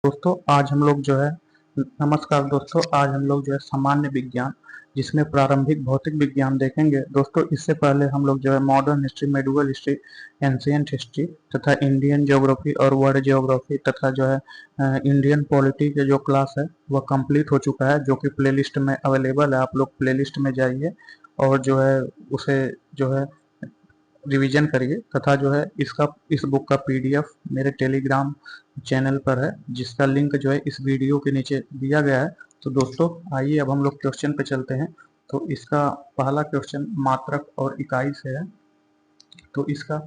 दोस्तों आज हम लोग जो है नमस्कार दोस्तों, आज हम लोग जो है सामान्य विज्ञान जिसमें प्रारंभिक भौतिक विज्ञान देखेंगे। दोस्तों इससे पहले हम लोग जो है modern history, medieval history, ancient history तथा इंडियन ज्योग्राफी और वर्ल्ड ज्योग्राफी तथा जो है इंडियन पॉलिटी के जो क्लास है वह कंप्लीट हो चुका है, जो कि प्लेलिस्ट में अवेलेबल है। आप लोग प्लेलिस्ट में जाइए और जो है उसे जो है रिवीजन करिए तथा जो है इस बुक का पीडीएफ मेरे टेलीग्राम चैनल पर है, जिसका लिंक जो है इस वीडियो के नीचे दिया गया है। तो दोस्तों आइए अब हम लोग क्वेश्चन पे चलते हैं। तो इसका पहला क्वेश्चन मात्रक और इकाई से है। तो इसका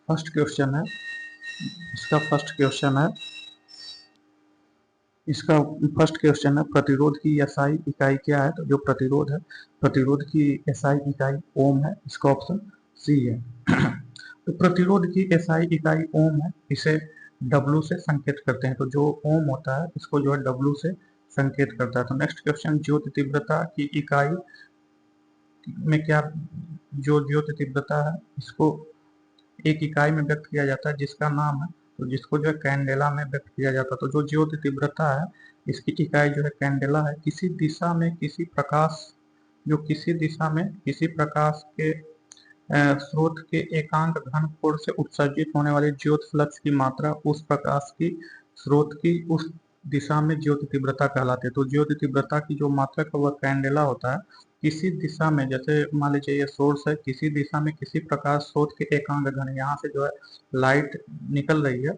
फर्स्ट क्वेश्चन है इसका फर्स्ट क्वेश्चन है प्रतिरोध की एसआई इकाई क्या है। तो जो प्रतिरोध की एसआई इकाई ओम है। इसका ऑप्शन सी है। तो प्रतिरोध की एसआई इकाई ओम है, इसे डब्लू से संकेत करते हैं। तो जो ओम होता है इसको जो है डब्लू से संकेत करता है। तो नेक्स्ट क्वेश्चन, ज्योति तीव्रता की इकाई में क्या, जो ज्योति तीव्रता है इसको एक इकाई में व्यक्त किया जाता है जिसका नाम है, तो जिसको जो है कैंडेला में व्यक्त किया जाता है। तो जो ज्योति तीव्रता है इसकी इकाई जो है कैंडेला है। किसी दिशा में किसी प्रकाश के स्रोत के एकांक घन कोण से उत्सर्जित होने वाली ज्योत फ्लक्स की मात्रा उस प्रकाश की स्रोत की उस दिशा में ज्योति तीव्रता कहलाती है। तो ज्योति तीव्रता की जो मात्रक है वह कैंडेला होता है। किसी दिशा में, जैसे मान लीजिए ये सोर्स है, किसी दिशा में किसी प्रकाश स्रोत के एकांक घन, यहाँ से जो है लाइट निकल रही है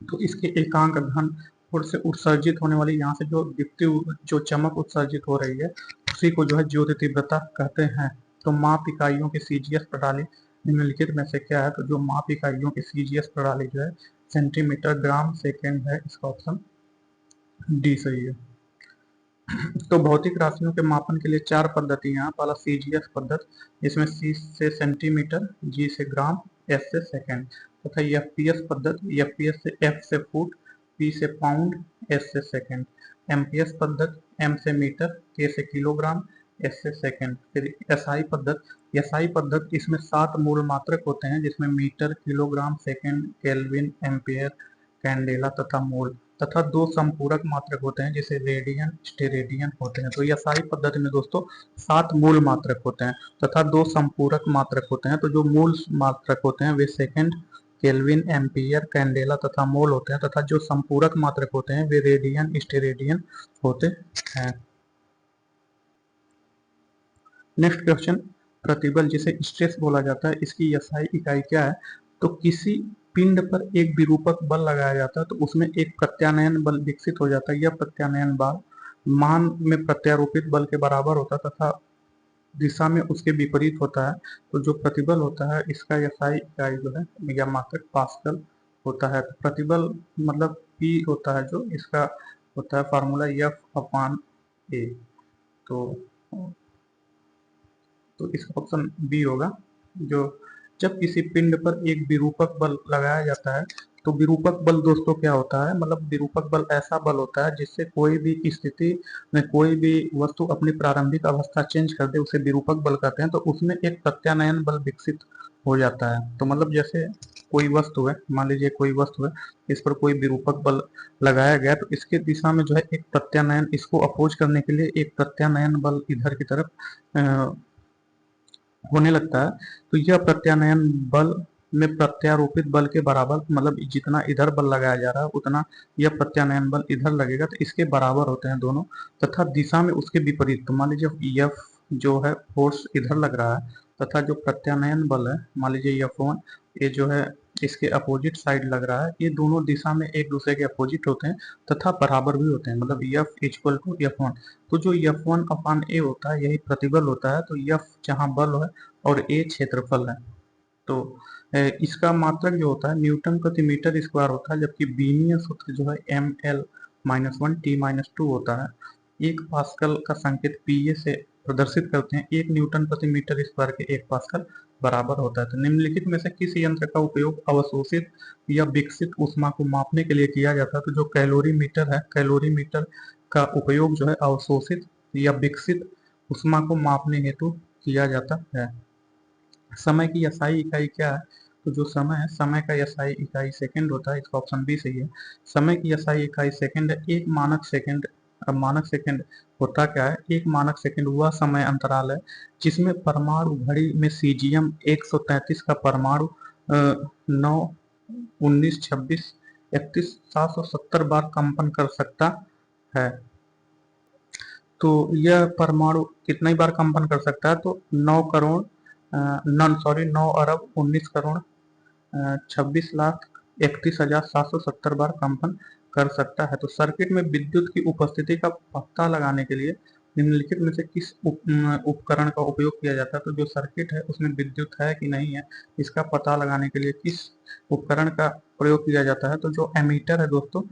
तो इसके एकांक घन कोण से उत्सर्जित होने वाली यहाँ से जो दीप्ति जो चमक उत्सर्जित हो रही है उसी को जो है ज्योति तीव्रता कहते हैं। तो माप इकाइयों की सीजीएस प्रणाली निम्नलिखित में से क्या है। तो जो माप इकाइयों की सीजीएस प्रणाली जो है सेंटीमीटर ग्राम सेकेंड है। इसका ऑप्शन डी सही है। तो भौतिक राशियों के मापन के लिए चार पद्धतियां। पहला सीजीएस पद्धति, इसमें सी से सेंटीमीटर, जी से ग्राम, एस से सेकेंड तथा एफपीएस पद्धति, एफपीएस से एफ से फुट, पी से पाउंड, एस से सेकेंड। एमपीएस पद्धति, एम से मीटर, के से किलोग्राम, एस से सेकेंड। फिर एसआई पद्धति इसमें 7 मूल मात्रक होते हैं जिसमें metre, kilogram, second, kelvin, ampere, candela तथा मोल तथा 2 संपूरक मात्रक होते हैं जिसे रेडियन, स्टेरेडियन होते हैं। तो एसआई पद्धति में दोस्तों 7 मूल मात्रक होते हैं तथा 2 संपूरक मात्रक होते हैं। तो जो मूल मात्रक होते हैं वे सेकेंड, केल्विन, एम्पियर, कैंडेला तथा मोल होते हैं तथा जो संपूरक मात्रक होते हैं वे रेडियन, स्टेरेडियन होते हैं। नेक्स्ट क्वेश्चन, प्रतिबल जिसे स्ट्रेस बोला जाता है इसकी एसआई इकाई क्या है। तो किसी पिंड पर एक विरूपक बल लगाया जाता है तो उसमें एक प्रत्यानयन बल विकसित हो जाता है। यह प्रत्यानयन बल मान में प्रत्यारोपित बल के बराबर होता है तथा दिशा में उसके विपरीत होता है। तो जो प्रतिबल होता है इसका एसआई इकाई जो है या मात्रक पास्कल होता है। तो प्रतिबल मतलब पी होता है, जो इसका होता है फार्मूला एफ अपान ए। तो इसका ऑप्शन बी होगा। जो जब किसी पिंड पर एक विरूपक बल लगाया जाता है तो विरूपक बल दोस्तों क्या होता है, मतलब विरूपक बल ऐसा बल होता है जिससे कोई भी स्थिति में कोई भी वस्तु अपनी प्रारंभिक अवस्था चेंज कर दे, उसे विरूपक बल कहते हैं। तो उसमें एक प्रत्यानयन बल विकसित हो जाता है। तो मतलब जैसे कोई वस्तु है, मान लीजिए कोई वस्तु है, इस पर कोई विरूपक बल लगाया गया तो इसके दिशा में जो है एक प्रत्यानयन, इसको अपोज करने के लिए एक प्रत्यानयन बल इधर की तरफ होने लगता है। तो यह प्रत्यानयन बल में प्रत्यारोपित बल के बराबर, मतलब जितना इधर बल लगाया जा रहा है उतना यह प्रत्यानयन बल इधर लगेगा, तो इसके बराबर होते हैं दोनों तथा दिशा में उसके विपरीत। तो मान लीजिए एफ जो है फोर्स इधर लग रहा है तथा जो प्रत्यानयन बल है मान लीजिए F1, ये जो है इसके अपोजिट साइड लग रहा है। ये दोनों दिशा में एक दूसरे के अपोजिट होते हैं तथा बराबर भी होते हैं, मतलब F इक्वल टू F1। तो जो F1 अपान ए होता है यही प्रतिबल होता है। तो F जहाँ बल है और ए क्षेत्रफल है। तो इसका मात्रक जो होता है न्यूटन प्रति मीटर स्क्वायर होता है, जबकि बीनीय सूत्र जो है ml-1t-2 होता है। 1 पास्कल का संकेत पीए से प्रदर्शित करते हैं। 1 न्यूटन प्रति मीटर स्क्वायर के 1 पास्कल बराबर होता है। तो निम्नलिखित में से किस यंत्र का उपयोग अवशोषित या विकसित ऊष्मा को मापने के लिए किया जाता है। तो जो कैलोरीमीटर है, कैलोरीमीटर का उपयोग जो है अवशोषित या विकसित ऊष्मा को मापने हेतु किया जाता है। समय की एसआई इकाई क्या है। तो जो समय है, समय का SI इकाई सेकंड होता है, इसका ऑप्शन बी सही है। समय की SI इकाई सेकंड है। एक मानक सेकंड, अब मानक सेकंड होता क्या है? एक मानक सेकंड वह समय अंतराल है जिसमें परमाणु घड़ी में सीजियम 133 का परमाणु 9, 19, 26, 31, 770 बार कंपन कर सकता है। तो यह परमाणु कितनी बार कंपन कर सकता है? तो 9 अरब 19 करोड़ 26 लाख 31,770 बार कंपन कर सकता है। तो सर्किट में विद्युत की उपस्थिति का पता लगाने के लिए निम्नलिखित में से किस उपकरण का उपयोग किया जाता है? तो जो सर्किट है उसमें विद्युत है कि नहीं है, इसका पता लगाने के लिए किस उपकरण का प्रयोग किया जाता है? तो जो एमीटर है दोस्तों,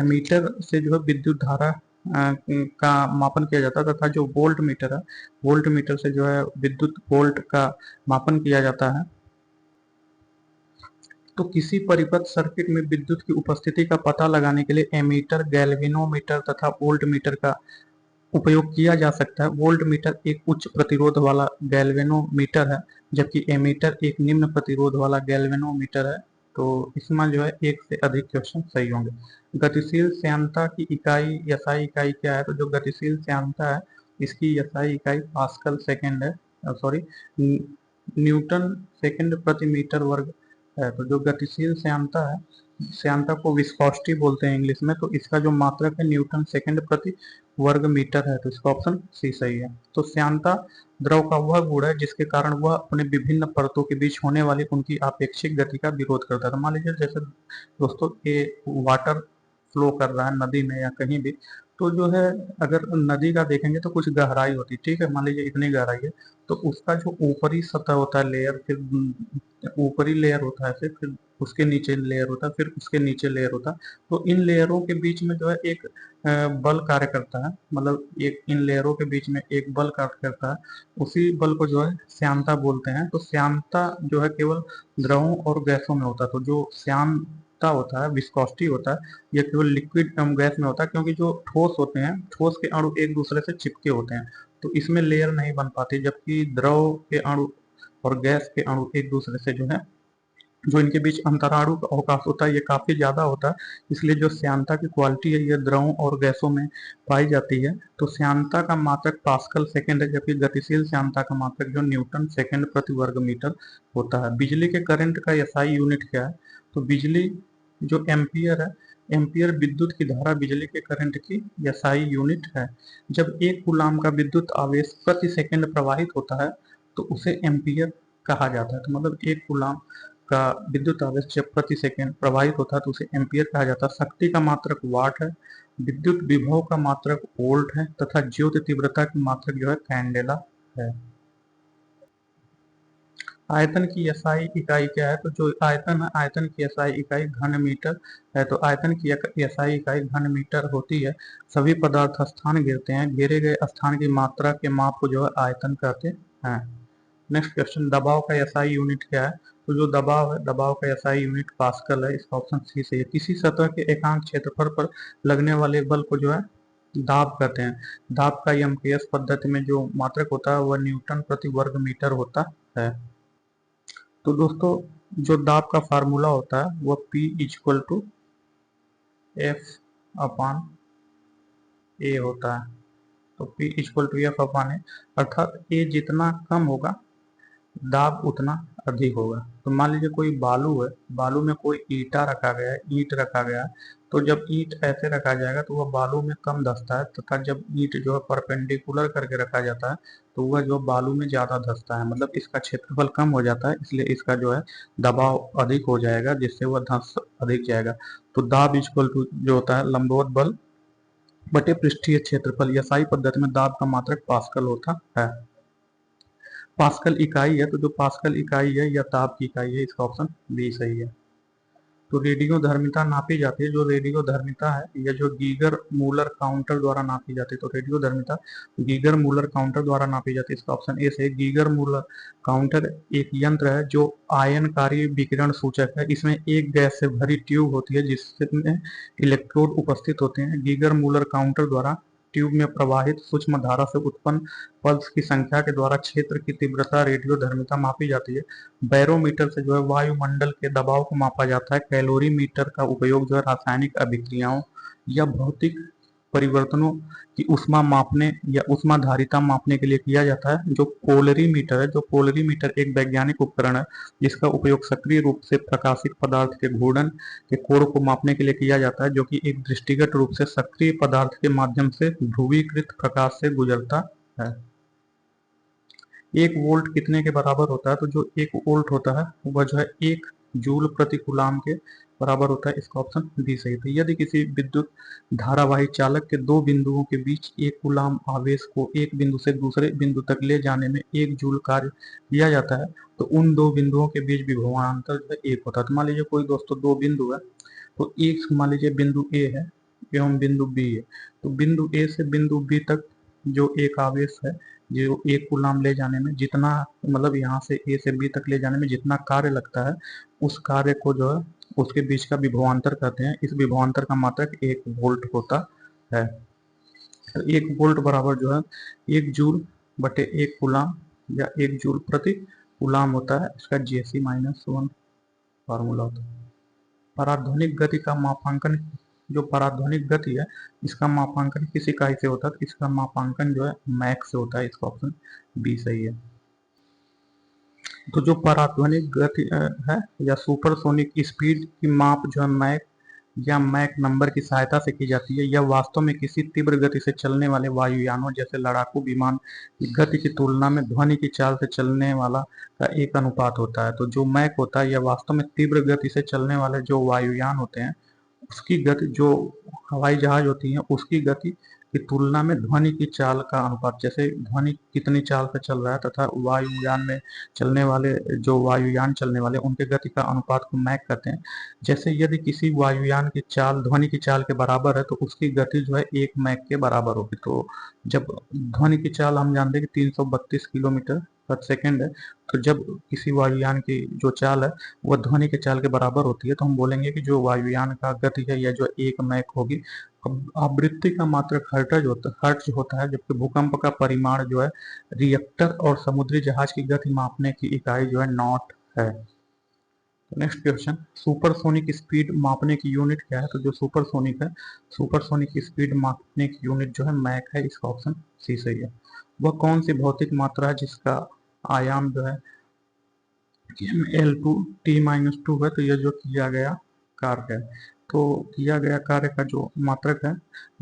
एमीटर से जो है विद्युत धारा का मापन किया जाता है, तथा जो वोल्ट मीटर है, वोल्ट मीटर से जो है विद्युत वोल्ट का मापन किया जाता है। तो किसी परिपथ सर्किट में विद्युत की उपस्थिति का पता लगाने के लिए एमीटर, गैल्वेनोमीटर तथा वोल्ट मीटर का उपयोग किया जा सकता है। वोल्ट मीटर एक उच्च प्रतिरोध वाला गैल्वेनोमीटर है, जबकि एमीटर एक निम्न प्रतिरोध वाला गैल्वेनोमीटर है। तो इसमें जो है एक से अधिक क्वेश्चन सही होंगे। गतिशील श्यानता की इकाई SI इकाई क्या है? तो जो गतिशील श्यानता है इसकी SI इकाई पास्कल सेकेंड है, सॉरी न्यूटन सेकेंड प्रति मीटर वर्ग है। तो जो गतिशील श्यानता है, श्यानता को विस्कोसिटी बोलते हैं इंग्लिश में, तो इसका जो मात्रक है न्यूटन सेकेंड प्रति वर्ग मीटर है। तो इसका ऑप्शन सी सही है। तो श्यानता द्रव का वह गुण है जिसके कारण वह अपने विभिन्न परतों के बीच होने वाली उनकी आपेक्षिक गति का विरोध करता है। तो मान लीजिए जैसे दोस्तों ये वाटर फ्लो कर रहा है नदी में या कहीं भी, तो जो है अगर नदी का देखेंगे तो कुछ गहराई होती है, ठीक है, मान लीजिए इतनी गहराई है, तो उसका जो ऊपरी सतह होता है लेयर, फिर ऊपरी लेयर होता है, फिर उसके नीचे लेयर होता है, फिर उसके नीचे लेयर होता है। तो इन लेयरों के बीच में जो है एक बल कार्य करता है, मतलब एक इन लेयरों के बीच में एक बल कार्य करता है, उसी बल को जो है श्यानता बोलते हैं। तो श्यानता जो है केवल द्रवों और गैसों में होता है। तो जो श्यानता होता है, विस्कोसिटी होता है, यह केवल लिक्विड गैस में होता है, क्योंकि जो ठोस होते हैं, ठोस के अणु एक दूसरे से चिपके होते हैं, तो इसमें लेयर नहीं बन पाती, जबकि द्रव के अणु और गैस के अणु एक दूसरे से जो है, जो इनके बीच अंतराणु का अवकाश होता है ये काफी ज्यादा होता है, इसलिए जो श्यानता की क्वालिटी है ये द्रवों और गैसों में पाई जाती है। तो श्यानता का मात्रक पास्कल सेकेंड है, जबकि गतिशील श्यानता का मात्रक जो न्यूटन सेकेंड प्रति वर्ग मीटर होता है। बिजली के करंट का SI यूनिट क्या है? तो बिजली जो एम्पियर है, एम्पियर विद्युत की धारा बिजली के करंट की SI यूनिट है। जब एक कूलाम का विद्युत आवेश प्रति सेकंड प्रवाहित होता है तो उसे एम्पियर कहा जाता है। तो मतलब एक कूलाम का विद्युत आवेश जब प्रति सेकंड प्रवाहित होता है तो उसे एम्पियर कहा जाता है। शक्ति का मात्रक वाट है, विद्युत विभव का मात्रक वोल्ट है, तथा ज्योति तीव्रता की मात्रक जो है कैंडेला है। आयतन की SI इकाई क्या है? तो जो आयतन है, आयतन की SI इकाई घन मीटर है। तो आयतन की SI इकाई घन मीटर होती है। सभी पदार्थ स्थान घेरते हैं, घेरे गए स्थान की मात्रा के माप को जो है आयतन कहते हैं। नेक्स्ट क्वेश्चन, दबाव का SI यूनिट क्या है? तो जो दबाव है, दबाव का SI यूनिट पास्कल है, इसका ऑप्शन सी सही है। किसी सतह के एकांक क्षेत्रफल पर लगने वाले बल को जो है दाब कहते हैं। दाब का एमकेएस पद्धति में जो मात्रक होता है वह न्यूटन प्रति वर्ग मीटर होता है। तो दोस्तों जो दाब का फार्मूला होता है वह P इक्वल टू एफ अपान ए होता है। तो P इक्वल टू एफ अपान ए, अर्थात ए जितना कम होगा दाब उतना अधिक होगा। तो मान लीजिए कोई बालू है, बालू में कोई ईटा रखा गया है, ईंट रखा गया है, तो जब ईंट ऐसे रखा जाएगा तो वह बालू में कम धंसता है, तथा जब ईंट जो है परपेंडिकुलर करके रखा जाता है तो वह जो बालू में ज्यादा धंसता है, मतलब इसका क्षेत्रफल कम हो जाता है, इसलिए इसका जो है दबाव अधिक हो जाएगा, जिससे वह धंस अधिक जाएगा। तो दाब इक्वल टू जो होता है लंबवत बल बटे पृष्ठीय क्षेत्रफल, SI पद्धति में दाब का मात्रक पास्कल होता है। पास्कल इकाई है, तो जो पास्कल इकाई है या ताप की इकाई है, इसका ऑप्शन बी सही है। तो रेडियो धर्मिता नापी जाती है, जो रेडियो धर्मिता है या जो गीगर मूलर काउंटर द्वारा नापी जाती है। तो रेडियो धर्मिता गीगर मूलर काउंटर द्वारा नापी जाती है, इसका ऑप्शन ए सही है। गीगर मूलर काउंटर एक यंत्र है जो आयनकारी विकिरण सूचक है। इसमें एक गैस से भरी ट्यूब होती है जिसमें इलेक्ट्रोड उपस्थित होते हैं। गीगर मूलर काउंटर द्वारा ट्यूब में प्रवाहित सूक्ष्म धारा से उत्पन्न पल्स की संख्या के द्वारा क्षेत्र की तीव्रता रेडियोधर्मिता मापी जाती है। बैरोमीटर से जो है वायुमंडल के दबाव को मापा जाता है। कैलोरीमीटर का उपयोग जो है रासायनिक अभिक्रियाओं या भौतिक परिवर्तनों की ऊष्मा मापने या ऊष्माधारिता मापने के लिए किया जाता है। जो पोलरीमीटर है, जो पोलरीमीटर एक वैज्ञानिक उपकरण है जिसका उपयोग सक्रिय रूप से प्रकाशित पदार्थ के घूर्णन के कोण को मापने के लिए किया जाता है, जो कि एक दृष्टिगत रूप से सक्रिय पदार्थ के माध्यम से ध्रुवीकृत प्रकाश से गुजरता है। 1 वोल्ट कितने के बराबर होता है? तो जो 1 वोल्ट होता है वह जो है 1 जूल प्रति कूलाम के बराबर होता है। इसका ऑप्शन बी सही है। यदि किसी विद्युत धारावाही चालक के दो बिंदुओं के बीच 1 कूलाम आवेश को एक बिंदु से दूसरे बिंदु तक ले जाने में 1 जूल कार्य किया जाता है, तो उन दो बिंदुओं के बीच विभवांतर जो है 1 होता है। तो मान लीजिए कोई दोस्तों दो बिंदु है, तो एक मान लीजिए बिंदु ए है एवं बिंदु बी है। तो बिंदु ए से बिंदु बी तक जो एक आवेश है, जो 1 कूलाम ले जाने में जितना, मतलब यहाँ से ए से बी तक ले जाने में जितना कार्य लगता है, उस कार्य को जो है उसके बीच का विभवांतर कहते हैं। इस विभवांतर का मात्रक 1 वोल्ट होता है। तो 1 वोल्ट बराबर जो है 1 जूल बटे 1 कूलाम या 1 जूल प्रति कूलाम होता है। इसका GSE-1 फार्मूला होता है। पराध्वनिक गति का मापांकन, जो पराध्वनिक गति है इसका मापांकन किस इकाई से होता है? तो इसका मापांकन जो है मैक से होता है। इसका ऑप्शन बी सही है। तो जो पराध्वनिक गति है या सुपरसोनिक स्पीड की माप जो है मैक या मैक नंबर की सहायता से की जाती है। यह वास्तव में किसी तीव्र गति से चलने वाले वायुयानों जैसे लड़ाकू विमान की गति की तुलना में ध्वनि की चाल से चलने वाला का एक अनुपात होता है। तो जो मैक होता है यह वास्तव में तीव्र गति से चलने वाले जो वायुयान होते हैं उसकी गति, जो हवाई जहाज होती है उसकी गति की तुलना में ध्वनि की चाल का अनुपात, जैसे ध्वनि कितनी चाल से चल रहा है तथा वायुयान में चलने वाले जो वायुयान चलने वाले उनके गति का अनुपात को मैक कहते हैं। जैसे यदि किसी वायुयान की चाल ध्वनि की चाल के बराबर है तो उसकी गति जो है 1 मैक के बराबर होगी। तो जब ध्वनि की चाल हम जानते हैं कि 332 किलोमीटर प्रति सेकेंड है, तो जब किसी वायुयान की जो चाल है वह ध्वनि के चाल के बराबर होती है तो हम बोलेंगे कि जो वायुयान का गति है यह जो 1 मैक होगी। अब आवृत्ति का मात्रक हर्ट्ज होता है, जबकि भूकंप का परिमाण जो है रिएक्टर और समुद्री जहाज की गति मापने की इकाई जो है नॉट है। नेक्स्ट क्वेश्चन, सुपरसोनिक स्पीड मापने की यूनिट क्या है? तो जो सुपरसोनिक है, सुपरसोनिक स्पीड मापने की यूनिट जो है मैक है। इसका ऑप्शन सी सही है। वह कौन सी भौतिक मात्रा है जिसका आयाम जो है mL2T-2 है? तो यह जो किया गया कार्य है, तो किया गया कार्य का जो मात्रक है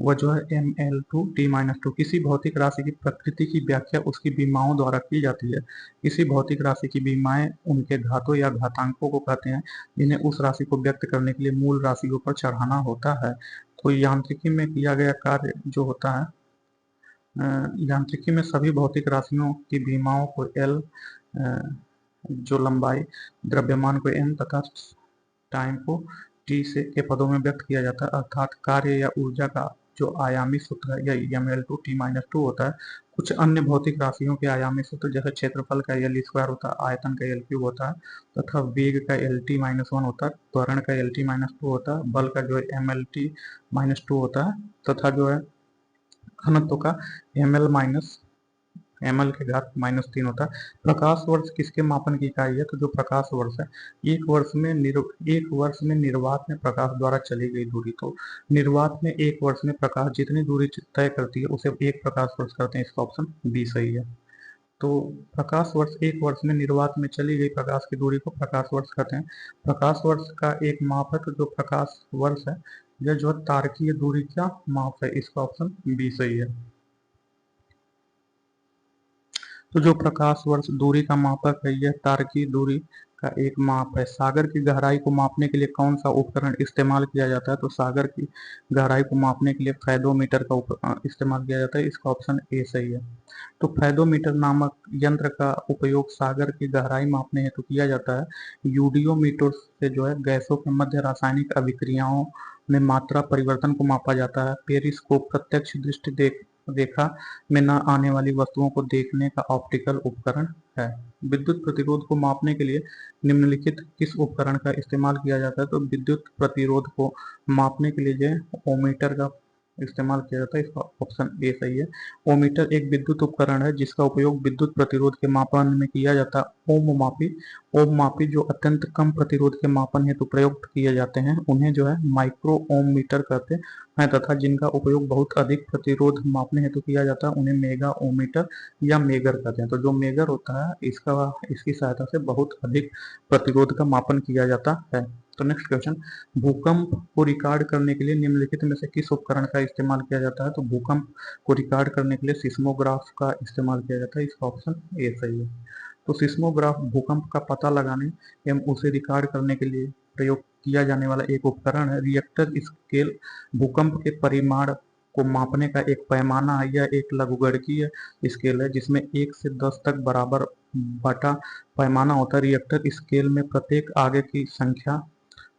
वह जो है mL2T-2। किसी भौतिक राशि की प्रकृति की व्याख्या उसकी विमाओं द्वारा की जाती है। किसी भौतिक राशि की विमाएं उनके घातों या घातांकों को कहते हैं जिन्हें उस राशि को व्यक्त करने के लिए मूल राशियों पर चढ़ाना होता है। तो यांत्रिकी में किया गया कार्य जो होता है, यांत्रिकी में सभी भौतिक राशियों की विमाओं को L, जो लंबाई, द्रव्यमान को m तथा टाइम को t से के पदों में व्यक्त किया जाता है। अर्थात कार्य या ऊर्जा का जो आयामी सूत्र है यह mL2T-2 होता है। कुछ अन्य भौतिक राशियों के आयामी सूत्र जैसे क्षेत्रफल का L² होता है, आयतन का L³ होता है तथा वेग का LT-1 होता है, त्वरण का LT-2 होता है, बल का जो है mLT-2 होता है तथा जो है घनत्व का ml के घात -3 होता है। प्रकाश वर्ष किसके मापन की इकाई है? तो जो प्रकाश वर्ष है एक वर्ष में निर्वात में प्रकाश द्वारा चली गई दूरी। तो निर्वात में एक वर्ष में प्रकाश जितनी दूरी तय करती है उसे एक प्रकाश वर्ष कहते हैं। इसका ऑप्शन बी सही है। तो प्रकाश वर्ष एक वर्ष में निर्वात में चली गई प्रकाश की दूरी को प्रकाश वर्ष कहते हैं। प्रकाश वर्ष का एक माप है, तो जो प्रकाश वर्ष है यह जो तारकीय दूरी का माप है। इसका ऑप्शन बी सही है। तो जो प्रकाश वर्ष दूरी का मापक है यह तारकीय दूरी का एक माप है। सागर की गहराई को मापने के लिए कौन सा उपकरण इस्तेमाल किया जाता है? तो सागर की गहराई को मापने के लिए फ्रेडोमीटर का इस्तेमाल किया जाता है। इसका ऑप्शन ए सही है। तो फ्रेडोमीटर नामक यंत्र का उपयोग सागर की गहराई मापने हेतु किया जाता है। यूडियोमीटर से जो है गैसों के मध्य रासायनिक अभिक्रियाओं में मात्रा परिवर्तन को मापा जाता है। पेरिस्कोप प्रत्यक्ष दृष्टि रेखा में न आने वाली वस्तुओं को देखने का ऑप्टिकल उपकरण है। विद्युत प्रतिरोध को मापने के लिए निम्नलिखित किस उपकरण का इस्तेमाल किया जाता है? तो विद्युत प्रतिरोध को मापने के लिए जो ओमीटर का इस्तेमाल किया जाता है, इसका ऑप्शन ए सही है। ओमीटर एक विद्युत उपकरण है जिसका उपयोग विद्युत प्रतिरोध के मापन में किया जाता है। ओम मापी जो अत्यंत कम प्रतिरोध के मापन हेतु प्रयुक्त किए जाते हैं उन्हें जो है माइक्रो ओम मीटर कहते हैं, तथा जिनका उपयोग बहुत अधिक प्रतिरोध मापने हेतु किया जाता है उन्हें मेगा ओम मीटर या मेगर कहते हैं। तो जो मेगर होता है इसकी सहायता से बहुत अधिक प्रतिरोध का मापन किया जाता है। तो नेक्स्ट क्वेश्चन, भूकंप को रिकॉर्ड करने के लिए निम्नलिखित में से किस उपकरण का इस्तेमाल किया जाता है? तो भूकंप को रिकॉर्ड करने के लिए सिस्मोग्राफ का इस्तेमाल किया जाता है, इसका ऑप्शन ए सही है। तो सिस्मोग्राफ भूकंप का पता लगाने एवं उसे रिकॉर्ड करने के लिए प्रयोग किया जाने वाला एक उपकरण है। रिएक्टर स्केल भूकंप के परिमाण को मापने का एक पैमाना है या एक लघुगणकीय स्केल है जिसमें 1 से 10 तक बराबर बटा पैमाना होता है। रिएक्टर स्केल में प्रत्येक आगे की संख्या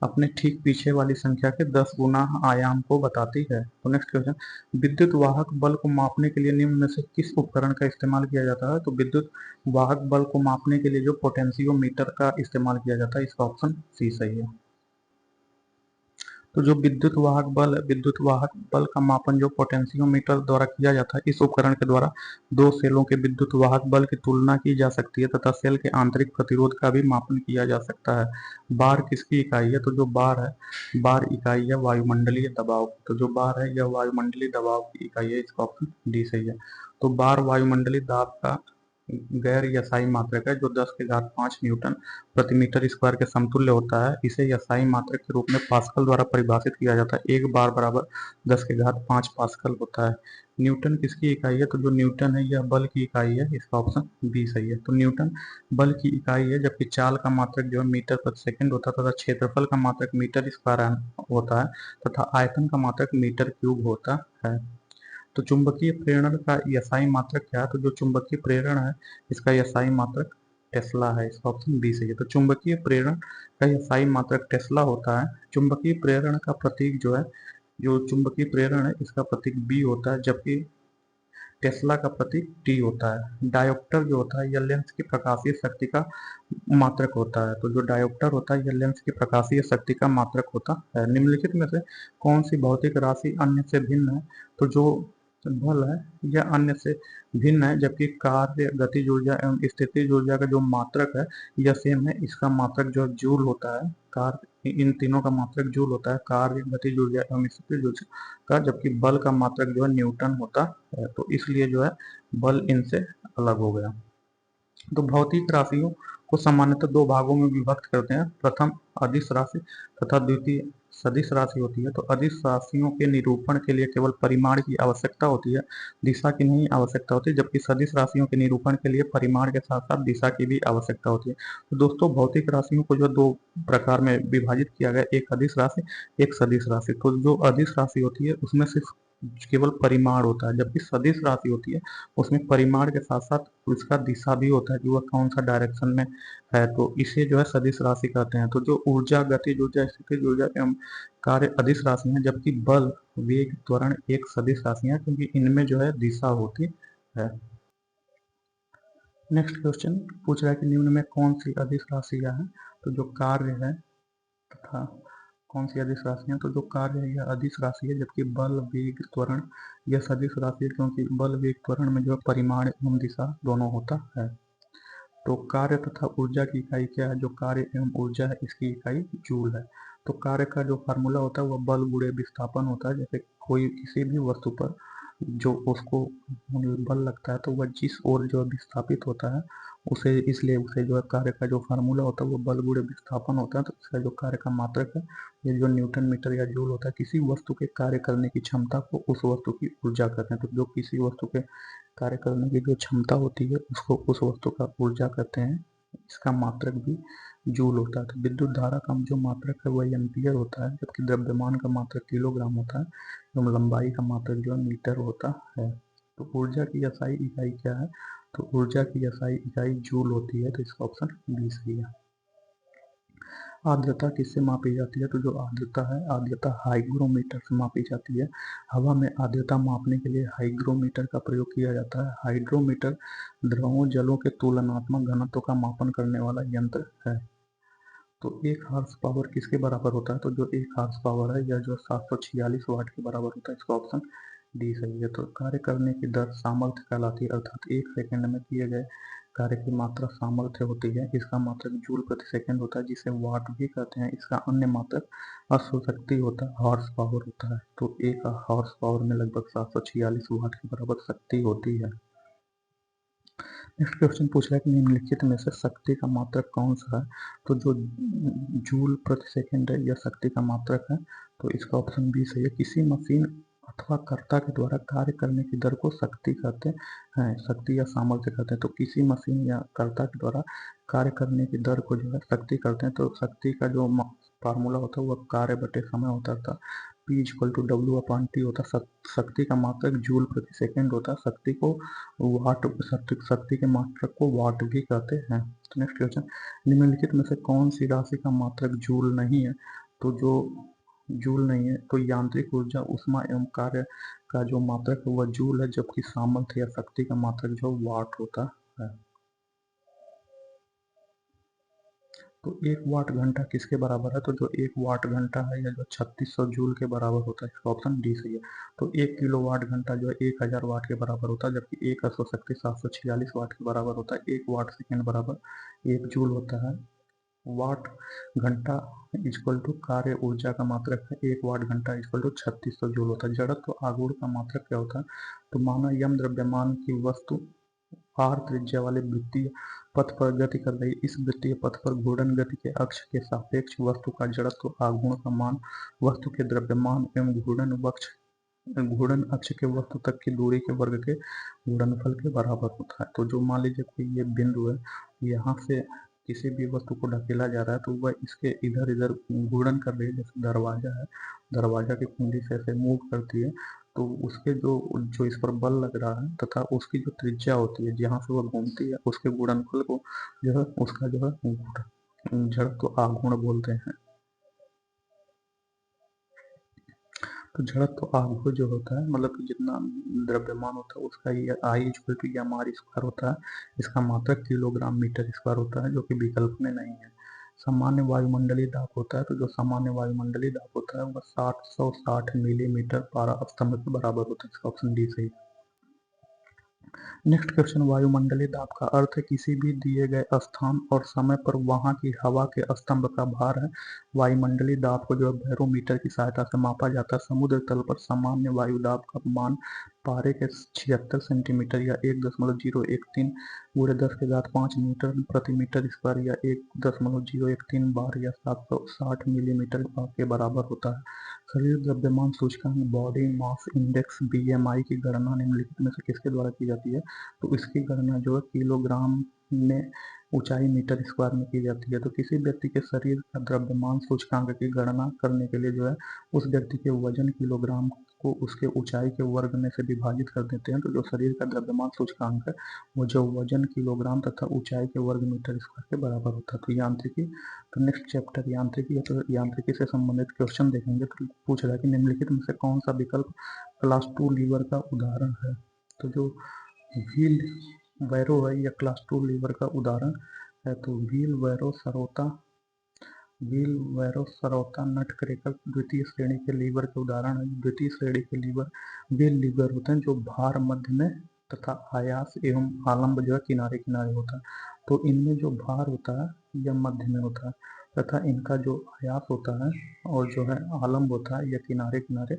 अपने ठीक पीछे वाली संख्या के 10 गुना आयाम को बताती है। तो नेक्स्ट क्वेश्चन, विद्युत वाहक बल को मापने के लिए निम्न में से किस उपकरण का इस्तेमाल किया जाता है? तो विद्युत वाहक बल को मापने के लिए जो पोटेंशियोमीटर का इस्तेमाल किया जाता है, इसका ऑप्शन सी सही है। तो जो विद्युत वाहक बल का मापन जो पोटेंशियोमीटर द्वारा किया जाता है, इस उपकरण के द्वारा दो सेलों के विद्युत वाहक बल की तुलना की जा सकती है तथा सेल के आंतरिक प्रतिरोध का भी मापन किया जा सकता है। बार किसकी इकाई है? तो जो बार है, बार इकाई है वायुमंडलीय दबाव। तो जो बार है यह वायुमंडलीय दबाव की इकाई है, इसका ऑप्शन डी सही है। तो बार वायुमंडलीय दाब का गैर यसाई मात्रक है जो 10 के घात 5 न्यूटन प्रति मीटर स्क्वायर के समतुल्य होता है। इसे यसाई मात्रक के रूप में पास्कल द्वारा परिभाषित किया जाता है। एक बार बराबर 10 के घात 5 पास्कल होता है। न्यूटन किसकी इकाई है? तो जो न्यूटन है यह बल की इकाई है, इसका ऑप्शन बी सही है। तो न्यूटन बल की इकाई है, जबकि चाल का मात्रक जो है मीटर प्रति सेकंड होता है तथा क्षेत्रफल का मात्रक मीटर स्क्वायर होता है तथा आयतन का मात्रक मीटर क्यूब होता है। तो चुंबकीय प्रेरण का एसआई मात्रक क्या है? तो जो चुंबकीय प्रेरण है इसका एसआई मात्रक टेस्ला है, इसका ऑप्शन बी सही है। तो चुंबकीय प्रेरण का एसआई मात्रक टेस्ला होता है। चुंबकीय प्रेरण का प्रतीक जो है, जो चुंबकीय प्रेरण है इसका प्रतीक बी होता है, जबकि टेस्ला का प्रतीक टी होता है। डायोप्टर जो होता है यह लेंस की प्रकाशीय शक्ति का मात्रक होता है। तो जो डायोप्टर होता है यह लेंस की प्रकाशीय शक्ति का मात्रक होता है। निम्नलिखित में से कौन सी भौतिक राशि अन्य से भिन्न है? तो जो बल है यह अन्य से भिन्न है, जबकि कार्य, गतिज ऊर्जा एवं स्थितिज ऊर्जा का जो मात्रक है यह सेम है। इसका मात्रक जो जूल होता है। कार्य, इन तीनों का मात्रक जूल होता है, कार्य, गतिज ऊर्जा एवं स्थितिज ऊर्जा का, जबकि बल का मात्रक जो है न्यूटन होता है। तो इसलिए जो है बल इनसे अलग हो गया। तो भौतिक राशियों को सामान्यतः दो भागों में विभक्त करते हैं। प्रथम अदिश राशि तथा द्वितीय सदिश राशि होती है। तो अदिश राशियों के निरूपण के लिए केवल परिमाण की आवश्यकता होती है, दिशा की नहीं आवश्यकता होती, जबकि सदिश राशियों के निरूपण के लिए परिमाण के साथ साथ दिशा की भी आवश्यकता होती है। तो दोस्तों भौतिक राशियों को जो दो प्रकार में विभाजित किया गया, एक अदिश राशि, एक सदिश राशि। तो जो अदिश राशि होती है उसमें सिर्फ केवल परिमाण होता है, जबकि सदिश राशि होती है उसमें परिमाण के साथ साथ उसका दिशा भी होता है कि वह कौन सा डायरेक्शन में है। तो इसे जो है सदिश राशि कहते हैं। तो जो ऊर्जा, गतिज ऊर्जा, स्थितिज ऊर्जा एवं कार्य अदिश राशि है, जबकि बल, वेग, त्वरण एक सदिश राशि है, क्योंकि इनमें जो है दिशा होती है। नेक्स्ट क्वेश्चन पूछ रहा है कि निम्न में कौन सी अदिश राशियां हैं? तो जो कार्य है तथा कौन सी अदिश राशि है? तो जो कार्य है यह अदिश राशि है, जबकि बल, वेग, त्वरण यह सदिश राशि है, क्योंकि बल, वेग, त्वरण में जो है परिमाण एवं दिशा दोनों होता है। तो कार्य तथा ऊर्जा की इकाई क्या है? जो कार्य एवं ऊर्जा है इसकी इकाई जूल है। तो कार्य का जो फार्मूला होता है वह बल गुणे विस्थापन होता है। जैसे कोई किसी भी वस्तु पर जो उसको बल लगता है तो वह जिस ओर जो विस्थापित होता है उसे, इसलिए उसे जो है कार्य का जो फार्मूला होता है वो बल गुणे विस्थापन होता है। तो इसका जो कार्य का मात्रक है ये जो न्यूटन मीटर या जूल होता है। किसी वस्तु के कार्य करने की क्षमता को उस वस्तु की ऊर्जा कहते हैं। तो जो किसी वस्तु के कार्य करने की जो क्षमता होती है उसको उस वस्तु का ऊर्जा कहते हैं। इसका मात्रक भी जूल होता है। तो विद्युत धारा का जो मात्रक है वह एम्पियर होता है, जबकि द्रव्यमान का मात्रक किलोग्राम होता है एवं लंबाई का मात्रक जो है मीटर होता है। तो ऊर्जा की एसआई इकाई क्या है? तो ऊर्जा की एसआई इकाई जूल होती है। तो इसका ऑप्शन बी सही है। आर्द्रता किससे मापी जाती है? तो जो आर्द्रता है, आर्द्रता हाइग्रोमीटर से मापी जाती है। हवा में आर्द्रता मापने के लिए हाइग्रोमीटर का प्रयोग किया जाता है। हाइड्रोमीटर द्रवों, जलों के तुलनात्मक घनत्व का मापन करने वाला यंत्र है। तो 1 हॉर्स पावर किसके बराबर होता है? तो जो 1 हॉर्स पावर है, यह जो 746 वाट के बराबर होता है। इसका ऑप्शन डी सही है। तो कार्य करने की दर सामर्थ्य कहलाती है, अर्थात 1 सेकंड में किए गए कार्य की मात्रा सामर्थ्य होती है। इसका मात्रक जूल प्रति सेकंड होता है, जिसे वाट भी कहते हैं। इसका अन्य मात्रक अश्वशक्ति होता है, हॉर्स पावर होता है। तो 1 हॉर्स पावर में लगभग 746 वाट के बराबर शक्ति होती है। नेक्स्ट क्वेश्चन पूछ रहा है कि निम्नलिखित में से शक्ति का मात्रक कौन सा है? तो जो जूल प्रति सेकंड है, यह शक्ति का मात्रक है। तो इसका ऑप्शन बी सही है। किसी मशीन अथवा कर्ता के द्वारा कार्य करने की दर को शक्ति कहते हैं, शक्ति या सामर्थ्य कहते हैं। तो किसी मशीन या कर्ता के द्वारा कार्य करने की दर को जो है शक्ति कहते हैं। तो शक्ति का जो फार्मूला होता है वह कार्य बटे समय होता था। P equal to W upon T होता है। शक्ति का मात्रक जूल प्रति सेकंड होता है। शक्ति को वाट, शक्ति के मात्रक को वाट भी कहते हैं। तो नेक्स्ट क्वेश्चन, निम्नलिखित में से कौन सी राशि का मात्रक जूल नहीं है? तो जो जूल नहीं है, तो यांत्रिक ऊर्जा, ऊष्मा एवं कार्य का जो मात्रक है वह जूल है, जबकि सामर्थ्य या शक्ति का मात्रक जो वाट होता है। तो 1 वाट घंटा किसके बराबर है? तो जो 1 वाट घंटा है या जो 3600 जूल के बराबर होता है। इसका ऑप्शन डी सही है। तो 1 किलो वाट घंटा जो है 1000 वाट के बराबर होता है, जबकि 1 अश्वशक्ति 746 वाट के बराबर होता है। 1 वाट सेकेंड बराबर 1 जूल होता है। वाट घंटा इक्वल टू कार्य ऊर्जा का मात्रक है। 1 वाट घंटा इक्वल टू 3600 जूल होता है। जड़त्व तो आघूर्ण का मात्रक क्या होता है? तो माना यम द्रव्यमान की वस्तु आर त्रिज्या वाले वृत्तीय पथ पर गति कर रही। इस वृत्तीय पथ पर घूर्णन गति के अक्ष के सापेक्ष वस्तु का जड़त्व आघूर्ण का मान वस्तु के द्रव्यमान एवं घूर्णन अक्ष के वस्तु तक की दूरी के वर्ग के गुणनफल के बराबर होता है। तो जो मान लीजिए कोई ये बिंदु है, यहाँ से किसी भी वस्तु को ढकेला जा रहा है, तो वह इसके इधर इधर घूर्णन कर रही है। जैसे दरवाजा है, दरवाजा की कुंडी से ऐसे मूव करती है, तो उसके जो जो इस पर बल लग रहा है तथा उसकी जो त्रिज्या होती है जहाँ से वह घूमती है, उसके गुणनफल को जो है उसका जो है जड़त्व आघूर्ण बोलते हैं। तो जड़त्व आघूर्ण जो होता है, मतलब कि जितना द्रव्यमान होता है उसका ये I equal to M R square होता है। इसका मात्रक किलोग्राम मीटर स्क्वायर होता है, जो कि विकल्प में नहीं है। सामान्य वायुमंडलीय दाब होता है, तो जो सामान्य वायुमंडलीय दाब होता है वह 760 मिलीमीटर पारा स्तंभ के बराबर होता है। इसका ऑप्शन डी सही है। नेक्स्ट क्वेश्चन, वायुमंडलीय दाब का अर्थ है किसी भी दिए गए स्थान और समय पर वहां की हवा के स्तंभ का भार है। वायुमंडलीय दाब को जो है बैरोमीटर की सहायता से मापा जाता है। समुद्र तल पर सामान्य वायु दाब का मान पारे के 76 सेंटीमीटर या 1.013 गुणे 10⁵ न्यूटन प्रति मीटर स्क्वायर या 1.013 बार या 760 मिलीमीटर के बराबर होता है। शरीर द्रव्यमान सूचकांक बॉडी मास इंडेक्स बीएमआई की गणना निम्नलिखित में से किसके द्वारा की जाती है? तो इसकी गणना जो है किलोग्राम में ऊंचाई मीटर स्क्वायर में की जाती है। तो किसी व्यक्ति के शरीर का द्रव्यमान सूचकांक की गणना करने के लिए जो है उस व्यक्ति के वजन किलोग्राम को उसके ऊंचाई के वर्ग में से विभाजित कर देते हैं। तो जो शरीर का द्रव्यमान सूचकांक है वो जो वजन किलोग्राम तथा ऊंचाई के वर्ग मीटर स्क्वायर के बराबर होता है। तो यांत्रिकी, तो नेक्स्ट चैप्टर यांत्रिकी है, तो यांत्रिकी से संबंधित क्वेश्चन देखेंगे। तो पूछ रहा है कि निम्नलिखित में से कौन सा विकल्प क्लास 2 लीवर का उदाहरण है? तो जो व्हील वैरो है या क्लास 2 लीवर का उदाहरण है। तो व्हील वैरो सरौता नट क्रैकर द्वितीय श्रेणी के लीवर के उदाहरण है। द्वितीय श्रेणी के लीवर व्हील लीवर होते हैं जो भार मध्य में तथा आयास एवं आलम्ब जो है किनारे किनारे होता है। तो इनमें जो भार होता है यह मध्य में होता है तथा इनका जो आयास होता है और जो है आलम्ब होता है यह किनारे किनारे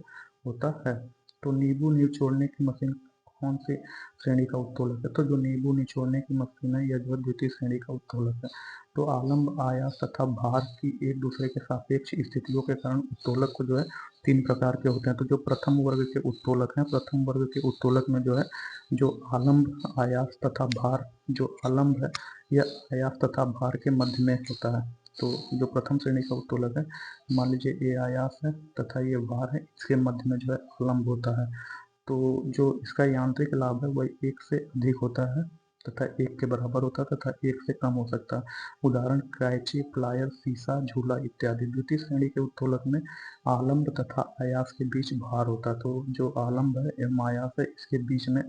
होता है। तो नींबू निचोड़ने की मशीन कौन सी श्रेणी का उत्तोलक है? तो जो नींबू निचोड़ने की मशीन है यह जो है द्वितीय श्रेणी का उत्तोलक है। तो आलम्ब, आयास तथा भार की एक दूसरे के सापेक्ष स्थितियों के कारण उत्तोलक को जो है 3 प्रकार के होते हैं। तो जो प्रथम वर्ग के उत्तोलक हैं, प्रथम वर्ग के उत्तोलक में जो है जो आलम्ब, आयास तथा भार, जो आलम्ब है यह आयास तथा भार के मध्य में होता है। तो जो प्रथम श्रेणी का उत्तोलक है, मान लीजिए ये आयास है तथा ये भार है, इसके मध्य में जो है आलम्ब होता है। तो जो इसका यांत्रिक लाभ है वह 1 से अधिक होता है तथा 1 के बराबर होता है तथा 1 से कम हो सकता है। उदाहरण कैंची, प्लायर, शीशा, झूला इत्यादि। द्वितीय श्रेणी के उत्तोलक में आलम्ब तथा आयास के बीच भार होता है। तो जो आलम्ब है एवं आयास है इसके बीच में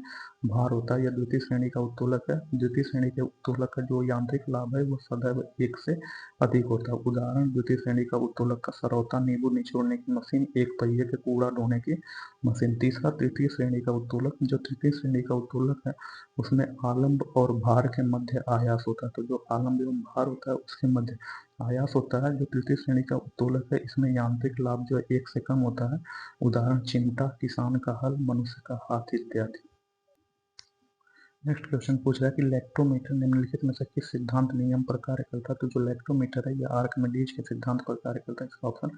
भार होता है। यह द्वितीय श्रेणी का उत्तोलक है। द्वितीय श्रेणी के उत्तोलक का जो यांत्रिक लाभ है वो सदैव 1 से अधिक होता है। उदाहरण द्वितीय श्रेणी का उत्तोलक का सरौता, नींबू निचोड़ने की मशीन, एक पहिए के कूड़ा ढोने की मशीन। तीसरा तृतीय श्रेणी का उत्तोलक। जो तृतीय श्रेणी का उत्तोलक है उसमें आलम्ब और भार के मध्य आयास होता है। तो जो आलम्ब एवं भार होता है उसके मध्य आयास होता है। जो तृतीय श्रेणी का उत्तोलक है इसमें यांत्रिक लाभ जो है 1 से कम होता है। उदाहरण चिमटा, किसान का हल, मनुष्य का हाथ इत्यादि। नेक्स्ट क्वेश्चन पूछ रहा है कि लैक्टोमीटर निम्नलिखित में से किस सिद्धांत नियम पर कार्य करता है। तो जो लैक्टोमीटर है यह आर्किमिडीज के सिद्धांत पर कार्य करता है। इसका ऑप्शन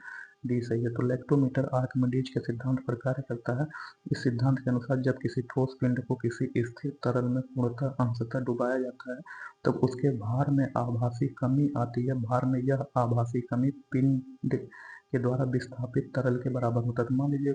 डी सही है। तो लैक्टोमीटर आर्किमिडीज के सिद्धांत पर कार्य करता है। इस सिद्धांत के अनुसार जब किसी ठोस पिंड को किसी स्थिर तरल में पूर्णतः अंशतः डुबाया जाता है तब उसके भार में आभासी कमी आती है। भार में यह आभासी कमी पिंड के द्वारा विस्थापित तरल के बराबर होता है। तो मान लीजिए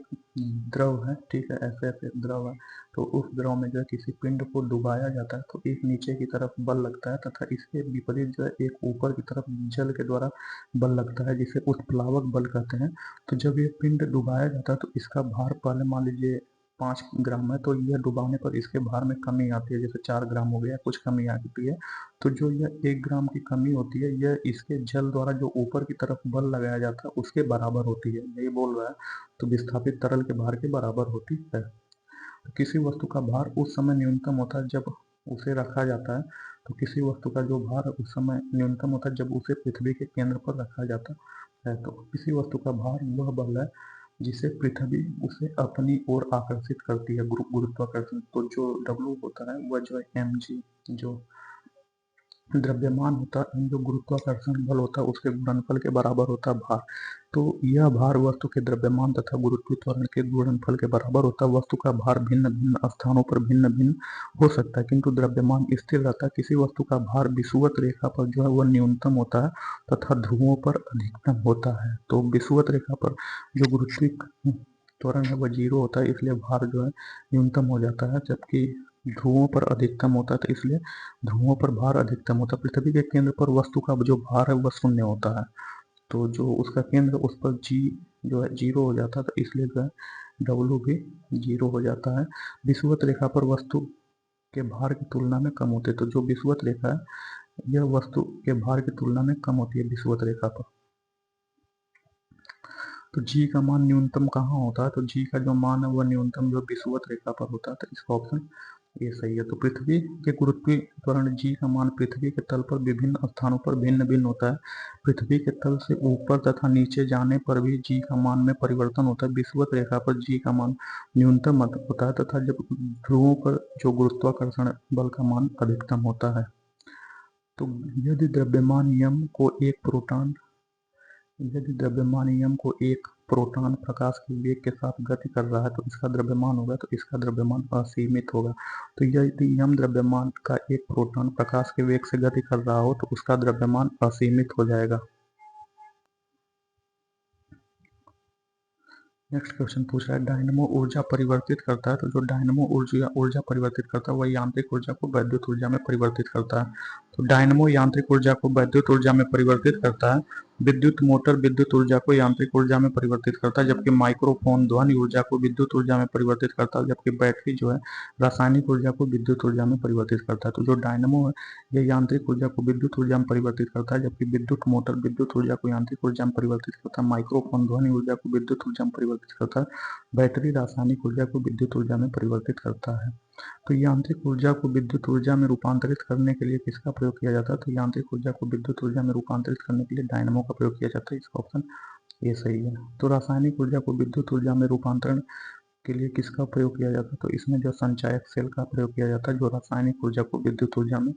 द्रव है, ठीक है, ऐसे ऐसे द्रव है, तो उस द्रव में जो है किसी पिंड को डुबाया जाता है तो एक नीचे की तरफ बल लगता है तथा इसके विपरीत जो है एक ऊपर की तरफ जल के द्वारा बल लगता है जिसे उत्प्लावक बल कहते हैं। तो जब ये पिंड डुबाया जाता है तो इसका भार पहले मान लीजिए 5 ग्राम है, तो यह डुबाने पर इसके भार में कमी आती है, जैसे 4 ग्राम हो गया, कुछ कमी आती है। तो जो यह 1 ग्राम की कमी होती है यह इसके जल द्वारा जो ऊपर की तरफ बल लगाया जाता है उसके बराबर होती है, यही बोल रहा है। तो विस्थापित तरल के भार के बराबर होती है। तो किसी वस्तु का भार उस समय न्यूनतम होता है जब उसे रखा जाता है। तो किसी वस्तु का जो भार उस समय न्यूनतम होता है जब उसे पृथ्वी के केंद्र पर रखा जाता है। तो किसी वस्तु का भार वह बल है जिसे पृथ्वी उसे अपनी ओर आकर्षित करती है, गुरुत्वाकर्षण। तो जो W होता है वह जो है mg जो द्रव्यमान होता है, जो गुरुत्वाकर्षण बल होता है उसके गुणनफल के बराबर होता है भार। तो यह भार वस्तु के द्रव्यमान तथा गुरुत्व त्वरण के गुणनफल के बराबर होता है। वस्तु का भार भिन्न भिन्न स्थानों पर भिन्न भिन्न हो सकता है किंतु द्रव्यमान स्थिर रहता है। किसी वस्तु का भार विषुवत रेखा पर जो है वह न्यूनतम होता है तथा ध्रुवों पर अधिकतम होता है। तो विषुवत रेखा पर जो गुरुत्व त्वरण है वह 0 होता है, इसलिए भार जो है न्यूनतम हो जाता है, जबकि ध्रुवों पर अधिकतम होता है तो इसलिए ध्रुवों पर भार अधिकतम होता है। पृथ्वी के केंद्र पर वस्तु का जो भार है वह 0 होता है, तो जो उसका केंद्र उस पर जी जो है 0 हो जाता है, तो इसलिए जो है W भी 0 हो जाता है। विषुवत रेखा पर वस्तु के भार की तुलना में कम होती है। तो जो विषुवत रेखा है यह वस्तु के भार की तुलना में कम होती है विषुवत रेखा पर। तो जी का मान न्यूनतम कहाँ होता है। तो जी का जो मान है वह न्यूनतम जो विषुवत रेखा पर होता है। तो इसका ऑप्शन ये सही है। तो पृथ्वी के गुरुत्वीय त्वरण जी का मान पृथ्वी के तल पर विभिन्न स्थानों पर भिन्न भिन्न होता है। पृथ्वी के तल से ऊपर तथा नीचे जाने पर भी जी का मान में परिवर्तन होता है। विषुवत रेखा पर जी का मान न्यूनतम होता है तथा जब ध्रुवों पर जो गुरुत्वाकर्षण बल का मान अधिकतम होता है। तो यदि द्रव्यमान यम को एक प्रोटॉन प्रकाश के वेग के साथ गति कर रहा है तो इसका द्रव्यमान होगा, तो इसका द्रव्यमान असीमित होगा। तो यदि यम द्रव्यमान का एक प्रोटॉन प्रकाश के वेग से गति कर रहा हो तो उसका द्रव्यमान असीमित हो जाएगा। नेक्स्ट क्वेश्चन पूछ रहा है डायनमो ऊर्जा परिवर्तित करता है। तो जो डायनमो ऊर्जा परिवर्तित करता है वह यांत्रिक ऊर्जा को वैद्युत ऊर्जा में परिवर्तित करता है। तो डायनमो यांत्रिक ऊर्जा को वैद्युत ऊर्जा में परिवर्तित करता है। विद्युत मोटर विद्युत ऊर्जा को यांत्रिक ऊर्जा में परिवर्तित करता है, जबकि माइक्रोफोन ध्वनि ऊर्जा को विद्युत ऊर्जा में परिवर्तित करता है, जबकि बैटरी जो है रासायनिक ऊर्जा को विद्युत ऊर्जा में परिवर्तित करता है। तो जो डायनमो है यह यांत्रिक ऊर्जा को विद्युत ऊर्जा में परिवर्तित करता है, जबकि विद्युत मोटर विद्युत ऊर्जा को यांत्रिक ऊर्जा में परिवर्तित करता है, माइक्रोफोन ध्वनि ऊर्जा को विद्युत ऊर्जा में परिवर्तित करता है, बैटरी रासायनिक ऊर्जा को विद्युत ऊर्जा में परिवर्तित करता है। तो यांत्रिक ऊर्जा को विद्युत ऊर्जा में रूपांतरित करने के लिए किसका प्रयोग किया जाता है। तो यांत्रिक ऊर्जा को विद्युत ऊर्जा में रूपांतरित करने के लिए डायनमो का प्रयोग किया जाता है। इसका ऑप्शन ये सही है। तो रासायनिक ऊर्जा को विद्युत ऊर्जा में रूपांतरण के लिए किसका प्रयोग किया जाता है। तो इसमें जो संचायक सेल का प्रयोग किया जाता है जो रासायनिक ऊर्जा को विद्युत ऊर्जा में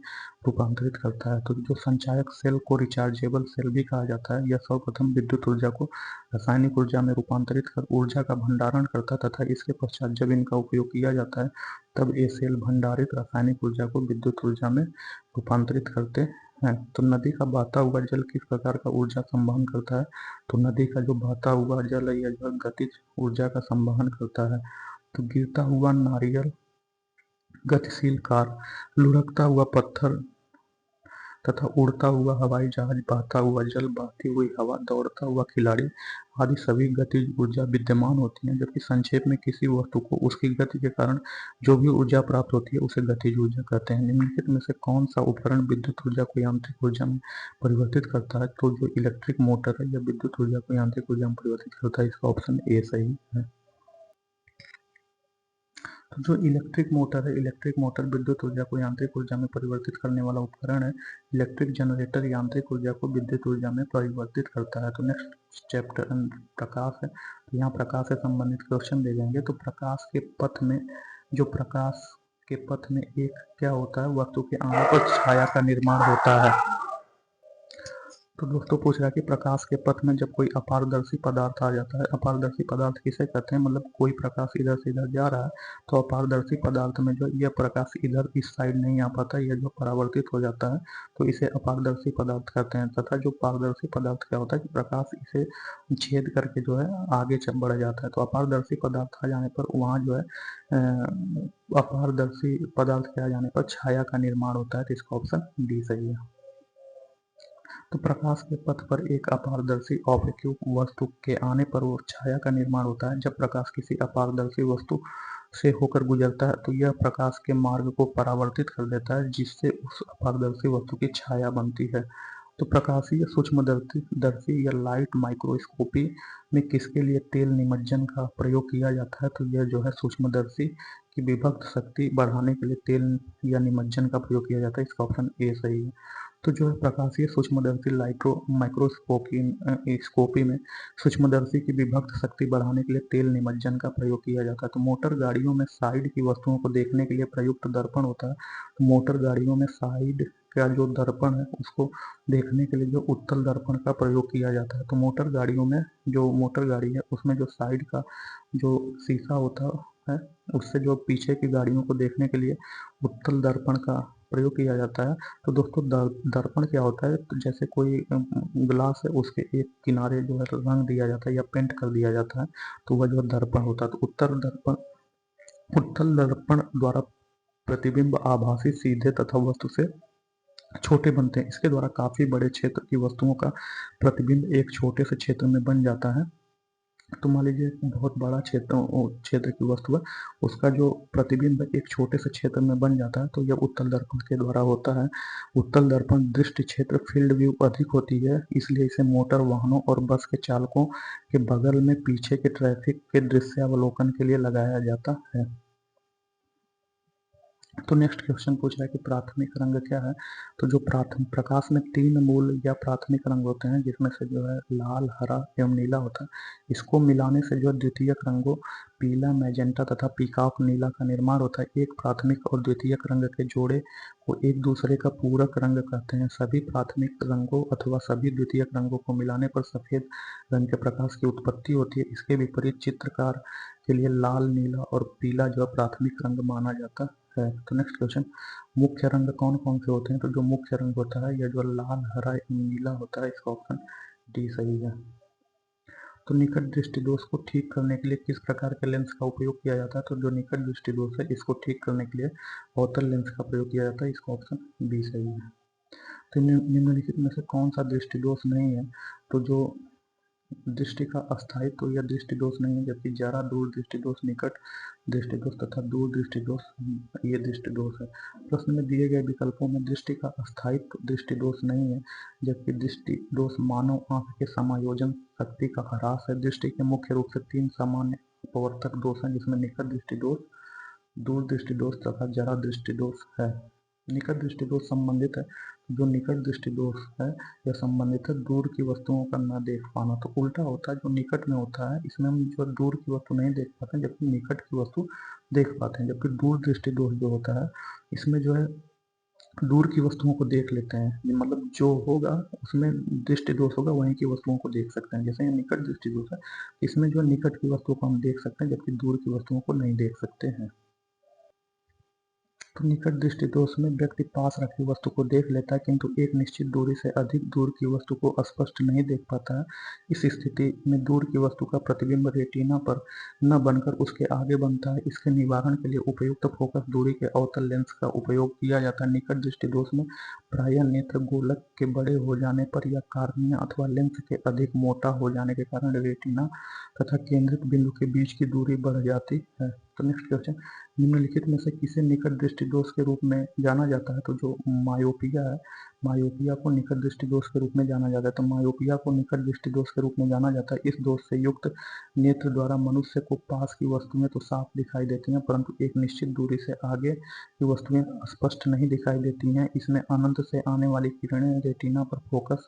रूपांतरित करता है। तो जो संचायक सेल को रिचार्जेबल सेल भी कहा जाता है, यह सर्वप्रथम विद्युत ऊर्जा को रासायनिक ऊर्जा में रूपांतरित कर ऊर्जा का भंडारण करता है तथा इसके पश्चात जब इनका उपयोग किया जाता है तब ये सेल भंडारित रासायनिक ऊर्जा को विद्युत ऊर्जा में रूपांतरित करते हैं। तो नदी का बहता हुआ जल किस प्रकार का ऊर्जा संवहन करता है। तो नदी का जो बहता हुआ जल है यह गतिज ऊर्जा का संवहन करता है। तो गिरता हुआ नारियल गतिशील कार, लुढ़कता हुआ पत्थर तथा उड़ता हुआ हवाई जहाज, बहता हुआ जल, बहती हुई हवा, दौड़ता हुआ खिलाड़ी आदि सभी गतिज ऊर्जा विद्यमान होती है। जबकि संक्षेप में किसी वस्तु को उसकी गति के कारण जो भी ऊर्जा प्राप्त होती है उसे गतिज ऊर्जा कहते हैं। निम्नलिखित में से कौन सा उपकरण विद्युत ऊर्जा को यांत्रिक ऊर्जा में परिवर्तित करता है? तो जो इलेक्ट्रिक मोटर है, यह विद्युत ऊर्जा को यांत्रिक ऊर्जा में परिवर्तित करता है। इसका ऑप्शन ए सही है। तो जो इलेक्ट्रिक मोटर है, इलेक्ट्रिक मोटर विद्युत ऊर्जा को यांत्रिक ऊर्जा में परिवर्तित करने वाला उपकरण है। इलेक्ट्रिक जनरेटर यांत्रिक ऊर्जा को विद्युत ऊर्जा में परिवर्तित करता है। तो नेक्स्ट चैप्टर प्रकाश है, तो यहाँ प्रकाश से संबंधित क्वेश्चन दे जाएंगे। तो प्रकाश के पथ में, जो प्रकाश के पथ में एक क्या होता है, वस्तु के आने पर छाया का निर्माण होता है। तो दोस्तों पूछ रहा है कि प्रकाश के पथ में जब कोई अपारदर्शी पदार्थ आ जाता है, अपारदर्शी पदार्थ किसे कहते हैं? मतलब कोई प्रकाश इधर से इधर जा रहा है तो अपारदर्शी पदार्थ में जो यह प्रकाश इधर इस साइड नहीं आ पाता, यह जो परावर्तित हो जाता है तो इसे अपारदर्शी पदार्थ कहते हैं। तथा जो पारदर्शी पदार्थ क्या होता है कि प्रकाश इसे छेद करके जो है आगे बढ़ जाता है। तो अपारदर्शी पदार्थ आ जाने पर वहाँ जो है अपारदर्शी पदार्थ के आ जाने पर छाया का निर्माण होता है। तो इसका ऑप्शन डी सही है। तो प्रकाश के पथ पर एक अपारदर्शी ऑब्जेक्टिव वस्तु के आने पर वो छाया का निर्माण होता है। जब प्रकाश किसी अपारदर्शी वस्तु से होकर गुजरता है तो यह प्रकाश के मार्ग को परावर्तित कर देता है, जिससे उस अपारदर्शी वस्तु की छाया बनती है। तो प्रकाशीय सूक्ष्मदर्शी या लाइट माइक्रोस्कोपी में किसके लिए तेल निमज्जन का प्रयोग किया जाता है? तो यह जो है सूक्ष्मदर्शी की विभक्त शक्ति बढ़ाने के लिए तेल या निमज्जन का प्रयोग किया जाता है। इसका ऑप्शन ए सही है। तो जो है प्रकाशीय सूक्ष्मदर्शी माइक्रोस्कोपी में सूक्ष्मदर्शी की विभक्त शक्ति बढ़ाने के लिए तेल निमज्जन का प्रयोग किया जाता है। तो मोटर गाड़ियों में साइड की वस्तुओं को देखने के लिए प्रयुक्त दर्पण होता है। तो मोटर गाड़ियों में साइड का जो दर्पण है उसको देखने के लिए जो उत्तल दर्पण का प्रयोग किया जाता है। तो मोटर गाड़ियों में, जो मोटर गाड़ी है उसमें जो साइड का जो शीशा होता है उससे जो पीछे की गाड़ियों को देखने के लिए उत्तल दर्पण का प्रयोग किया जाता है। तो दोस्तों दर्पण क्या होता है? तो जैसे कोई ग्लास है उसके एक किनारे जो है रंग दिया जाता है या पेंट कर दिया जाता है तो वह जो दर्पण होता है। तो उत्तल दर्पण द्वारा प्रतिबिंब आभासी सीधे तथा वस्तु से छोटे बनते हैं। इसके द्वारा काफी बड़े क्षेत्र की वस्तुओं का प्रतिबिंब एक छोटे से क्षेत्र में बन जाता है। तो मान लीजिए बहुत बड़ा क्षेत्र की वस्तु है, उसका जो प्रतिबिंब एक छोटे से क्षेत्र में बन जाता है तो यह उत्तल दर्पण के द्वारा होता है। उत्तल दर्पण दृष्टि क्षेत्र फील्ड व्यू अधिक होती है, इसलिए इसे मोटर वाहनों और बस के चालकों के बगल में पीछे के ट्रैफिक के दृश्यावलोकन के लिए लगाया जाता है। तो नेक्स्ट क्वेश्चन पूछ रहा है कि प्राथमिक रंग क्या है? तो जो प्रकाश में 3 मूल या प्राथमिक रंग होते हैं, जिसमें से जो है लाल, हरा एवं नीला होता है। इसको मिलाने से जो द्वितीयक रंगों पीला, मैजेंटा तथा पीकॉक नीला का निर्माण होता है। एक प्राथमिक और द्वितीयक रंग के जोड़े को एक दूसरे का पूरक रंग कहते हैं। सभी प्राथमिक रंगों अथवा सभी द्वितीयक रंगों को मिलाने पर सफेद रंग के प्रकाश की उत्पत्ति होती है। इसके विपरीत चित्रकार के लिए लाल, नीला और पीला जो प्राथमिक रंग माना जाता है। तो नेक्स्ट क्वेश्चन, मुख्य रंग कौन कौन से होते हैं? तो जो मुख्य रंग होता है यह जो लाल, हरा एवं नीला होता है। इसका ऑप्शन डी सही है। तो निकट दृष्टि दोष को ठीक करने के लिए किस प्रकार के लेंस का उपयोग किया जाता है? तो जो निकट दृष्टि दोष है इसको ठीक करने के लिए अवतल लेंस का प्रयोग किया जाता है। इसका ऑप्शन बी सही है। तो निम्नलिखित में से कौन सा दृष्टि दोष नहीं है? तो जो दृष्टि का अस्थायित्व या दृष्टि दोष नहीं है, जबकि जरा दूर दृष्टि दोष, निकट दृष्टि दोष तथा दूर दृष्टि दोष ये दृष्टि दोष है। प्रश्न में दिए गए विकल्पों में दृष्टि का अस्थायित्व दृष्टि दोष नहीं है, जबकि दृष्टि दोष मानव आंख के समायोजन शक्ति का ह्रास है। दृष्टि के मुख्य रूप से 3 सामान्य अपवर्तक दोष हैं, जिसमें निकट दृष्टि दोष, दूर दृष्टि दोष तथा जरा दृष्टि दोष है। निकट दृष्टि दोष संबंधित है, जो निकट दृष्टि दोष है यह संबंधित है दूर की वस्तुओं का न देख पाना। तो उल्टा होता है, जो निकट में होता है इसमें हम जो दूर की वस्तु नहीं देख पाते हैं, जबकि निकट की वस्तु देख पाते हैं। जबकि दूर दृष्टि दोष जो होता है इसमें जो है दूर की वस्तुओं को देख लेते हैं, मतलब जो होगा उसमें दृष्टि दोष होगा वहीं की वस्तुओं को देख सकते हैं। जैसे निकट दृष्टि दोष है, इसमें जो निकट की वस्तुओं को हम देख सकते हैं, जबकि दूर की वस्तुओं को नहीं देख सकते हैं। तो निकट दृष्टि दोष में व्यक्ति पास रखी वस्तु को देख लेता है, किंतु एक निश्चित दूरी से अधिक दूर की वस्तु को स्पष्ट नहीं देख पाता है। इस स्थिति में दूर की वस्तु का प्रतिबिंब रेटिना पर न बनकर उसके आगे बनता है। इसके निवारण के लिए उपयुक्त फोकस दूरी के अवतल लेंस का उपयोग किया जाता है। निकट दृष्टि दोष में प्रायः नेत्र गोलक के बड़े हो जाने पर या कार्निया अथवा लेंस के अधिक मोटा हो जाने के कारण रेटिना तथा केंद्रित बिंदु के बीच की दूरी बढ़ जाती है। तो नेक्स्ट क्वेश्चन, निम्नलिखित में से किसे निकट दृष्टि दोष के रूप में जाना जाता है? तो जो मायोपिया है, मायोपिया को निकट दृष्टि दोष के रूप में जाना जाता है। तो मायोपिया को निकट दृष्टि दोष के रूप में जाना जाता है। इस दोष से युक्त नेत्र द्वारा मनुष्य को पास की वस्तुएं तो साफ दिखाई देती हैं, परंतु एक निश्चित दूरी से आगे की वस्तुएं स्पष्ट नहीं दिखाई देती हैं। इसमें अनंत से आने वाली किरणें रेटिना पर फोकस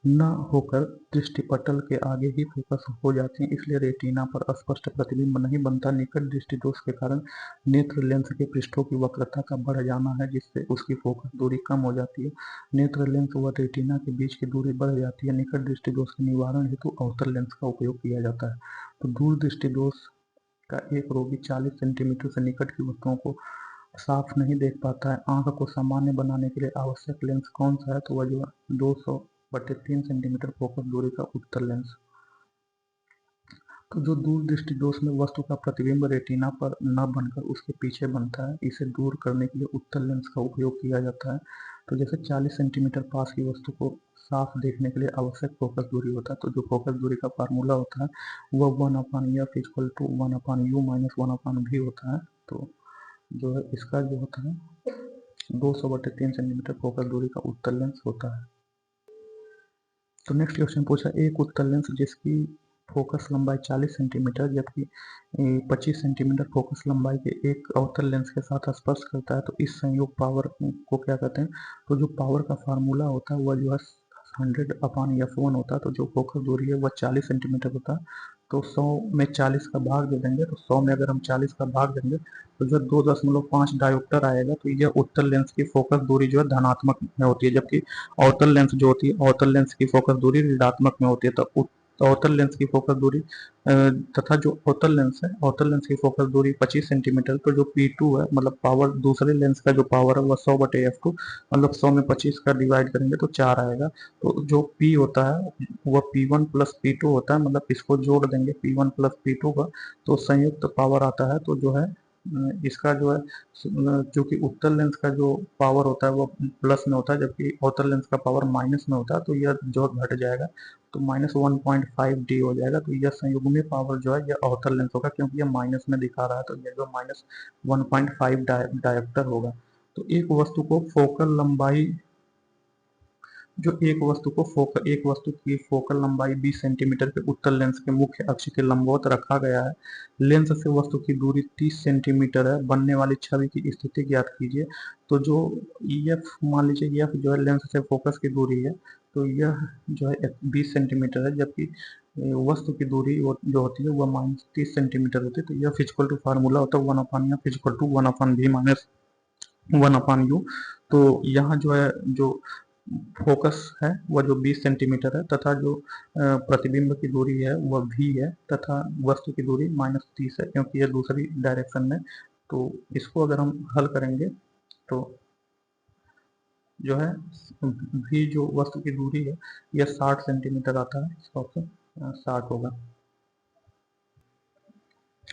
न होकर दृष्टिपटल के आगे ही फोकस हो जाती हैं, इसलिए रेटिना पर स्पष्ट प्रतिबिंब नहीं बनता। निकट दृष्टि दोष के कारण नेत्र लेंस के पृष्ठों की वक्रता का बढ़ जाना है, जिससे उसकी फोकस दूरी कम हो जाती है। नेत्र लेंस व रेटिना के बीच की दूरी बढ़ जाती है। निकट दृष्टि दोष के निवारण हेतु अवतल लेंस का उपयोग किया जाता है। तो दूर दृष्टि दोष का एक रोगी 40 सेंटीमीटर से निकट की वस्तुओं को साफ नहीं देख पाता है। आंख को सामान्य बनाने के लिए आवश्यक लेंस कौन सा है? तो वह जो 200/3 सेंटीमीटर फोकस दूरी का उत्तल लेंस। तो जो दूर दृष्टि दोष में वस्तु का प्रतिबिंब रेटिना पर न बनकर उसके पीछे बनता है, इसे दूर करने के लिए उत्तल लेंस का उपयोग किया जाता है। तो जैसे 40 सेंटीमीटर पास की वस्तु को साफ देखने के लिए आवश्यक फोकस दूरी होता है, तो जो फोकस दूरी का फार्मूला होता है वह 1/f = 1/u - 1/v होता है। तो जो है इसका जो होता है 200/3 सेंटीमीटर फोकस दूरी का उत्तल लेंस होता है। तो नेक्स्ट क्वेश्चन पूछा, एक उत्तल लेंस जिसकी फोकस लंबाई 40 सेंटीमीटर जबकि 25 सेंटीमीटर फोकस लंबाई के एक अवतल लेंस के साथ स्पर्श करता है, तो इस संयोग पावर को क्या कहते हैं? तो जो पावर का फार्मूला होता है वह जो है 100/f1 होता है। तो जो फोकस दूरी है वह 40 सेंटीमीटर होता है। तो 100 में 40 का भाग दे देंगे, तो 100 में अगर हम 40 का भाग देंगे तो जो 2.5 डायोप्टर आएगा। तो यह उत्तल लेंस की फोकस दूरी जो है धनात्मक में होती है, जबकि अवतल लेंस जो होती है, अवतल लेंस की फोकस दूरी ऋणात्मक में होती है। तो अवतल लेंस की फोकस दूरी तथा जो अवतल लेंस है, अवतल लेंस की फोकस दूरी 25 सेंटीमीटर। तो जो P2 है, मतलब पावर, दूसरे लेंस का जो पावर है वह 100/f2, मतलब 100 में 25 का डिवाइड करेंगे तो 4 आएगा। तो जो P होता है वह P1 + P2 होता है, मतलब इसको जोड़ देंगे P1 + P2 का, तो संयुक्त पावर आता है। तो जो है इसका जो है क्योंकि उत्तल लेंस का जो पावर होता है वो प्लस में होता है, जबकि अवतल लेंस का पावर माइनस में होता है, तो यह जो घट जाएगा तो -1.5D हो जाएगा। तो यह संयुग्मी पावर जो है यह अवतल लेंस होगा, क्योंकि यह माइनस में दिखा रहा है, तो यह जो -1.5 डायोप्टर होगा। तो एक वस्तु को फोकल लंबाई जो एक वस्तु की फोकल लंबाई 20 सेंटीमीटर के उत्तल लेंस के मुख्य अक्ष के लंबवत रखा गया है। लेंस से वस्तु की दूरी 30 सेंटीमीटर है। बनने वाली छवि की स्थिति ज्ञात कीजिए। तो जो EF, मान लीजिए EF जो है लेंस से फोकस की दूरी है, तो यह जो है 20 सेंटीमीटर है, जबकि वस्तु की दूरी जो होती है वह -30 सेंटीमीटर होती है। तो यह इक्वल टू फार्मूला होता है 1/f = 1/v - 1/u। तो यहाँ जो है जो फोकस है वह जो 20 सेंटीमीटर है, तथा जो प्रतिबिंब की दूरी है वह v है, तथा वस्तु की दूरी -30 है, क्योंकि यह दूसरी डायरेक्शन में। तो इसको अगर हम हल करेंगे तो जो है v जो वस्तु की दूरी है यह 60 सेंटीमीटर आता है। इसका ऑप्शन 60 होगा।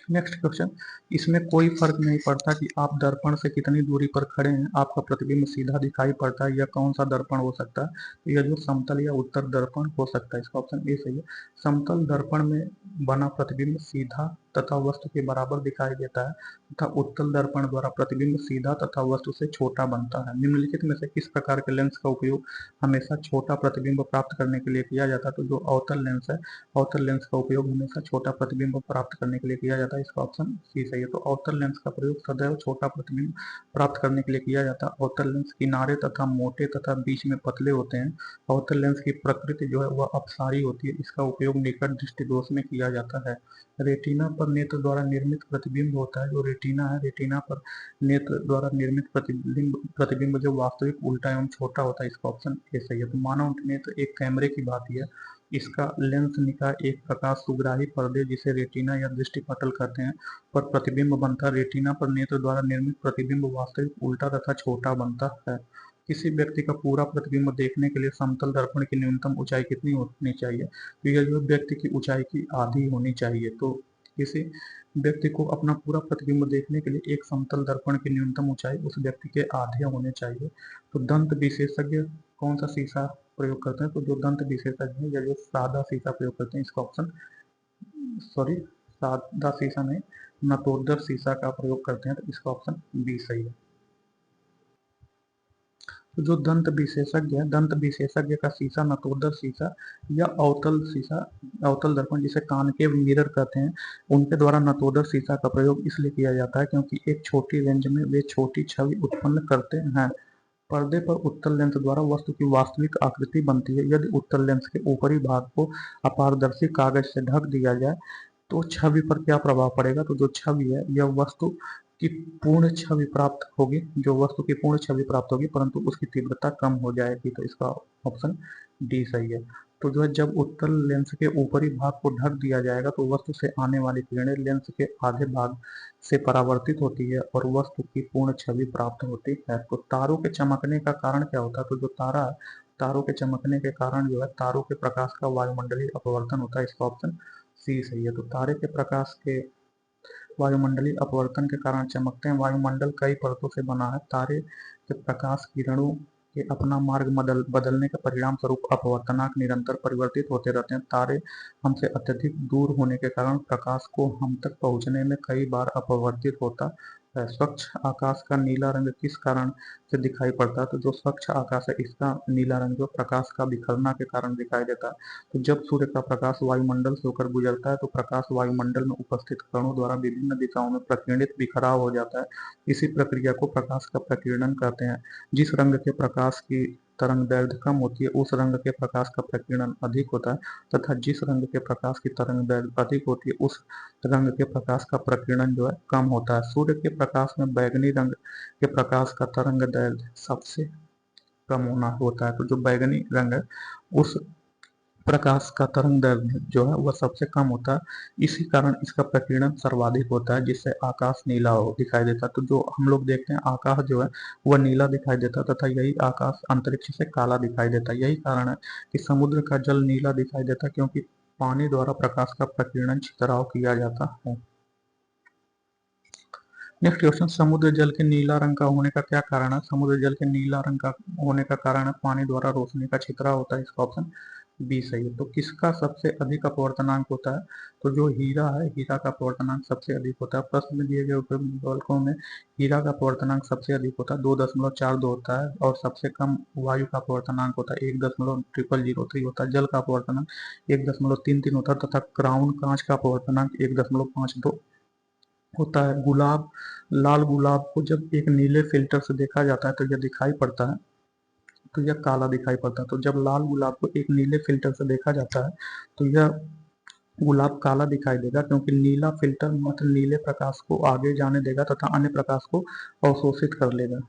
नेक्स्ट क्वेश्चन, इसमें कोई फर्क नहीं पड़ता कि आप दर्पण से कितनी दूरी पर खड़े हैं, आपका प्रतिबिंब सीधा दिखाई पड़ता है। यह कौन सा दर्पण हो सकता है? तो यह जो समतल या उत्तर दर्पण हो सकता है। इसका ऑप्शन ए सही है। समतल दर्पण में बना प्रतिबिंब सीधा तथा वस्तु के बराबर दिखाई देता है, तथा उत्तल दर्पण द्वारा प्रतिबिंब सीधा तथा वस्तु से छोटा बनता है। निम्नलिखित में से किस प्रकार के लेंस का उपयोग हमेशा छोटा प्रतिबिंब प्राप्त करने के लिए किया जाता है? तो जो अवतल लेंस है, अवतल लेंस का उपयोग हमेशा छोटा प्रतिबिंब प्राप्त करने के लिए किया जाता है। इसका ऑप्शन सी सही है। तो अवतल लेंस का प्रयोग सदैव छोटा प्रतिबिंब प्राप्त करने के लिए किया जाता है। अवतल लेंस किनारे तथा मोटे तथा बीच में पतले होते हैं। अवतल लेंस की प्रकृति जो है वह अपसारी होती है। इसका उपयोग निकट दृष्टि दोष में किया जाता है। रेटिना पर नेत्र द्वारा निर्मित प्रतिबिंब होता है। जो रेटिना है, रेटिना पर नेत्र द्वारा निर्मित प्रतिबिंब जो वास्तविक उल्टा एवं छोटा होता है। इसका ऑप्शन ए सही है। तो मानव नेत्र एक कैमरे की भांति है। इसका लेंस निकाय एक प्रकाश सुग्राही पर्दे जिसे रेटिना या दृष्टिपटल कहते हैं पर प्रतिबिंब बनता है। रेटिना पर नेत्र द्वारा निर्मित प्रतिबिंब वास्तविक उल्टा तथा छोटा बनता है। किसी व्यक्ति का पूरा प्रतिबिंब देखने के लिए समतल दर्पण की न्यूनतम ऊंचाई कितनी होनी चाहिए? तो यह जो व्यक्ति की ऊंचाई की आधी होनी चाहिए। तो किसी व्यक्ति को अपना पूरा प्रतिबिंब देखने के लिए एक समतल दर्पण की न्यूनतम ऊंचाई उस व्यक्ति के आधे होने चाहिए। तो दंत विशेषज्ञ कौन सा शीशा प्रयोग करते हैं? तो जो दंत विशेषज्ञ है या जो सादा शीशा प्रयोग करते हैं, इसका ऑप्शन, सॉरी, सादा शीशा नहीं, नतोदर शीशा का प्रयोग करते हैं, तो इसका ऑप्शन बी सही है। तो जो दंत विशेषज्ञ है, दंत विशेषज्ञ का शीशा नतोदर शीशा या अवतल शीशा, अवतल दर्पण जिसे कॉनकेव मिरर कहते हैं, उनके द्वारा नतोदर शीशा का प्रयोग इसलिए किया जाता है क्योंकि एक छोटी रेंज में वे छोटी छवि उत्पन्न करते हैं। पर्दे पर उत्तल लेंस द्वारा वस्तु की वास्तविक आकृति बनती है। यदि उत्तल लेंस के ऊपरी भाग को अपारदर्शी कागज से ढक दिया जाए तो छवि पर क्या प्रभाव पड़ेगा? तो जो छवि है यह वस्तु की पूर्ण छवि प्राप्त होगी, जो वस्तु की पूर्ण छवि प्राप्त होगी, परंतु उसकी तीव्रता कम हो जाएगी। तो इसका ऑप्शन डी सही है। तो जो है जब उत्तल लेंस के ऊपरी भाग को ढक दिया जाएगा तो वस्तु से आने वाली किरणें लेंस के आधे भाग से परावर्तित होती है और वस्तु की पूर्ण छवि प्राप्त होती है। तो तारों के चमकने का कारण क्या होता है? तो जो तारा है, तारों के चमकने के कारण जो है तारों के प्रकाश का वायुमंडलीय अपवर्तन होता है। इसका ऑप्शन सी सही है। तो तारे के प्रकाश के वायुमंडलीय अपवर्तन के कारण चमकते हैं। वायुमंडल कई परतों से बना है। तारे के प्रकाश किरणों के अपना मार्ग बदलने के परिणाम स्वरूप अपवर्तनांक निरंतर परिवर्तित होते रहते हैं। तारे हमसे अत्यधिक दूर होने के कारण प्रकाश को हम तक पहुंचने में कई बार अपवर्तित होता है। स्वच्छ आकाश का नीला रंग किस कारण से दिखाई पड़ता है? तो जो स्वच्छ आकाश है इसका नीला रंग जो प्रकाश का बिखरना के कारण दिखाई देता है। तो जब सूर्य का प्रकाश वायुमंडल से होकर गुजरता है तो प्रकाश वायुमंडल में उपस्थित कणों द्वारा विभिन्न दिशाओं में प्रकीर्णित बिखराव हो जाता है। इसी प्रक्रिया को प्रकाश का प्रकीर्णन कहते हैं। जिस रंग के प्रकाश की तरंग दैर्ध्य कम होती है उस रंग के प्रकाश का प्रकीर्णन अधिक होता है तथा जिस रंग के प्रकाश की तरंग दैर्ध्य अधिक होती है उस रंग के प्रकाश का प्रकीर्णन जो है कम होता है। सूर्य के प्रकाश में बैगनी रंग के प्रकाश का तरंग दैर्ध्य सबसे कम होना होता है। तो जो बैगनी रंग है उस प्रकाश का तरंग दैर्ध्य जो है वह सबसे कम होता है। इसी कारण इसका प्रकीर्णन सर्वाधिक होता है जिससे आकाश नीला दिखाई देता है। तो जो हम लोग देखते हैं आकाश जो है वह नीला दिखाई देता है तथा यही आकाश अंतरिक्ष से काला दिखाई देता है। यही कारण है कि समुद्र का जल नीला दिखाई देता है क्योंकि पानी द्वारा प्रकाश का प्रकीर्णन छितराव किया जाता है। नेक्स्ट क्वेश्चन, समुद्र जल के नीला रंग का होने का क्या कारण है? समुद्र जल के नीला रंग का होने का कारण है पानी द्वारा रोशनी का छितराव होता है। इसका ऑप्शन बी सही है। तो किसका सबसे अधिक अपवर्तनांक होता है? तो जो हीरा है, हीरा का अपवर्तनांक सबसे अधिक होता है। प्रश्न में दिए गए विकल्पों में हीरा का अपवर्तनांक सबसे अधिक होता है, 2.42 होता है, और सबसे कम वायु का अपवर्तनांक होता है, 1.0003 होता है। जल का अपवर्तनांक 1.33 होता है तथा क्राउन कांच का अपवर्तनांक 1.52 होता है। गुलाब, लाल गुलाब को जब एक नीले फिल्टर से देखा जाता है तो यह दिखाई पड़ता है, तो यह काला दिखाई पड़ता है। तो जब लाल गुलाब को एक नीले फिल्टर से देखा जाता है तो यह गुलाब काला दिखाई देगा क्योंकि नीला फिल्टर मात्र नीले प्रकाश को आगे जाने देगा तथा अन्य प्रकाश को अवशोषित कर लेगा।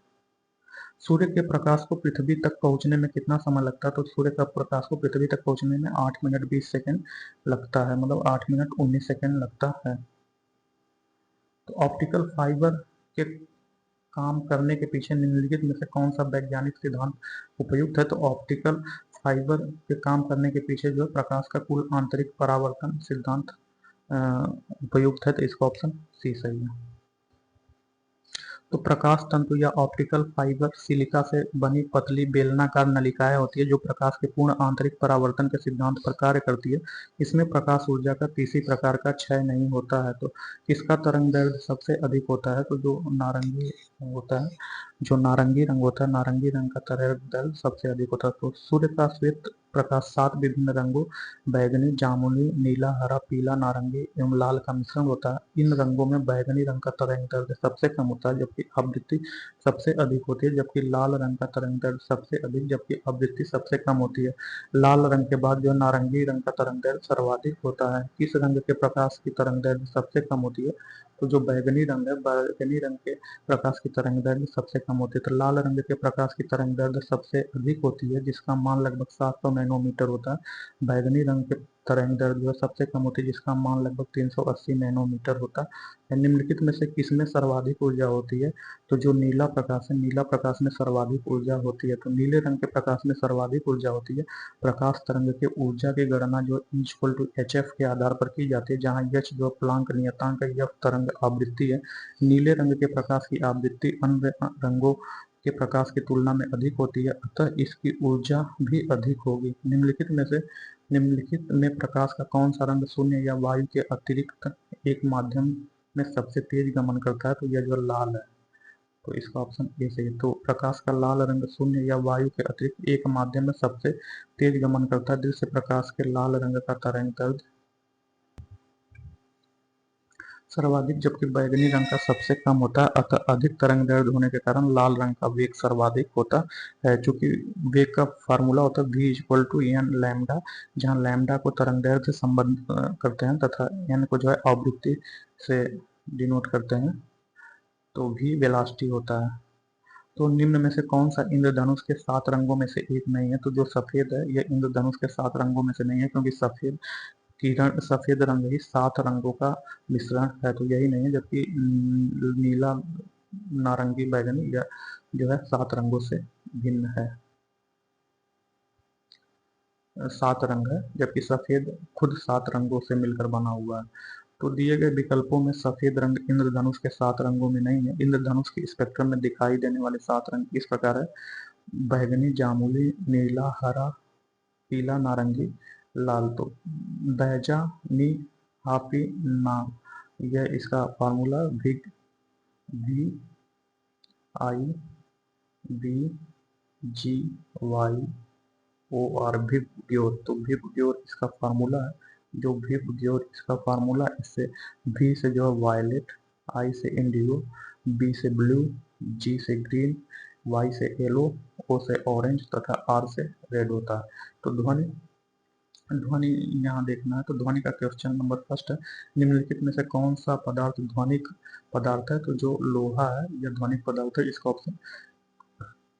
सूर्य के प्रकाश को पृथ्वी तक पहुंचने में कितना समय लगता है? तो सूर्य का प्रकाश को पृथ्वी तक पहुंचने में 8 मिनट 20 सेकंड लगता है, मतलब 8 मिनट 19 सेकंड लगता है। तो ऑप्टिकल फाइबर के काम करने के पीछे निम्नलिखित में से कौन सा वैज्ञानिक सिद्धांत उपयुक्त है? तो ऑप्टिकल फाइबर के काम करने के पीछे जो है प्रकाश का कुल आंतरिक परावर्तन सिद्धांत उपयुक्त है। तो इसका ऑप्शन सी सही है। तो प्रकाश तंतु या ऑप्टिकल फाइबर सिलिका से बनी पतली बेलनाकार नलिकाएं होती है जो प्रकाश के पूर्ण आंतरिक परावर्तन के सिद्धांत पर कार्य करती है। इसमें प्रकाश ऊर्जा का किसी प्रकार का क्षय नहीं होता है। तो किसका तरंग दैर्ध्य सबसे अधिक होता है? तो जो नारंगी होता है, जो नारंगी रंग होता है, नारंगी रंग का तरंग दैर्ध्य सबसे अधिक होता है। तो सूर्य का श्वेत प्रकाश 7 विभिन्न रंगों बैगनी, जामुनी, नीला, हरा, पीला, नारंगी एवं लाल का मिश्रण होता है। इन रंगों में बैगनी रंग का तरंग दैर्ध्य सबसे कम होता है जबकि आवृत्ति सबसे अधिक होती है, जबकि लाल रंग का तरंग दैर्ध्य सबसे अधिक जबकि आवृत्ति सबसे कम होती है। लाल रंग के बाद जो नारंगी रंग का तरंग दैर्ध्य सर्वाधिक होता है। किस रंग के प्रकाश की तरंग दैर्ध्य सबसे कम होती है? तो जो बैगनी रंग है, बैगनी रंग के प्रकाश की तरंग दैर्ध्य सबसे कम होती है। तो लाल रंग के प्रकाश की तरंग दैर्ध्य सबसे अधिक होती है जिसका मान लगभग 700 नैनोमीटर होता है। बैगनी रंग के तरंग दैर्ध्य जो है सबसे कम होती है, जिसका मान लगभग 380 नैनोमीटर होता है। निम्नलिखित में से किसमें सर्वाधिक ऊर्जा होती है? तो जो नीला प्रकाश है, नीला प्रकाश में सर्वाधिक ऊर्जा होती है। तो नीले रंग के प्रकाश में सर्वाधिक ऊर्जा होती है। प्रकाश तरंग के ऊर्जा की गणना जो E=hf के आधार पर की जाती है, जहाँ h जो प्लांक नियतांक है, f तरंग आवृत्ति है। नीले रंग के प्रकाश की आवृत्ति अन्य रंगों के प्रकाश की तुलना में अधिक होती है, अतः इसकी ऊर्जा भी अधिक होगी। निम्नलिखित में प्रकाश का कौन सा रंग शून्य या वायु के अतिरिक्त एक माध्यम में सबसे तेज गमन करता है? तो यह जो लाल है, तो इसका ऑप्शन ए सही है। तो प्रकाश का लाल रंग शून्य या वायु के अतिरिक्त एक माध्यम में सबसे तेज गमन करता है। दृश्य प्रकाश के लाल रंग का तरंग दैर्ध्य सर्वाधिक, जबकि बैंगनी रंग का सबसे कम होता है, अतः अधिक तरंग दैर्ध्य होने के कारण लाल रंग का वेग सर्वाधिक होता है। चूंकि वेग का फार्मूला होता है v=n लैम्डा, जहाँ लैम्डा को तरंग दैर्ध्य से संबंधित करते हैं तथा n को जो है आवृत्ति से डिनोट करते हैं, तो v वेलोसिटी होता है। तो निम्न में से कौन सा इंद्रधनुष के 7 रंगों में से एक नहीं है? तो जो सफेद है, यह इंद्रधनुष के 7 रंगों में से नहीं है, क्योंकि सफेद रंग ही 7 रंगों का मिश्रण है, तो यही नहीं है। जबकि नीला, नारंगी, बैगनी या जो है 7 रंगों से भिन्न है, 7 रंग है, जबकि सफेद खुद 7 रंगों से मिलकर बना हुआ है। तो दिए गए विकल्पों में सफेद रंग इंद्रधनुष के 7 रंगों में नहीं है। इंद्रधनुष के स्पेक्ट्रम में दिखाई देने वाले 7 रंग इस प्रकार है: बैगनी, जामुनी, नीला, हरा, पीला, नारंगी, लाल। तो बैजा नी हाफी ना, यह इसका फार्मूला VIBGYOR, विबग्योर। तो विबग्योर इसका फार्मूला है। जो विबग्योर इसका फार्मूला, इससे V से जो है वायलेट, I से इंडिगो, B से ब्लू, G से ग्रीन, Y से येलो, O से ऑरेंज तथा R से रेड होता है। तो ध्वनि यहाँ देखना है। तो ध्वनि का क्वेश्चन नंबर फर्स्ट है, निम्नलिखित में से कौन सा पदार्थ ध्वनिक पदार्थ है? तो जो लोहा है यह ध्वनिक पदार्थ है, इसका ऑप्शन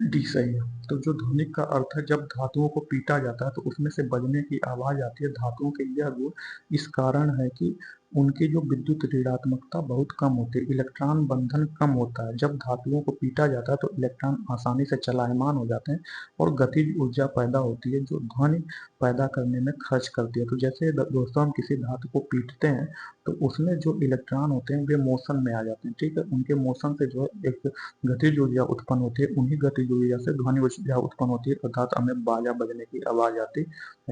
डी सही है। तो जो ध्वनिक का अर्थ है, जब धातुओं को पीटा जाता है तो उसमें से बजने की आवाज आती है। धातुओं के यह गुण इस कारण है कि उनकी जो विद्युत ऋणात्मकता बहुत कम होती है, इलेक्ट्रॉन बंधन कम होता है। जब धातुओं को पीटा जाता है तो इलेक्ट्रॉन आसानी से चलायमान हो जाते हैं और गतिज ऊर्जा पैदा होती है, जो ध्वनि पैदा करने में खर्च करती है। तो जैसे दोस्तों हम किसी धातु को पीटते हैं तो उसमें जो इलेक्ट्रॉन होते हैं वे मोशन में आ जाते हैं, ठीक है। उनके मोशन से जो है एक गतिज ऊर्जा उत्पन्न होती है, उन्हीं गतिज ऊर्जा से ध्वनि ऊर्जा उत्पन्न होती है, अर्थात हमें बाजा बजने की आवाज आती है।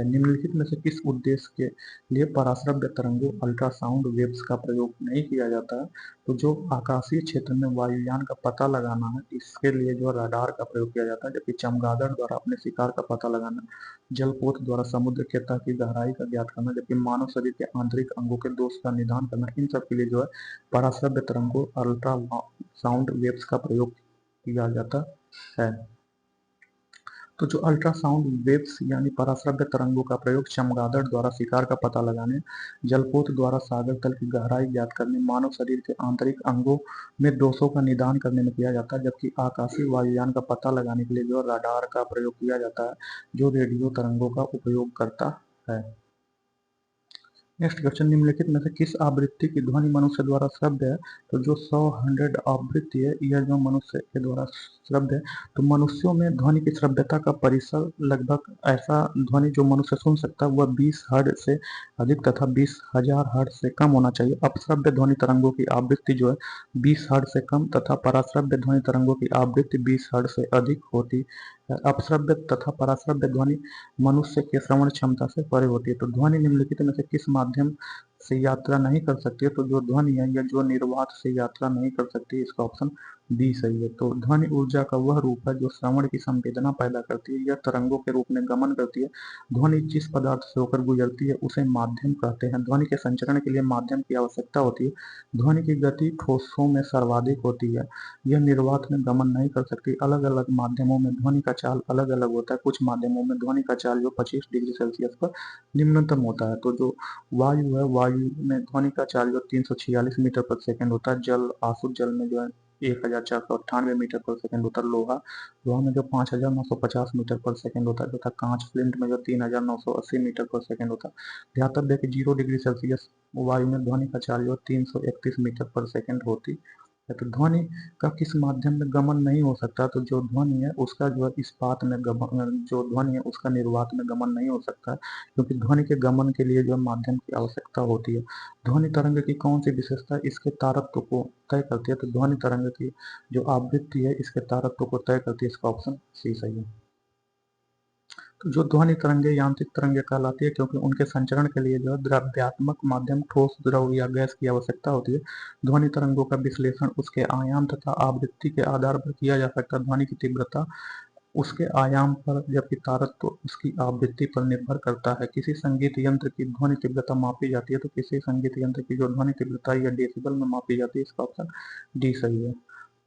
निम्नलिखित में से किस उद्देश्य के लिए पराश्रव्य तरंगों अल्ट्रासाउंड वेव्स का प्रयोग नहीं किया जाता है? तो जो आकाशीय क्षेत्र में वायुयान का पता लगाना है, इसके लिए जो रडार का प्रयोग किया जाता है। जबकि चमगादड़ द्वारा अपने शिकार का पता लगाना, जलपोत द्वारा समुद्र के तह की गहराई का ज्ञात करना, जबकि मानव शरीर के आंतरिक अंगों के दोष का निदान करना, इन सब के लिए जो है पराश्रव्य तरंगों अल्ट्रा साउंड वेव्स का प्रयोग किया जाता है। तो जो अल्ट्रासाउंड वेव्स यानी पराश्रव्य तरंगों का प्रयोग चमगादड़ द्वारा शिकार का पता लगाने, जलपोत द्वारा सागर तल की गहराई ज्ञात करने, मानव शरीर के आंतरिक अंगों में दोषों का निदान करने में किया जाता है। जबकि आकाशीय वायुयान का पता लगाने के लिए जो रडार का प्रयोग किया जाता है, जो रेडियो तरंगों का उपयोग करता है। नेक्स्ट क्वेश्चन, निम्नलिखित में से किस आवृत्ति की ध्वनि मनुष्य द्वारा श्रव्य है? तो जो 100 आवृत्ति है, यह जो मनुष्य के द्वारा श्रव्य है। तो मनुष्यों में ध्वनि की श्रव्यता का परिसर लगभग, ऐसा ध्वनि जो मनुष्य सुन सकता है वह 20 हर्ट्ज से अधिक तथा 20,000 हर्ट्ज से कम होना चाहिए। अपश्रव्य ध्वनि तरंगों की आवृत्ति जो है 20 हर्ट्ज से कम तथा पराश्रव्य ध्वनि तरंगों की आवृत्ति 20 हर्ट्ज से अधिक होती है। अपश्रव्य तथा पराश्रव्य ध्वनि मनुष्य के श्रवण क्षमता से परे होती है। तो ध्वनि निम्नलिखित में से किस माध्यम से यात्रा नहीं कर सकती है? तो जो ध्वनि है या जो निर्वात से यात्रा नहीं कर सकती, इसका ऑप्शन डी सही है। तो ध्वनि ऊर्जा का वह रूप है जो श्रवण की संवेदना पैदा करती है, यह तरंगों के रूप में गमन करती है। ध्वनि जिस पदार्थ से होकर गुजरती है उसे माध्यम कहते हैं। ध्वनि के संचरण के लिए माध्यम की आवश्यकता होती है। ध्वनि की गति ठोसों में सर्वाधिक होती है, यह निर्वात में गमन नहीं कर सकती। अलग अलग माध्यमों में ध्वनि का चाल अलग अलग होता है। कुछ माध्यमों में ध्वनि का चाल जो 25 डिग्री सेल्सियस पर निम्नतम होता है। तो जो वायु है, वायु में ध्वनि का चाल जो 346 मीटर प्रति सेकंड होता है। जल, आसुत जल में जो है 1498 मीटर पर सेकंड होता है। लोहा लोहा में जो 5950 मीटर पर सेकंड होता है तथा कांच फ्लिंट में जो 3980 मीटर पर सेकंड होता है। ध्यातव्य कि 0 डिग्री सेल्सियस वायु में ध्वनि का चाल जो 331 मीटर पर सेकंड होती है। तो ध्वनि का किस माध्यम में गमन नहीं हो सकता, तो जो ध्वनि है उसका जो है इस्पात में गमन, जो ध्वनि है उसका निर्वात में गमन नहीं हो सकता, क्योंकि ध्वनि के गमन के लिए जो माध्यम की आवश्यकता होती है। ध्वनि तरंग की कौन सी विशेषता इसके तारत्व को तय करती है, तो ध्वनि तरंग की जो आवृत्ति है इसके तारत्व को तय करती है। इसका ऑप्शन सी सही है। तो जो ध्वनि तरंगे यांत्रिक तरंगे कहलाती है, क्योंकि उनके संचरण के लिए जो है द्रव्यात्मक माध्यम ठोस, द्रव या गैस की आवश्यकता होती है। ध्वनि तरंगों का विश्लेषण उसके आयाम तथा आवृत्ति के आधार पर किया जा सकता है। ध्वनि की तीव्रता उसके आयाम पर, जबकि तारत्व उसकी आवृत्ति पर निर्भर करता है। किसी संगीत यंत्र की ध्वनि तीव्रता मापी जाती है, तो किसी संगीत यंत्र की जो ध्वनि तीव्रता या डेसिबल में मापी जाती है। इसका ऑप्शन डी सही है।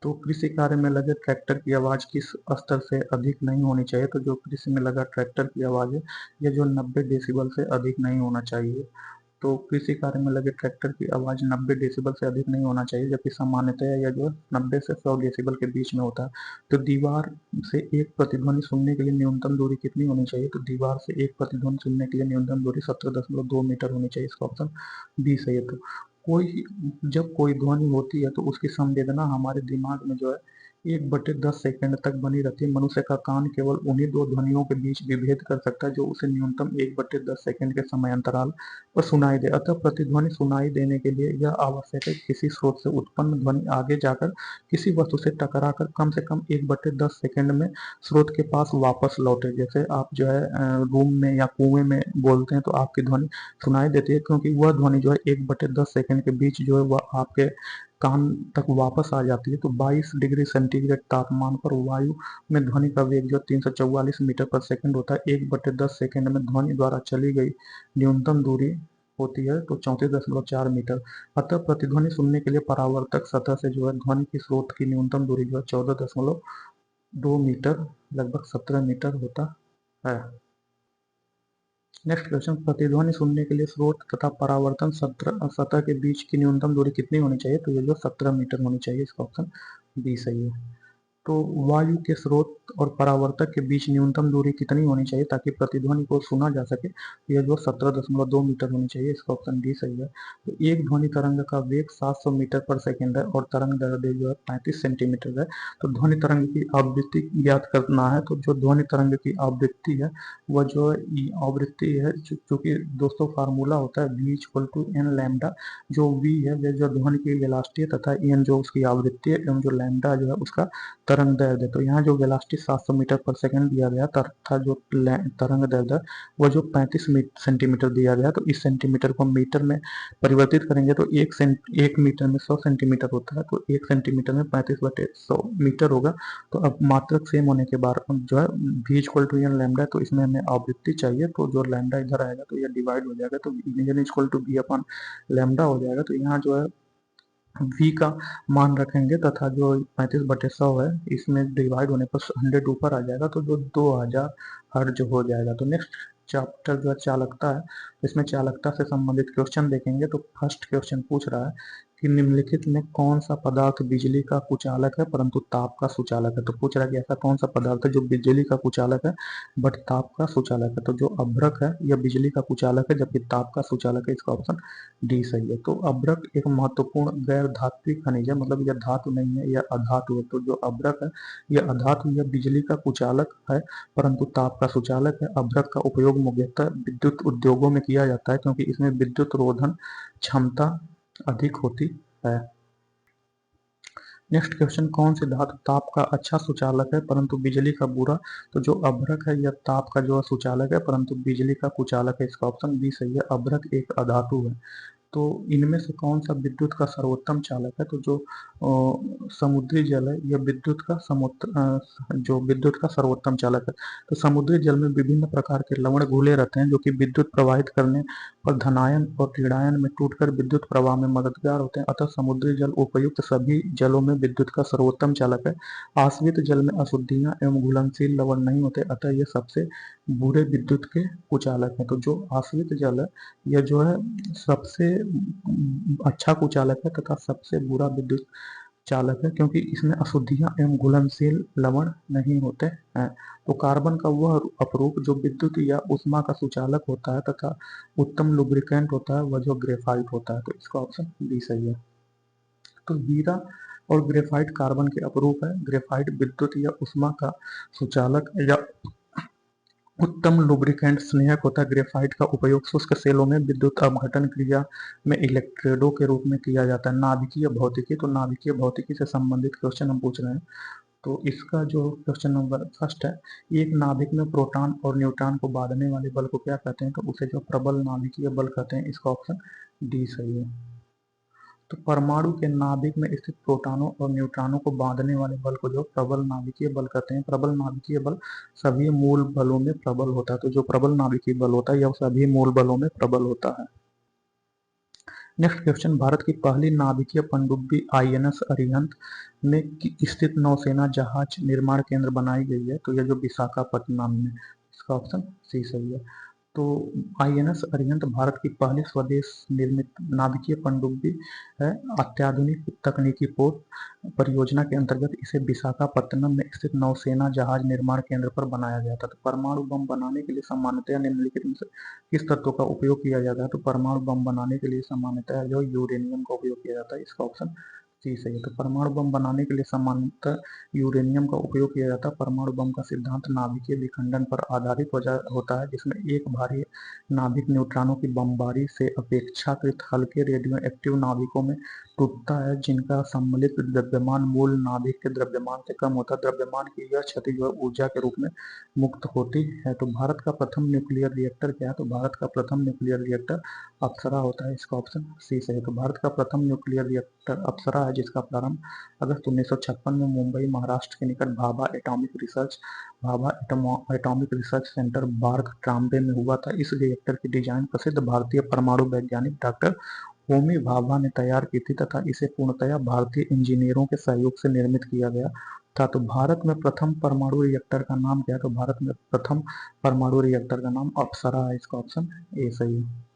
तो कृषि कार्य में लगे ट्रैक्टर की आवाज किस स्तर से अधिक नहीं होनी चाहिए, तो जो कृषि में लगा ट्रैक्टर की आवाज है यह जो 90 डेसिबल से अधिक नहीं होना चाहिए। तो कृषि कार्य में लगे ट्रैक्टर की आवाज 90 डेसिबल से अधिक नहीं होना चाहिए, जबकि सामान्यतः यह जो 90 से 100 डेसिबल के बीच में होता है। तो दीवार से एक प्रतिध्वनि सुनने के लिए न्यूनतम दूरी कितनी होनी चाहिए, तो दीवार से एक प्रतिध्वनि सुनने के लिए न्यूनतम दूरी 17.2 मीटर होनी चाहिए। इसका ऑप्शन बी सही है। तो कोई जब कोई ध्वनि होती है तो उसकी संवेदना हमारे दिमाग में जो है 1/10 सेकंड तक बनी रहती है। मनुष्य का कान केवल उन्हीं दो ध्वनियों के बीच विभेद कर सकता है जो उसे न्यूनतम 1/10 सेकंड के समय अंतराल पर सुनाई दे। अतः प्रतिध्वनि सुनाई देने के लिए यह आवश्यक है कि किसी स्रोत से उत्पन्न ध्वनि आगे जाकर किसी वस्तु से टकराकर कम से कम 1/10 सेकंड में स्रोत के पास वापस लौटे। जैसे आप जो है रूम में या कुएं में बोलते हैं तो आपकी ध्वनि सुनाई देती है, क्योंकि वह ध्वनि जो है 1/10 सेकंड के बीच जो है वह आपके कान तक वापस आ जाती है। तो 22 डिग्री सेंटीग्रेड तापमान पर वायु में ध्वनि का वेग जो 344 मीटर पर सेकंड होता है। 1/10 सेकंड में ध्वनि द्वारा चली गई न्यूनतम दूरी होती है तो 34.4 मीटर। अतः प्रतिध्वनि सुनने के लिए परावर्तक सतह से जो है ध्वनि की स्रोत की न्यूनतम दूरी जो है 14.2 मीटर, लगभग 17 मीटर होता है। नेक्स्ट क्वेश्चन, प्रतिध्वनि सुनने के लिए स्रोत तथा परावर्तन सतह के बीच की न्यूनतम दूरी कितनी होनी चाहिए, तो ये जो 17 मीटर होनी चाहिए। इसका ऑप्शन बी सही है। तो वायु के स्रोत और परावर्तक के बीच न्यूनतम दूरी कितनी होनी चाहिए ताकि प्रतिध्वनि को सुना जा सके, यह जो 17.2 मीटर होनी चाहिए। इसका ऑप्शन डी सही है। तो एक ध्वनि तरंग का वेग 700 मीटर पर सेकेंड है और तरंग दैर्ध्य जो है 35 सेंटीमीटर है। तो ध्वनि तरंग की आवृत्ति ज्ञात करना है, तो जो ध्वनि तरंग की आवृत्ति है वह जो आवृत्ति है, चूंकि दोस्तों फार्मूला होता है v equal to N lambda. जो v है वह जो ध्वनि की वेलोसिटी है तथा एन जो उसकी आवृत्ति है एवं जो लैम्डा जो है उसका तरंग दैर्ध्य। तो यहाँ जो वेलोसिटी 700 मीटर पर सेकंड दिया गया तथा जो तरंग दैर्ध्य वो जो 35 सेंटीमीटर दिया गया। तो इस सेंटीमीटर को मीटर में परिवर्तित करेंगे तो एक मीटर में 100 सेंटीमीटर होता है, तो 1 सेंटीमीटर में 35/100 मीटर होगा। तो अब मात्रक सेम होने के बाद जो है v equal to N lambda, तो इसमें हमें आवृत्ति चाहिए, तो जो लैम्डा इधर आएगा तो यह डिवाइड हो जाएगा, तो N equal to v upon lambda हो जाएगा। तो यहाँ जो है v का मान रखेंगे तथा जो 35/100 है इसमें डिवाइड होने पर 100 ऊपर आ जाएगा, तो जो 2000 हर्ज हो जाएगा। तो नेक्स्ट चैप्टर जो है चालकता है, इसमें चालकता से संबंधित क्वेश्चन देखेंगे। तो फर्स्ट क्वेश्चन पूछ रहा है कि निम्नलिखित में कौन सा पदार्थ बिजली का कुचालक है परंतु ताप का सुचालक है। तो पूछ रहा है कि ऐसा कौन सा पदार्थ है जो बिजली का कुचालक है बट ताप का सुचालक है। तो जो अभ्रक है यह बिजली का कुचालक है जबकि ताप का सुचालक है। इसका ऑप्शन डी सही है। तो अभ्रक एक महत्वपूर्ण गैर धात्विक खनिज है, मतलब यह धातु नहीं है, यह अधातु है। तो जो अभ्रक है यह अधातु, यह बिजली का कुचालक है परंतु ताप का सुचालक है। अभ्रक का उपयोग मुख्यतः विद्युत उद्योगों में किया जाता है क्योंकि इसमें विद्युत रोधन क्षमता अधिक होती है। नेक्स्ट क्वेश्चन, कौन सी धातु ताप का अच्छा सुचालक है परंतु बिजली का बुरा। तो जो अभ्रक है यह ताप का जो सुचालक है परंतु बिजली का कुचालक है। इसका ऑप्शन बी सही है। अभ्रक एक अधातु है। तो इनमें से कौन सा विद्युत का सर्वोत्तम चालक है, तो जो समुद्री जल है यह विद्युत का जो विद्युत का सर्वोत्तम चालक है। तो समुद्री जल में विभिन्न प्रकार के लवण घुले रहते हैं जो कि विद्युत प्रवाहित करने पर धनायन और ऋणायन में टूटकर विद्युत प्रवाह में मददगार होते हैं। अतः समुद्री जल उपयुक्त सभी जलों में विद्युत का सर्वोत्तम चालक है। आश्रित जल में अशुद्धियां एवं घुलनशील लवण नहीं होते, अतः ये सबसे बुरे विद्युत के कुचालक हैं। तो जो आश्रित जल है यह जो है सबसे अच्छा कुचालक है तथा सबसे बुरा विद्युत चालक है क्योंकि इसमें अशुद्धियां एवं घुलनशील लवण नहीं होते हैं। तो कार्बन का वह अपरूप जो विद्युत या ऊष्मा का सुचालक होता है तथा उत्तम लुब्रिकेंट होता है वह जो ग्रेफाइट होता है। तो इसका ऑप्शन बी सही है। तो हीरा और ग्रेफाइट कार्बन के अपरूप है। ग्रेफाइट विद्युत या ऊष्मा का सुचालक या उत्तम लुब्रिकेंट स्नेहक होता है। ग्रेफाइट का उपयोग शुष्क सेलों में विद्युत अपघटन क्रिया में इलेक्ट्रोडों के रूप में किया जाता है। नाभिकीय भौतिकी, तो नाभिकीय भौतिकी से संबंधित क्वेश्चन हम पूछ रहे हैं। तो इसका जो क्वेश्चन नंबर फर्स्ट है, एक नाभिक में प्रोटॉन और न्यूट्रॉन को बांधने वाले बल को क्या कहते हैं? तो उसे जो प्रबल नाभिकीय बल कहते हैं। इसका ऑप्शन डी सही है। तो परमाणु के नाभिक में स्थित प्रोटॉनों और न्यूट्रॉनों को बांधने वाले बल को जो प्रबल नाभिकीय बल कहते हैं। प्रबल नाभिकीय बल सभी मूल बलों में प्रबल होता है। तो जो प्रबल नाभिकीय बल होता है यह सभी मूल बलों में प्रबल होता है। नेक्स्ट क्वेश्चन, भारत की पहली नाभिकीय पनडुब्बी आईएनएस अरिहंत में स्थित नौसेना जहाज निर्माण केंद्र बनाई गई है। तो यह जो विशाखापट्टनम में। इसका ऑप्शन सी सही है। तो आईएनएस अरिहंत भारत की पहली स्वदेश निर्मित नाभिकीय पनडुब्बी है। अत्याधुनिक तकनीकी पोत परियोजना के अंतर्गत इसे विशाखापत्तनम में स्थित नौसेना जहाज निर्माण केंद्र पर बनाया गया था। तो परमाणु बम बनाने के लिए सामान्यतः निम्नलिखित में से किस तत्व का उपयोग किया जाता है? तो परमाणु बम बनाने के लिए सामान्यतः जो यूरेनियम का उपयोग किया जाता है। इसका ऑप्शन सी सही है। तो परमाणु बम बनाने के लिए सामान्यतः यूरेनियम का उपयोग किया जाता है। परमाणु बम का सिद्धांत नाभिकीय विखंडन पर आधारित होता है, जिसमें एक भारी नाभिक न्यूट्रॉनों की बमबारी से अपेक्षाकृत हल्के रेडियोएक्टिव नाभिकों में टूटता है, जिनका सम्मिलित द्रव्यमान मूल नाभिक के द्रव्यमान से कम होता है। द्रव्यमान की यह क्षति जो है ऊर्जा के रूप में मुक्त होती है। तो भारत का प्रथम न्यूक्लियर रिएक्टर क्या है? तो भारत का प्रथम न्यूक्लियर रिएक्टर अप्सरा होता है। इसका ऑप्शन सी सही है। तो भारत का प्रथम न्यूक्लियर रिएक्टर अप्सरा है, जिसका प्रारंभ अगस्त 1956 में मुंबई महाराष्ट्र के निकट Bhabha atomic research centre bark Trombay में हुआ था। इस रिएक्टर की डिजाइन प्रसिद्ध भारतीय परमाणु वैज्ञानिक डॉक्टर होमी भाभा ने तैयार की थी तथा इसे पूर्णतया भारतीय इंजीनियरों के सहयोग से निर्मित किया गया था। तो भारत में प्रथम परमाणु रिएक्टर का नाम क्या है? तो भारत में प्रथम परमाणु रिएक्टर का नाम अप्सरा है। इसका ऑप्शन ए सही है।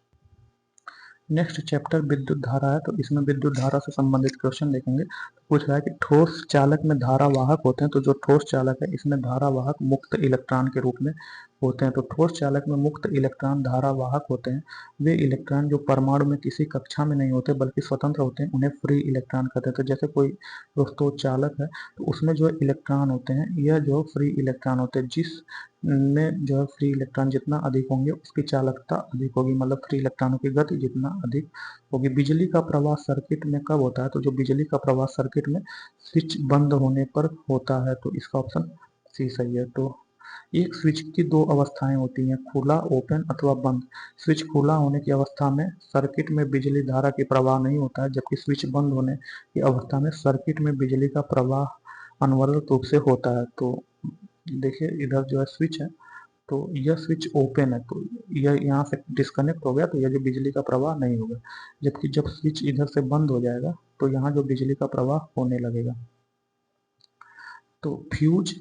नेक्स्ट चैप्टर विद्युत धारा है। तो इसमें विद्युत धारा से संबंधित क्वेश्चन देखेंगे। तो पूछ रहा है कि ठोस चालक में धारावाहक होते हैं। तो जो ठोस चालक है इसमें धारावाहक मुक्त इलेक्ट्रॉन के रूप में होते हैं। तो ठोस चालक में मुक्त इलेक्ट्रॉन धारावाहक होते हैं। वे इलेक्ट्रॉन जो परमाणु में किसी कक्षा में नहीं होते बल्कि स्वतंत्र होते हैं, उन्हें फ्री इलेक्ट्रॉन कहते हैं। तो जैसे कोई दोस्तों चालक है तो उसमें जो इलेक्ट्रॉन होते हैं यह जो फ्री इलेक्ट्रॉन होते हैं, जिस में जो है फ्री इलेक्ट्रॉन जितना अधिक होंगे उसकी चालकता अधिक होगी, मतलब फ्री इलेक्ट्रॉनों की गति जितना अधिक होगी। बिजली का प्रवाह सर्किट में कब होता है? तो जो बिजली का प्रवाह सर्किट में स्विच बंद होने पर होता है। तो इसका ऑप्शन सी सही है। तो एक स्विच की दो अवस्थाएं होती हैं, खुला ओपन अथवा बंद। स्विच खुला होने की अवस्था में सर्किट में बिजली धारा की प्रवाह नहीं होता है, जबकि स्विच बंद होने की अवस्था में सर्किट में बिजली का प्रवाह अनवरत रूप से होता है। तो देखिए इधर जो है स्विच है तो यह स्विच ओपन है, तो यह यहाँ से डिस्कनेक्ट हो गया तो यह जो बिजली का प्रवाह नहीं होगा। जबकि जब स्विच इधर से बंद हो जाएगा तो यहाँ जो बिजली का प्रवाह होने लगेगा। तो फ्यूज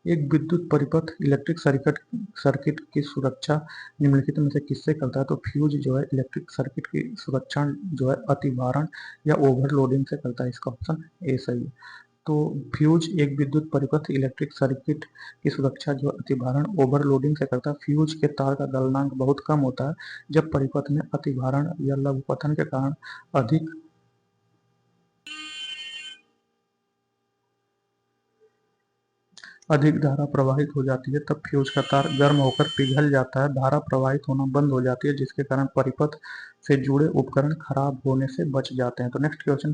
एक विद्युत परिपथ इलेक्ट्रिक सर्किट की सुरक्षा निम्नलिखित में से किससे करता है? तो फ्यूज जो है इलेक्ट्रिक सर्किट की सुरक्षा जो है अतिभारण या ओवरलोडिंग से करता है। इसका ऑप्शन ए सही है। तो फ्यूज एक विद्युत परिपथ इलेक्ट्रिक सर्किट की सुरक्षा जो अतिभारण ओवरलोडिंग से करता है। फ्यूज के तार का गलनांक बहुत कम होता है जब परिपथ में अतिभारण या लघुपतन के कारण अधिक धारा प्रवाहित हो जाती है, तब फ्यूज का तार गर्म होकर पिघल जाता है, धारा प्रवाहित होना बंद हो जाती है, जिसके कारण परिपथ से जुड़े उपकरण खराब होने से बच जाते हैं। तो नेक्स्ट क्वेश्चन,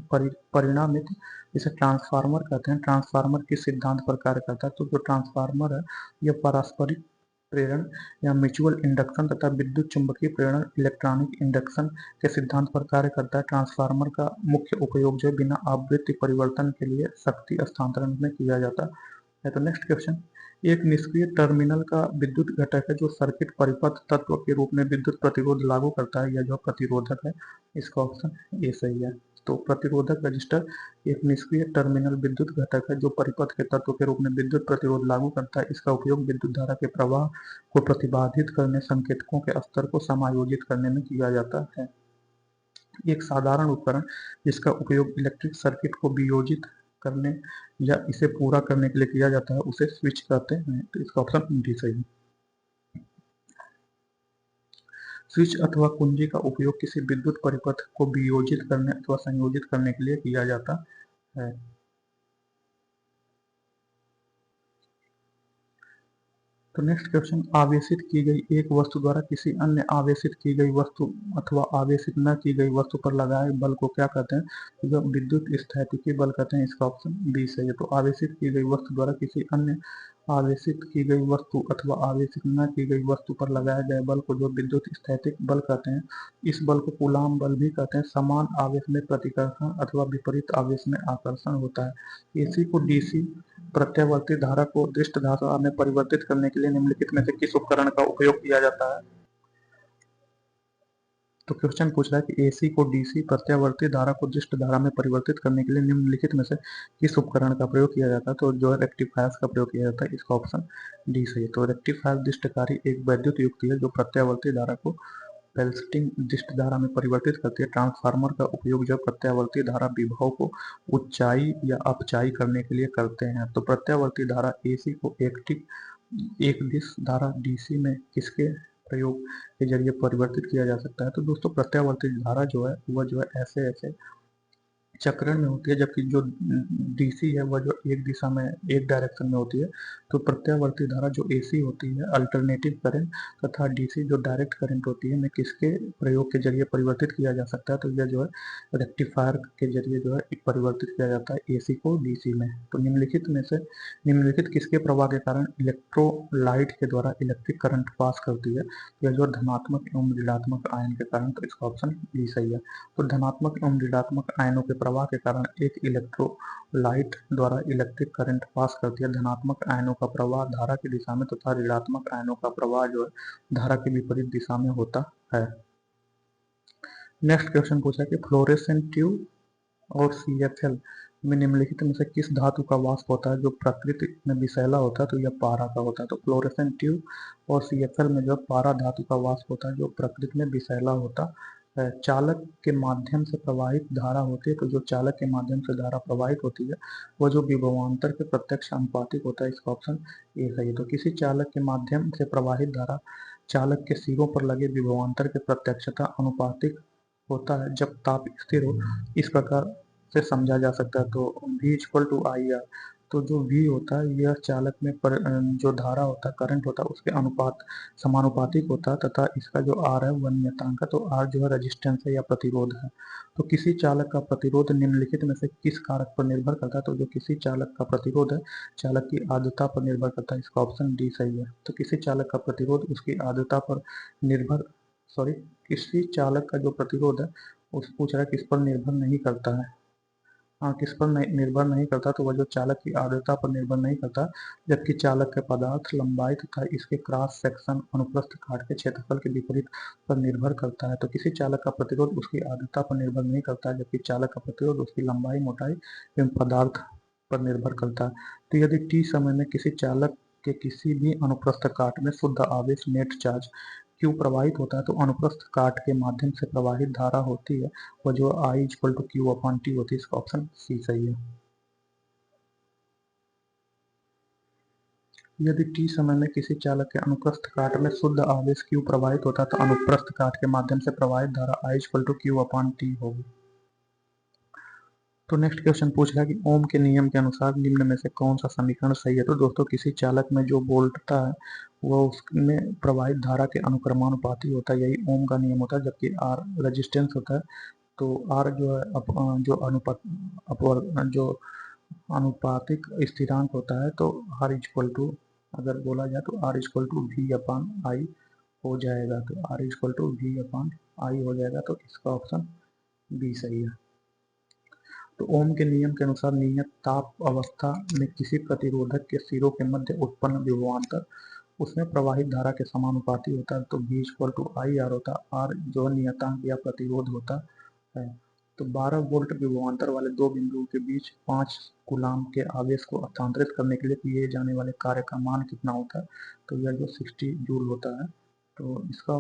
परिणामित इसे ट्रांसफार्मर कहते हैं। ट्रांसफार्मर किस सिद्धांत पर कार्य करता है? तो जो ट्रांसफार्मर है यह पारस्परिक प्रेरण या म्यूचुअल इंडक्शन तथा विद्युत चुंबकीय प्रेरण इलेक्ट्रॉनिक इंडक्शन के सिद्धांत पर कार्य करता है। ट्रांसफार्मर का मुख्य उपयोग जो है बिना आवृत्ति परिवर्तन के लिए शक्ति हस्तांतरण में किया जाता है। तो नेक्स्ट क्वेश्चन, एक निष्क्रिय टर्मिनल का विद्युत घटक है जो सर्किट परिपथ तत्व के रूप में विद्युत प्रतिरोध लागू करता है या जो प्रतिरोधक है। इसका ऑप्शन ए सही है। तो प्रतिरोधक रजिस्टर एक निष्क्रिय टर्मिनल विद्युत घटक है जो परिपथ के तत्व के रूप में विद्युत प्रतिरोध लागू करता है। इसका उपयोग विद्युत धारा के प्रवाह को प्रतिबाधित करने, संकेतकों के स्तर को समायोजित करने में किया जाता है। एक साधारण उपकरण जिसका उपयोग इलेक्ट्रिक सर्किट को वियोजित करने या इसे पूरा करने के लिए किया जाता है उसे स्विच कहते हैं। तो इसका ऑप्शन डी सही है। स्विच अथवा कुंजी का उपयोग किसी विद्युत परिपथ को वियोजित करने अथवा संयोजित करने के लिए किया जाता है। तो नेक्स्ट क्वेश्चन, आवेशित की गई एक वस्तु द्वारा किसी अन्य आवेशित की गई वस्तु अथवा आवेशित न की गई वस्तु पर लगाए बल को क्या कहते हैं? तो जब विद्युत स्थैतिकी बल कहते हैं। इसका ऑप्शन बी सही है। तो आवेशित की गई वस्तु द्वारा किसी अन्य आवेशित की गई वस्तु अथवा आवेशित न की गई वस्तु पर लगाए गए बल को जो विद्युत स्थैतिक बल कहते हैं। इस बल को कूलाम बल भी कहते हैं। समान आवेश में प्रतिकर्षण अथवा विपरीत आवेश में आकर्षण होता है। एसी को डीसी प्रत्यावर्ती धारा को दृष्ट धारा में परिवर्तित करने के लिए निम्नलिखित में से किस उपकरण का उपयोग किया जाता है? तो क्वेश्चन पूछ रहा है कि एसी को डीसी प्रत्यावर्ती धारा को दृष्ट धारा में परिवर्तित करने के लिए निम्नलिखित में से किस उपकरण का प्रयोग किया जाता है? तो जो है रेक्टिफायर्स का प्रयोग किया जाता है। इसका ऑप्शन डी सही है। तो रेक्टिफायर दृष्टकारी एक वैद्युत युक्ति है जो प्रत्यावर्ती धारा को पेल्सटिंग दृष्ट धारा में परिवर्तित करती है। ट्रांसफार्मर का उपयोग जब प्रत्यावर्ती धारा विभव को उच्चाई या अपचाई करने के लिए करते हैं। तो प्रत्यावर्ती धारा एसी को एक दिश धारा डीसी में किसके प्रयोग के जरिए परिवर्तित किया जा सकता है? तो दोस्तों प्रत्यावर्ती धारा जो है वह जो है ऐसे ऐसे चक्रण में होती है, जबकि जो डीसी है वह जो एक दिशा में एक डायरेक्शन में होती है। तो प्रत्यावर्ती धारा जो एसी होती है अल्टरनेटिव करंट तथा डीसी जो डायरेक्ट करंट होती है में किसके प्रयोग के जरिए परिवर्तित किया जा सकता है? तो यह जो है रेक्टिफायर के जरिए जो है परिवर्तित किया जाता है एसी को डीसी में। तो निम्नलिखित में से निम्नलिखित किसके प्रवाह के कारण इलेक्ट्रोलाइट के द्वारा इलेक्ट्रिक करंट पास करती है? यह जो धनात्मक एवं ऋणात्मक आयन के कारण। तो इसका ऑप्शन बी सही है। तो धनात्मक एवं ऋणात्मक आयनों के प्रवाह के कारण एक इलेक्ट्रोलाइट द्वारा इलेक्ट्रिक करंट पास करती है। धनात्मक आयनों का प्रवाह धारा की दिशा में तथा ऋणात्मक आयनों का प्रवाह जो है धारा की विपरीत दिशा में होता है। नेक्स्ट क्वेश्चन पूछा कि फ्लोरेसेंट ट्यूब और सीएफएल में निम्नलिखित में से किस धातु का वाष्प होता है जो प्रकृति में विषैला होता है? तो यह पारा का होता है। तो फ्लोरेसेंट ट्यूब और सीएफएल में जो पारा धातु का वाष्प होता है जो प्रकृति में विषैला होता है। चालक के माध्यम से प्रवाहित धारा होती है। तो जो चालक के माध्यम से धारा प्रवाहित होती है वह जो विभवांतर के प्रत्यक्ष अनुपातिक होता है। इसका ऑप्शन ए सही है। तो किसी चालक के माध्यम से प्रवाहित धारा चालक के सिरों पर लगे विभवांतर के प्रत्यक्षता अनुपातिक होता है जब ताप स्थिर हो। इस प्रकार से समझा जा सकता है। तो V equal to I R. तो जो V होता है यह चालक में जो धारा होता है करंट होता है उसके अनुपात समानुपातिक होता है तथा इसका जो R है वह नियतांक है। तो R जो है रेजिस्टेंस है या प्रतिरोध है। तो किसी चालक का प्रतिरोध निम्नलिखित में से किस कारक पर निर्भर करता है? तो जो किसी चालक का प्रतिरोध है चालक की आर्द्रता पर निर्भर करता है। इसका ऑप्शन डी सही है। तो किसी चालक का प्रतिरोध उसकी आर्द्रता पर निर्भर किसी चालक का जो प्रतिरोध है उस पूछ रहा है किस पर निर्भर नहीं करता है। हाँ, किस पर निर्भर नहीं करता तो वह जो चालक की आर्द्रता पर निर्भर नहीं करता, जबकि चालक के पदार्थ लंबाई तथा इसके क्रॉस सेक्शन अनुप्रस्थ काट के क्षेत्रफल के विपरीत पर निर्भर करता है। तो किसी चालक का प्रतिरोध उसकी आर्द्रता पर निर्भर नहीं करता है, जबकि चालक का प्रतिरोध उसकी लंबाई मोटाई एवं पदार्थ पर निर्भर करता है। तो यदि टी समय में किसी चालक के किसी भी अनुप्रस्थ काट में शुद्ध आवेश नेट चार्ज क्यू प्रवाहित होता है तो अनुप्रस्थ काट के माध्यम से प्रवाहित धारा होती है वो जो I equal to Q upon T होती है। इसका ऑप्शन सी सही है। यदि टी समय में किसी चालक के अनुप्रस्थ काट में शुद्ध आवेश क्यू प्रवाहित होता है तो अनुप्रस्थ काट के माध्यम से प्रवाहित धारा I equal to Q upon T होगी। तो नेक्स्ट क्वेश्चन पूछ रहा है कि ओम के नियम के अनुसार निम्न में से कौन सा समीकरण सही है? तो दोस्तों किसी चालक में जो वोल्टता है वह उसमें प्रवाहित धारा के अनुक्रमानुपाती होता है, यही ओम का नियम होता है। जबकि आर रेजिस्टेंस होता है। तो आर जो है जो अनुपातिक स्थिरांक होता है तो आर इक्वल टू अगर बोला जाए तो R equal to V upon I हो जाएगा। तो R equal to V upon I हो जाएगा। तो इसका ऑप्शन बी सही है। तो ओम के नियम के अनुसार नियत ताप अवस्था में किसी प्रतिरोधक के सिरों के मध्य उत्पन्न विभवांतर उसमें प्रवाहित धारा के समानुपाती होता है। तो V equal to I R होता है। आर जो नियतांक या प्रतिरोध होता है। तो 12 वोल्ट विभवांतर वाले दो बिंदुओं के बीच 5 कूलाम के आवेश को हस्तांतरित करने के लिए किए जाने वाले कार्य का मान कितना होता है? तो यह जो 60 जूल होता है। तो इसका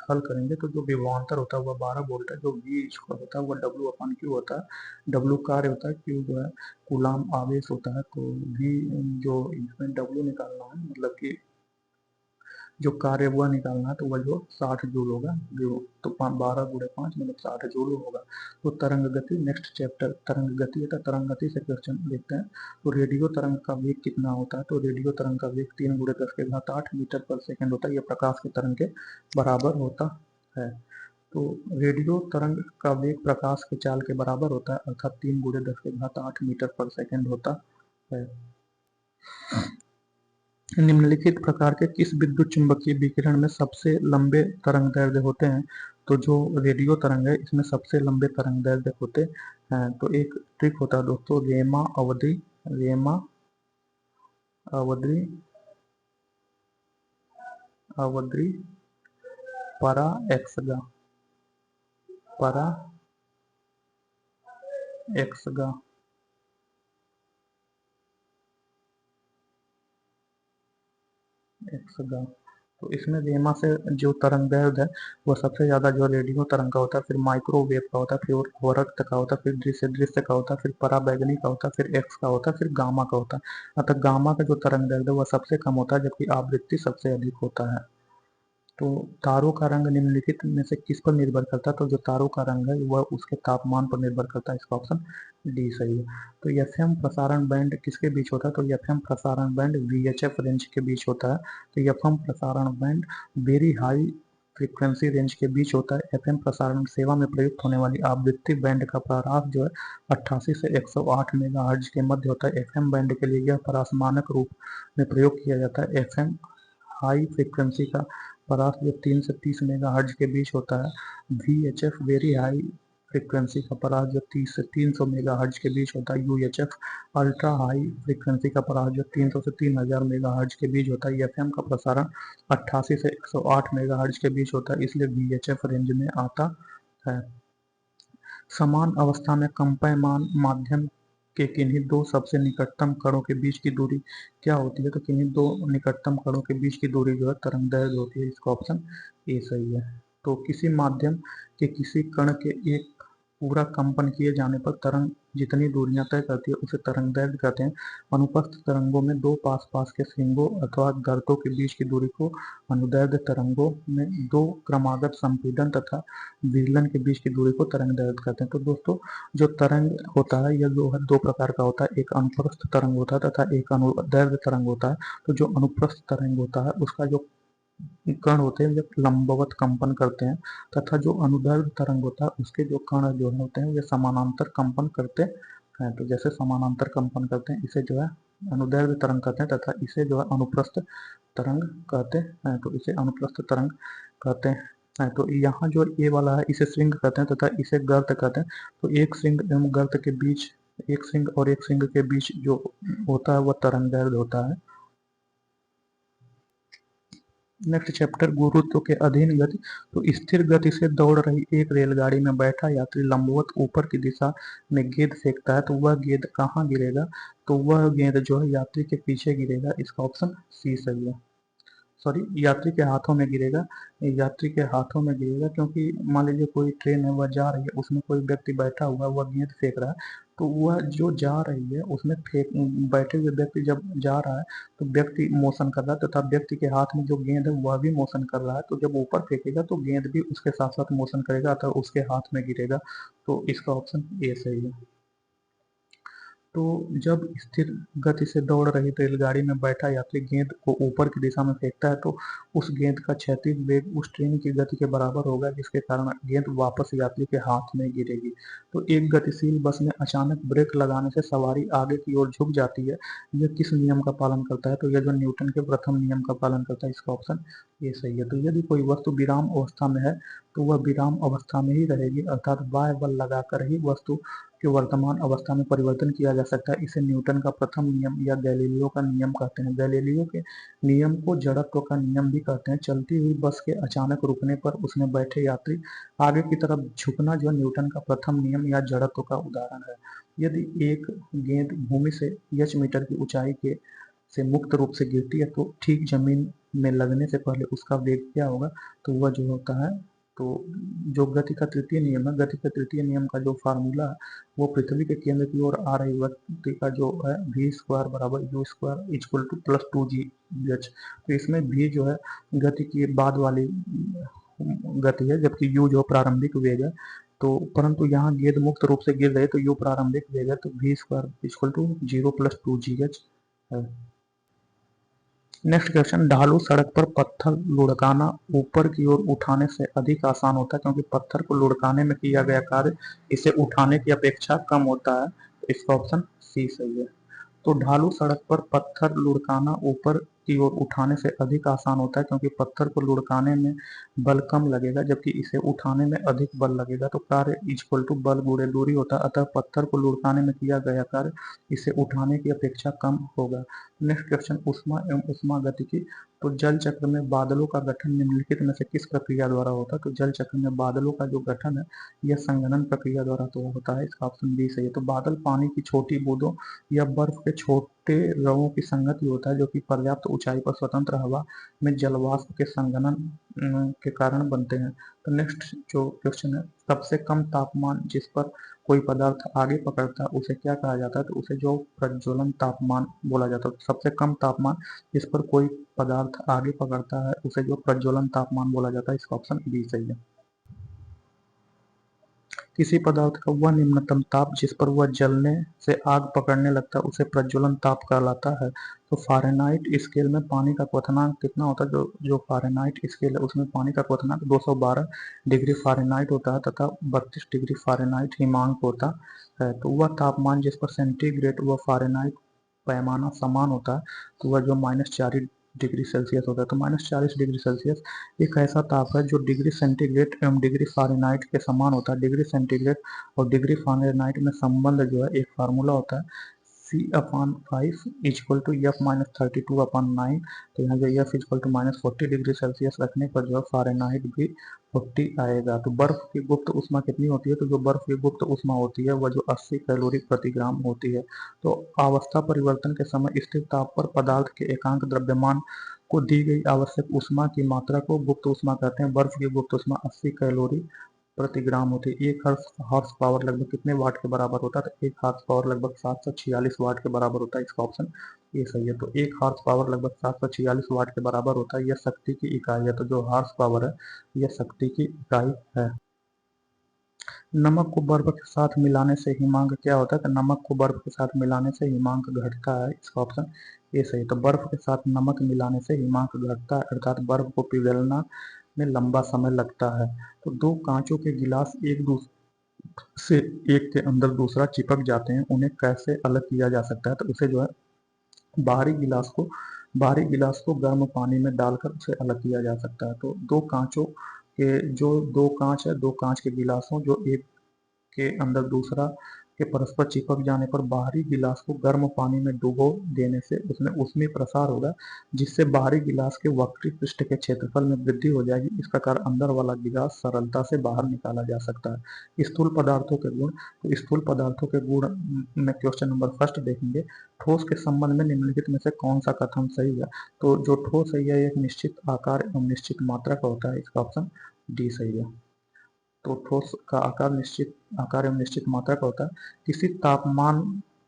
हल करेंगे तो जो विभवांतर होता है वह 12 वोल्ट है, जो V स्क्वायर होता है वह W/Q होता है, W कार्य होता है, Q जो है कूलाम आवेश होता है। तो V जो इसमें W निकालना है, मतलब कि जो कार्य हुआ निकालना है, तो वह जो 60 जूल होगा, जो तो 12 गुणे 5 मतलब 60 जूल होगा। तो तरंग गति, नेक्स्ट चैप्टर तरंग गति है, तो तरंग गति से क्वेश्चन देखते हैं। तो रेडियो तरंग का वेग कितना होता है, तो रेडियो तरंग का वेग 3 गुणे 10 के घात 8 मीटर पर सेकेंड होता है, यह प्रकाश की तरंग के बराबर होता है। तो रेडियो तरंग का वेग प्रकाश के चाल के बराबर होता है, अर्थात 3 गुणे 10 के घात 8 मीटर पर सेकेंड होता है। निम्नलिखित प्रकार के किस विद्युत चुंबकीय विकिरण में सबसे लंबे तरंगदैर्ध्य होते हैं, तो जो रेडियो तरंग है इसमें सबसे लंबे तरंगदैर्ध्य होते हैं। तो एक ट्रिक होता है दोस्तों, रेमा अवधि अवधि परा एक्सगा तो इसमें रेमा से जो तरंगदैर्ध्य है वो सबसे ज्यादा जो रेडियो तरंग का होता है, फिर माइक्रोवेव का होता है, फिर वरक्त का होता है, फिर दृश्य का होता है, फिर पराबैंगनी का होता है, फिर एक्स का होता है, फिर गामा का होता है। अतः गामा का जो तरंगदैर्ध्य है वह सबसे कम होता है, जबकि आवृत्ति सबसे अधिक होता है। तो तारों का रंग निम्नलिखित में से किस पर निर्भर करता है, तो जो तारों का रंग है वह उसके तापमान पर निर्भर करता है, इसका ऑप्शन डी सही है। तो एफएम प्रसारण बैंड किसके बीच होता है, तो एफएम प्रसारण बैंड वीएचएफ रेंज के बीच होता है। तो एफएम प्रसारण band very high frequency range के बीच होता है। एफएम प्रसारण सेवा में प्रयुक्त होने वाली आवृत्ति बैंड का प्रारंभ जो है 88 से 108 मेगाहर्ट्ज के मध्य होता है। एफएम बैंड के लिए यह परास मानक रूप में प्रयोग किया जाता है। एफएम हाई फ्रीक्वेंसी का परास जो 3 से 30 मेगाहर्ट्ज के बीच होता है। वीएचएफ वेरी हाई फ्रीक्वेंसी का परास जो 30 से 300 मेगाहर्ट्ज के बीच होता है। यूएचएफ अल्ट्रा हाई फ्रीक्वेंसी का परास जो 300 से 3000 मेगाहर्ट्ज के बीच होता है। एफएम का प्रसारण 88 से 108 मेगाहर्ट्ज के बीच होता है, इसलिए वीएचएफ रेंज में आता है। समान अवस्था में कंपयमान माध्यम के किन्हीं दो सबसे निकटतम कणों के बीच की दूरी क्या होती है, तो किन्हीं दो निकटतम कणों के बीच की दूरी जो है तरंगदैर्ध्य होती है, इसका ऑप्शन ए सही है। तो किसी माध्यम के किसी कण के एक पूरा कंपन किए जाने पर तरंग जितनी दूरियां तय करती है उसे तरंगदैर्ध्य कहते हैं। अनुप्रस्थ तरंगों में दो पास पास के श्रृंगों अथवा गर्तों के बीच की दूरी को अनुदैर्ध्य, तरंगों में दो क्रमागत संपीड़न तथा विलयन के बीच की दूरी को तरंगदैर्ध्य कहते हैं। तो दोस्तों जो तरंग होता है यह जो है दो प्रकार का होता है, एक अनुप्रस्थ तरंग होता है तथा एक अनुदैर्ध्य तरंग होता है। तो जो अनुप्रस्थ तरंग होता है उसका जो कण होते हैं जब लंबवत कंपन करते हैं, तथा जो अनुदैर्ध्य तरंग होता है उसके जो कण जो होते हैं वे समानांतर कंपन करते हैं। तो जैसे समानांतर कंपन करते हैं इसे जो है अनुदैर्ध्य तरंग कहते हैं, तथा इसे जो है अनुप्रस्थ तरंग कहते हैं। तो इसे अनुप्रस्थ तरंग कहते हैं। तो यहाँ जो ए वाला है इसे श्रृंग कहते हैं तथा इसे गर्त कहते हैं। तो एक श्रृंग एवं गर्त के बीच, एक श्रृंग और एक श्रृंग के बीच जो होता है वह तरंगदैर्ध्य होता है। नेक्स्ट चैप्टर गुरुत्व के अधीन गति। तो स्थिर गति से दौड़ रही एक रेलगाड़ी में बैठा यात्री लंबवत ऊपर की दिशा में गेंद फेंकता है, तो वह गेंद कहाँ गिरेगा, तो वह गेंद जो है यात्री के पीछे गिरेगा, इसका ऑप्शन सी सही है। सॉरी, यात्री के हाथों में गिरेगा, यात्री के हाथों में गिरेगा, क्योंकि मान लीजिए कोई ट्रेन है वह जा रही है, उसमें कोई व्यक्ति बैठा हुआ है, वह गेंद फेंक रहा है, तो वह जो जा रही है उसमें फेंक बैठे हुए व्यक्ति जब जा रहा है तो व्यक्ति मोशन कर रहा है तथा व्यक्ति के हाथ में जो गेंद है वह भी मोशन कर रहा है। तो जब ऊपर फेंकेगा तो गेंद भी उसके साथ साथ मोशन करेगा अतः उसके हाथ में गिरेगा। तो इसका ऑप्शन ए सही है। तो जब स्थिर गति से दौड़ रही रेलगाड़ी में बैठा यात्री गेंद को ऊपर की दिशा में फेंकता है तो उस गेंद का क्षैतिज वेग उस ट्रेन की गति के बराबर होगा, जिसके कारण गेंद वापस यात्री के हाथ में गिरेगी। तो एक गतिशील बस में अचानक ब्रेक लगाने से सवारी आगे की ओर झुक जाती है, यह किस नियम का पालन करता है, तो यह जो न्यूटन के प्रथम नियम का पालन करता है, इसका ऑप्शन ये सही है। तो यदि कोई वस्तु विराम अवस्था में है तो वह विराम अवस्था में ही रहेगी, अर्थात बाह्य बल लगाकर ही वस्तु के वर्तमान अवस्था में परिवर्तन किया जा सकता है। इसे न्यूटन का प्रथम नियम या गैलीलियो का नियम कहते हैं। गैलीलियो के नियम को जड़त्व का नियम भी कहते हैं। चलती हुई बस के अचानक रुकने पर उसमें बैठे यात्री आगे की तरफ झुकना जो न्यूटन का प्रथम नियम या जड़त्व का उदाहरण है। यदि एक गेंद भूमि से h मीटर की ऊंचाई के से मुक्त रूप से गिरती है तो ठीक जमीन में लगने से पहले उसका वेग क्या होगा, तो वह जो होता है, तो जो गति का तृतीय नियम है, गति के तृतीय नियम का जो फार्मूला है वो पृथ्वी के केंद्र की ओर आ रही गति का जो है v स्क्वायर बराबर u square equal two plus 2gh। तो इसमें v जो है गति की बाद वाली गति है, जबकि u जो प्रारंभिक वेग है। तो परंतु यहाँ गेंद मुक्त रूप से गिर रही, तो u प्रारंभिक वेग है, तो v square equal to 0 plus 2gh है। नेक्स्ट क्वेश्चन, ढालू सड़क पर पत्थर लुढ़काना ऊपर की ओर उठाने से अधिक आसान होता है, क्योंकि पत्थर को लुढ़काने में किया गया कार्य इसे उठाने की अपेक्षा कम होता है। तो इसका ऑप्शन सी सही है। तो ढालू सड़क पर पत्थर लुढ़काना ऊपर की ओर उठाने से अधिक आसान होता है, क्योंकि पत्थर को लुढ़काने में बल कम लगेगा, जबकि इसे उठाने में अधिक बल लगेगा। तो कार्य इक्वल टू बल गुणे दूरी होता है, अतः पत्थर को लुढ़काने में किया गया कार्य इसे उठाने की अपेक्षा कम होगा। नेक्स्ट क्वेश्चन, ऊष्मा एवं ऊष्मागतिकी। तो जल चक्र में बादलों का गठन निम्नलिखित में से किस प्रक्रिया द्वारा होता है? तो जल चक्र में बादलों का जो गठन है यह संघनन प्रक्रिया द्वारा तो होता है। इसका ऑप्शन बी सही है। तो बादल पानी की छोटी बूंदों या बर्फ के छोटे रवों की संगति होता है, जो कि पर्याप्त ऊंचाई पर स्वतंत्र हवा में जलवाष्प के संघनन के कारण बनते हैं। तो नेक्स्ट जो क्वेश्चन है, सबसे कम तापमान जिस पर कोई पदार्थ आगे पकड़ता है उसे क्या कहा जाता है? तो उसे जो प्रज्वलन तापमान बोला जाता है। तो सबसे कम तापमान जिस पर कोई पदार्थ आगे पकड़ता है उसे जो प्रज्वलन तापमान बोला जाता है। इसका ऑप्शन बी सही है। किसी पदार्थ का वह निम्नतम ताप जिस पर वह जलने से आग पकड़ने लगता है उसे प्रज्वलन ताप कहलाता है। तो फ़ारेनहाइट स्केल में पानी का क्वथनांक कितना होता है? जो जो फ़ारेनहाइट स्केल है उसमें पानी का क्वथनांक 212 डिग्री फ़ारेनहाइट होता है तथा 32 डिग्री फ़ारेनहाइट हिमांक होता है। तो वह तापमान जिस पर सेंटीग्रेड व फ़ारेनहाइट पैमाना समान होता है, तो वह जो -40 डिग्री सेल्सियस होता है। तो -40 डिग्री सेल्सियस एक ऐसा ताप है जो डिग्री सेंटीग्रेड एवं डिग्री फ़ारेनहाइट के समान होता है। डिग्री सेंटीग्रेड और डिग्री फ़ारेनहाइट में संबंध जो है एक फार्मूला होता है, C/5 इक्वल टू F-32/9। तो यहाँ जो F equal to -40 degree Celsius रखने पर जो है फ़ारेनहाइट भी 40 आएगा। तो बर्फ की गुप्त ऊष्मा कितनी होती है? तो जो बर्फ की गुप्त ऊष्मा होती है वह जो 80 कैलोरी प्रति ग्राम होती है। तो अवस्था परिवर्तन के समय स्थिर ताप पर पदार्थ के एकांक द्रव्यमान को दी गई आवश्यक ऊष्मा की मात्रा को गुप्त ऊष्मा कहते हैं। बर्फ की गुप्त ऊष्मा 80 कैलोरी प्रति ग्राम होती है। एक हॉर्स पावर लगभग कितने वाट के बराबर होता है? तो एक हॉर्स पावर लगभग 746 वाट के बराबर होता है। इसका ऑप्शन ये सही है। तो एक हॉर्स पावर लगभग 746 वाट के बराबर होता है। यह शक्ति की इकाई है। तो जो हॉर्स पावर है यह शक्ति की इकाई है। नमक को बर्फ के साथ मिलाने से हिमांक क्या होता है? तो नमक को बर्फ के साथ मिलाने से हिमांक घटता है। इसका ऑप्शन ये सही है। तो बर्फ के साथ नमक मिलाने से हिमांक घटता है, अर्थात बर्फ को पिघलना में लंबा समय लगता है। तो दो कांचों के गिलास एक दूसरे से एक के अंदर दूसरा चिपक जाते हैं, उन्हें कैसे अलग किया जा सकता है? तो उसे जो है बाहरी गिलास को गर्म पानी में डालकर उसे अलग किया जा सकता है। तो दो कांचों के जो दो कांच है, दो कांच के गिलासों जो एक के अंदर दूसरा के परस्पर चिपक जाने पर बाहरी गिलास को गर्म पानी में डुबो देने से उसमें ऊष्मीय प्रसार होगा, जिससे बाहरी गिलास के वक्री पृष्ठ के क्षेत्रफल में वृद्धि हो जाएगी। इस प्रकार अंदर वाला गिलास सरलता से बाहर निकाला जा सकता है। स्थूल पदार्थों के गुण। तो स्थूल पदार्थों के गुण में क्वेश्चन नंबर फर्स्ट देखेंगे, ठोस के संबंध में निम्नलिखित में से कौन सा कथन सही है? तो जो ठोस है यह एक निश्चित आकार एवं निश्चित मात्रा का होता है। इसका ऑप्शन डी सही है। तो ठोस का आकार एवं निश्चित मात्रा का होता है। किसी तापमान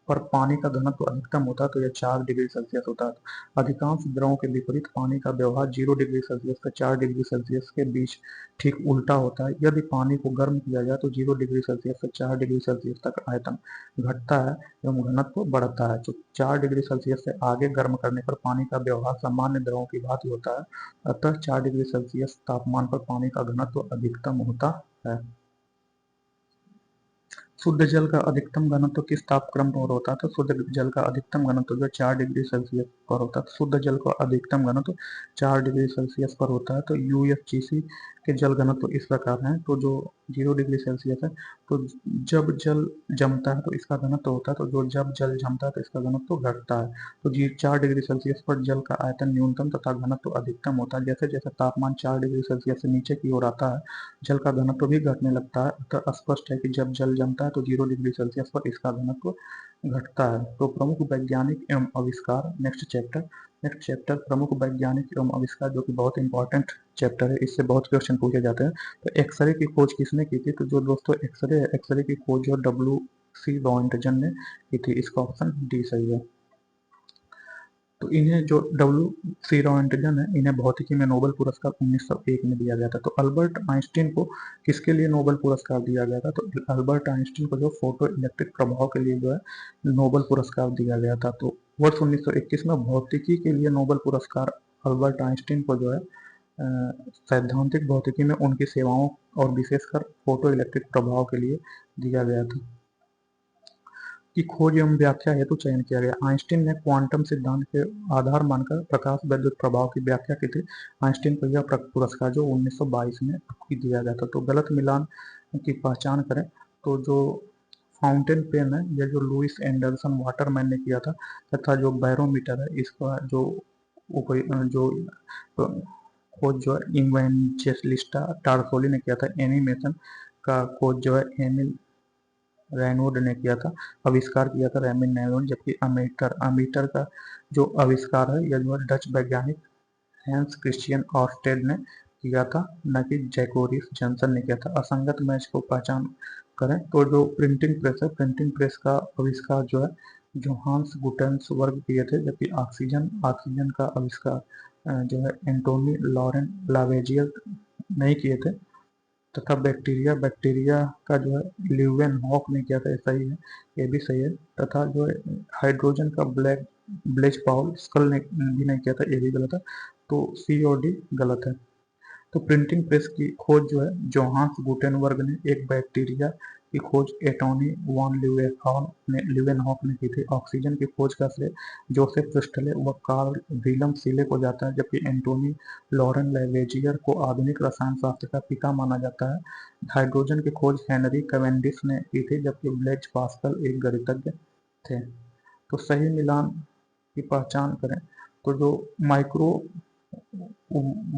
पर पानी का घनत्व अधिकतम होता है, तो यह 4 डिग्री सेल्सियस होता है। अधिकांश द्रवों के विपरीत पानी का व्यवहार 0 डिग्री सेल्सियस से 4 डिग्री सेल्सियस के बीच ठीक उल्टा होता है। यदि पानी को गर्म किया जाए तो 0 डिग्री सेल्सियस से 4 डिग्री सेल्सियस तक आयतन घटता है एवं घनत्व बढ़ता है। तो 4 डिग्री सेल्सियस से आगे गर्म करने पर पानी का व्यवहार सामान्य द्रवों की भांति होता है, अतः 4 डिग्री सेल्सियस तापमान पर पानी का घनत्व अधिकतम होता है। शुद्ध जल का अधिकतम घनत्व किस तापक्रम पर होता है? तो शुद्ध जल का अधिकतम घनत्व जो 4 डिग्री सेल्सियस पर होता है। तो शुद्ध जल का अधिकतम घनत्व 4 डिग्री सेल्सियस पर होता है। तो यूएफजीसी के जल घनत्व इस प्रकार हैं। तो जो 0 डिग्री सेल्सियस है, तो जब जल जमता है तो इसका घनत्व होता है, तो जो जब जल जमता है तो इसका घनत्व घटता है। तो 4 डिग्री सेल्सियस पर जल का आयतन न्यूनतम तथा घनत्व अधिकतम होता है। जैसे जैसे तापमान 4 डिग्री सेल्सियस से नीचे की ओर आता है जल का घनत्व भी घटने लगता है। अतः स्पष्ट है कि जब जल जमता है तो 0 डिग्री सेल्सियस पर इसका घनत्व घटता है। तो प्रमुख वैज्ञानिक एवं आविष्कार, नेक्स्ट चैप्टर प्रमुख वैज्ञानिक एवं आविष्कार, जो कि बहुत इंपॉर्टेंट चैप्टर है, इससे बहुत क्वेश्चन पूछे जाते हैं। तो एक्सरे की खोज किसने की थी? तो जो दोस्तों एक्सरे है, एक्सरे की खोज जो W.C. रॉन्टजन ने की थी। इसका ऑप्शन डी सही है। तो इन्हें जो W.C. रॉन्टजन है, इन्हें भौतिकी में नोबेल पुरस्कार 1901 में दिया गया था। तो अल्बर्ट आइंस्टीन को किसके लिए नोबेल पुरस्कार दिया गया था? तो अल्बर्ट आइंस्टीन को जो फोटो इलेक्ट्रिक प्रभाव के लिए जो है नोबेल पुरस्कार दिया गया था। तो वर्ष 1921 में भौतिकी के लिए नोबेल पुरस्कार अल्बर्ट आइंस्टीन को जो है सैद्धांतिक भौतिकी में उनकी सेवाओं और विशेषकर फोटो इलेक्ट्रिक प्रभाव के लिए दिया गया था की खोज एवं व्याख्या हेतु चयन किया गया। आइंस्टीन ने क्वांटम सिद्धांत के आधार मानकर प्रकाश वैद्युत प्रभाव की व्याख्या की थी। आइंस्टीन को यह पुरस्कार जो 1922 में दिया गया था। तो गलत मिलान की पहचान करें तो जो फाउंटेन पेन है, यह जो लुइस एंडरसन वाटरमैन ने किया था, तथा जो बैरोमीटर है, इसका जो जो खोज जो है इवेंजेलिस्टा टारसोली ने किया था। एनिमेशन का खोज जो है एमिल रेनवुड ने किया था, आविष्कार किया था रेमिन नेरोन। जबकि अमीटर अमीटर का जो आविष्कार है, यह जो है डच वैज्ञानिक हैंस क्रिश्चियन ऑर्स्टेड ने किया था, न कि जैकोरिस जॉनसन ने किया था। असंगत मैच को पहचान करें तो जो प्रिंटिंग प्रेस है, प्रिंटिंग प्रेस का आविष्कार जो है जोहान्स गुटेन्सबर्ग किए थे। जबकि ऑक्सीजन ऑक्सीजन का आविष्कार जो है एंटोनी लॉरेन लावेजियर नहीं किए थे। तथा बैक्टीरिया बैक्टीरिया का जो है ल्यूवेनहॉक ने किया था। सही है, ये भी सही है। तथा जो है हाइड्रोजन का ब्लेज पाउल स्कल ने भी नहीं किया था, ये भी गलत है। तो सी और डी गलत है। तो प्रिंटिंग प्रेस की खोज जो है जोहान्स गुटेनबर्ग ने, एक बैक्टीरिया की खोज एटोनी वॉन ल्यूवेनहॉक ने की थी। ऑक्सीजन की खोज का श्रेय जोसेफ प्रिस्टले व कार्ल विलम सीले को जाता है। जबकि एंटोनी लॉरेन लैवेजियर को आधुनिक रसायन शास्त्र का पिता माना जाता है। हाइड्रोजन की खोज हेनरी कैवेंडिश ने की थी। जबकि ब्लेज पास्कल एक गणितज्ञ थे। तो सही मिलान की पहचान करें तो जो माइक्रो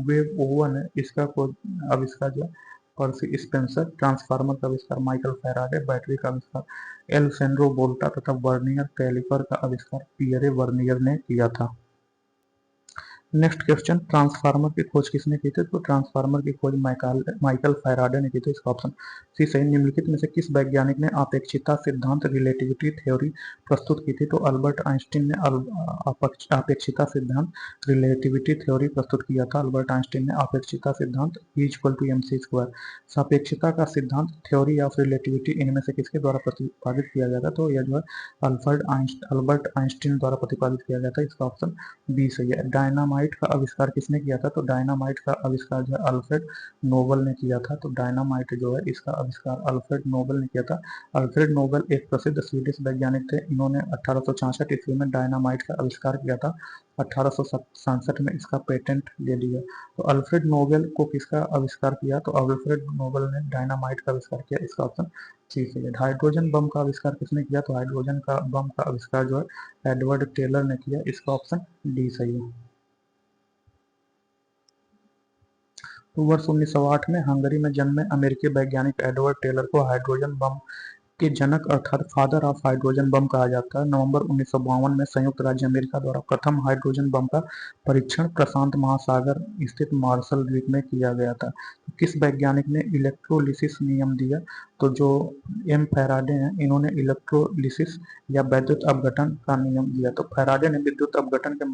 वेव ओवन है, इसका खोज आविष्कार जो पर्सी स्पेंसर, ट्रांसफार्मर का आविष्कार माइकल फैराडे, बैटरी का आविष्कार एल सेंड्रो बोल्टा तथा वर्नियर कैलिपर का आविष्कार पियरे वर्नियर ने किया था। नेक्स्ट क्वेश्चन, ट्रांसफार्मर की खोज किसने की थी? तो ट्रांसफार्मर की खोज माइकल फैराडे ने की थी। इसका ऑप्शन सी सही। निम्नलिखित में से किस वैज्ञानिक ने अपेक्षिता सिद्धांत रिलेटिविटी थ्योरी प्रस्तुत की थी? तो अल्बर्ट आइंस्टीन ने अपेक्षिता सिद्धांत रिलेटिविटी थ्योरी प्रस्तुत किया था। अल्बर्ट आइंस्टीन ने अपेक्षिता सिद्धांत E=mc²। सापेक्षता का सिद्धांत थ्योरी ऑफ रिलेटिविटी इनमें से किसके द्वारा प्रतिपादित किया गया था? तो यह जो है अल्बर्ट आइंस्टीन द्वारा प्रतिपादित किया गया था। इसका ऑप्शन बी सही है। डायनामाइट का आविष्कार किसने किया था? तो डायनामाइट का आविष्कार जो है अल्फ्रेड नोबल ने किया था। तो डायनामाइट जो है इसका आविष्कार अल्फ्रेड नोबल ने किया था। अल्फ्रेड नोबल एक प्रसिद्ध स्वीडिश वैज्ञानिक थे। इन्होंने 1866 ईस्वी में डायनामाइट का आविष्कार किया था। 1867 में इसका पेटेंट ले लिया। तो अल्फ्रेड नोबेल को किसका आविष्कार किया? तो अल्फ्रेड नोबल ने डायनामाइट का आविष्कार किया। इसका ऑप्शन सी सही है। हाइड्रोजन बम का आविष्कार किसने किया? तो हाइड्रोजन का बम का आविष्कार जो है एडवर्ड टेलर ने किया। इसका ऑप्शन डी सही है। तो वर्ष 1908 में हंगरी में जन्मे अमेरिकी वैज्ञानिक एडवर्ड टेलर को हाइड्रोजन बम के जनक अर्थात फादर ऑफ हाइड्रोजन बम कहा जाता है। नवंबर 1952 में संयुक्त राज्य अमेरिका द्वारा प्रथम हाइड्रोजन बम का परीक्षण प्रशांत महासागर स्थित मार्शल द्वीप में किया गया था। तो किस वैज्ञानिक ने इलेक्ट्रोलिसिस नियम दिया? तो जो एम फैराडे हैं, इन्होंने इलेक्ट्रोलिसिस या वैद्युत अपघटन का नियम दिया। तो फैराडे ने विद्युत अपघटन के